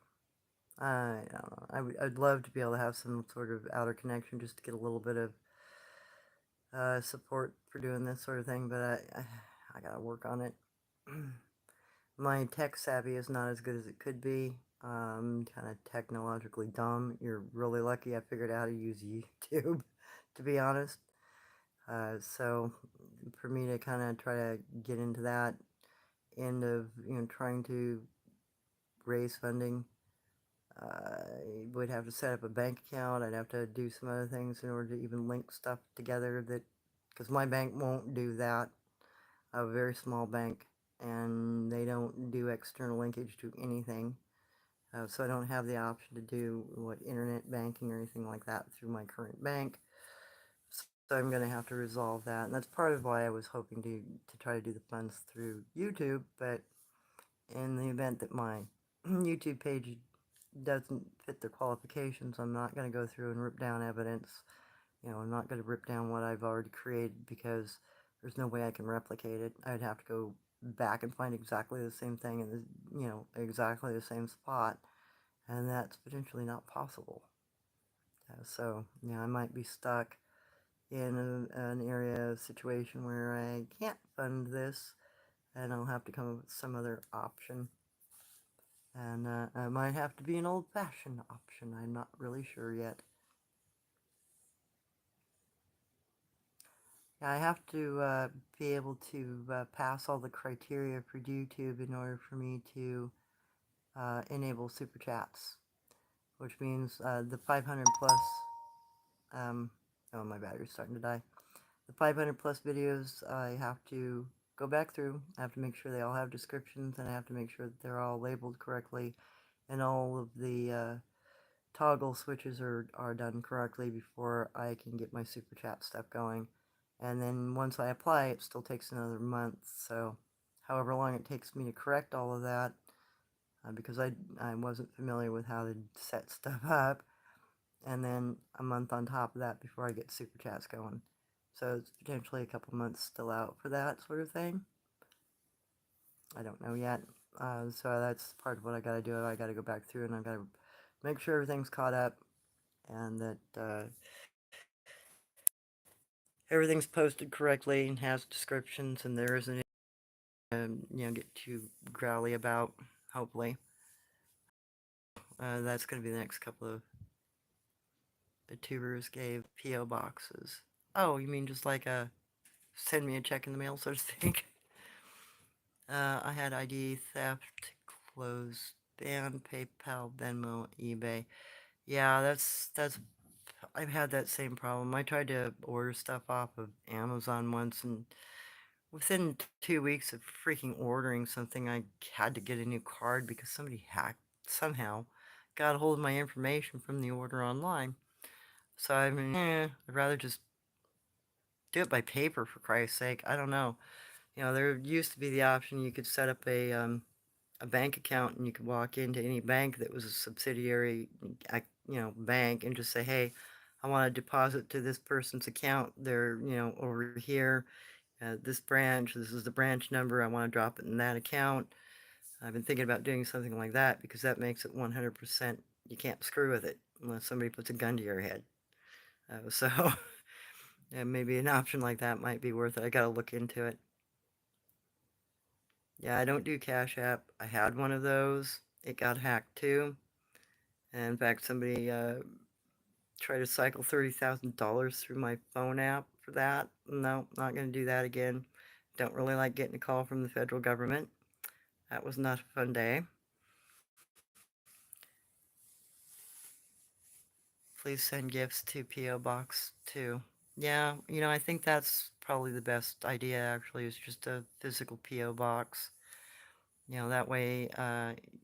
I don't know. I'd love to be able to have some sort of outer connection just to get a little bit of support for doing this sort of thing, but I gotta work on it. My tech savvy is not as good as it could be. Kind of technologically dumb. You're really lucky I figured out how to use YouTube, to be honest. So for me to kind of try to get into that end of, you know, trying to raise funding, I would have to set up a bank account. I'd have to do some other things in order to even link stuff together that, because my bank won't do that. I have a very small bank, and they don't do external linkage to anything. So I don't have the option to do internet banking or anything like that through my current bank. So I'm going to have to resolve that, and that's part of why I was hoping to try to do the funds through YouTube. But in the event that my YouTube page doesn't fit the qualifications, I'm not going to go through and rip down evidence. You know, I'm not going to rip down what I've already created, because there's no way I can replicate it. I'd have to go back and find exactly the same thing in the, you know, exactly the same spot, and that's potentially not possible. So, you know, I might be stuck in an area situation where I can't fund this, and I'll have to come up with some other option. And it might have to be an old-fashioned option. I'm not really sure yet. I have to be able to pass all the criteria for YouTube in order for me to enable super chats, which means the 500 plus. Oh, my battery's starting to die. The 500 plus videos I have to go back through. I have to make sure they all have descriptions, and I have to make sure that they're all labeled correctly, and all of the toggle switches are done correctly before I can get my super chat stuff going. And then once I apply, it still takes another month. So, however long it takes me to correct all of that, because I wasn't familiar with how to set stuff up, and then a month on top of that before I get super chats going. So it's potentially a couple months still out for that sort of thing. I don't know yet. So that's part of what I got to do. I got to go back through and I got to make sure everything's caught up and that everything's posted correctly and has descriptions and there isn't, get too growly about. Hopefully, that's going to be the next couple of the tubers gave PO boxes. Oh, you mean just like a send me a check in the mail, so to speak? I had ID theft, closed ban, PayPal, Venmo, eBay. Yeah, that's. I've had that same problem. I tried to order stuff off of Amazon once, and within 2 weeks of freaking ordering something, I had to get a new card because somebody hacked somehow, got a hold of my information from the order online. So I mean, I'd rather just do it by paper for Christ's sake. I don't know. There used to be the option you could set up a bank account and you could walk into any bank that was a subsidiary, bank and just say, hey, I want to deposit to this person's account. They're, over here, this branch. This is the branch number. I want to drop it in that account. I've been thinking about doing something like that because that makes it 100%. You can't screw with it unless somebody puts a gun to your head. So yeah, maybe an option like that might be worth it. I got to look into it. Yeah, I don't do Cash App. I had one of those. It got hacked too. And in fact, somebody tried to cycle $30,000 through my phone app for that. No, not going to do that again. Don't really like getting a call from the federal government. That was not a fun day. Please send gifts to P.O. Box 2. Yeah, I think that's probably the best idea actually, is just a physical P.O. box. That way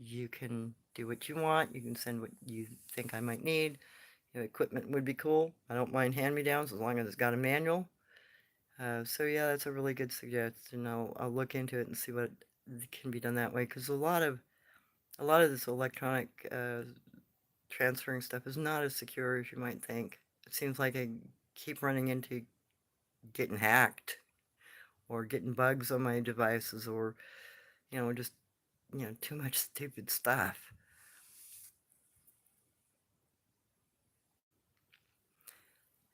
you can do what you want. You can send what you think I might need. Equipment would be cool. I don't mind hand-me-downs as long as it's got a manual. So yeah, that's a really good suggestion. I'll look into it and see what can be done that way. Because a lot of this electronic transferring stuff is not as secure as you might think. It seems like I keep running into getting hacked or getting bugs on my devices or just too much stupid stuff.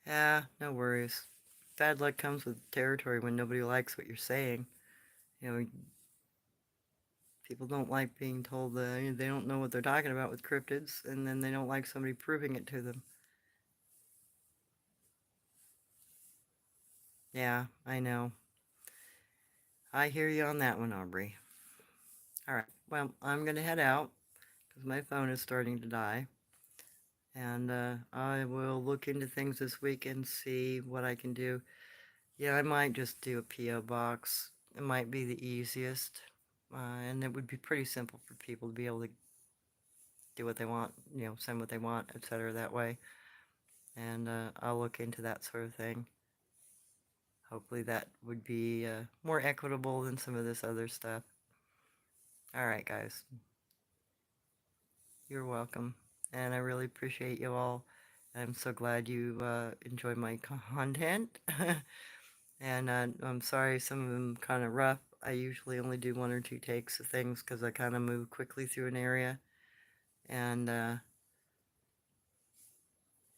Yeah, no worries. Bad luck comes with territory when nobody likes what you're saying. You know, people don't like being told that they don't know what they're talking about with cryptids, and then they don't like somebody proving it to them. Yeah, I know. I hear you on that one, Aubrey. All right, well, I'm going to head out because my phone is starting to die. And I will look into things this week and see what I can do. Yeah, I might just do a P.O. box. It might be the easiest. And it would be pretty simple for people to be able to do what they want, send what they want, etc. that way. And I'll look into that sort of thing. Hopefully that would be more equitable than some of this other stuff. All right, guys. You're welcome. And I really appreciate you all. I'm so glad you enjoy my content. And I'm sorry some of them kind of rough. I usually only do 1 or 2 takes of things because I kind of move quickly through an area. And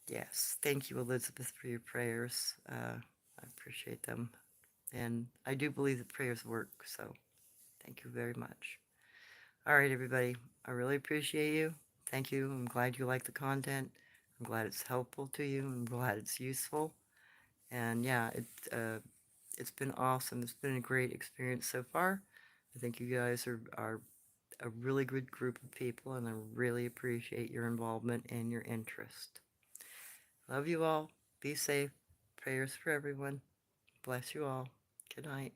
yes, thank you, Elizabeth, for your prayers. I appreciate them. And I do believe that prayers work, so thank you very much. All right, everybody. I really appreciate you. Thank you. I'm glad you like the content. I'm glad it's helpful to you. I'm glad it's useful. And yeah, it's been awesome. It's been a great experience so far. I think you guys are a really good group of people, and I really appreciate your involvement and your interest. Love you all. Be safe. Prayers for everyone. Bless you all. Good night.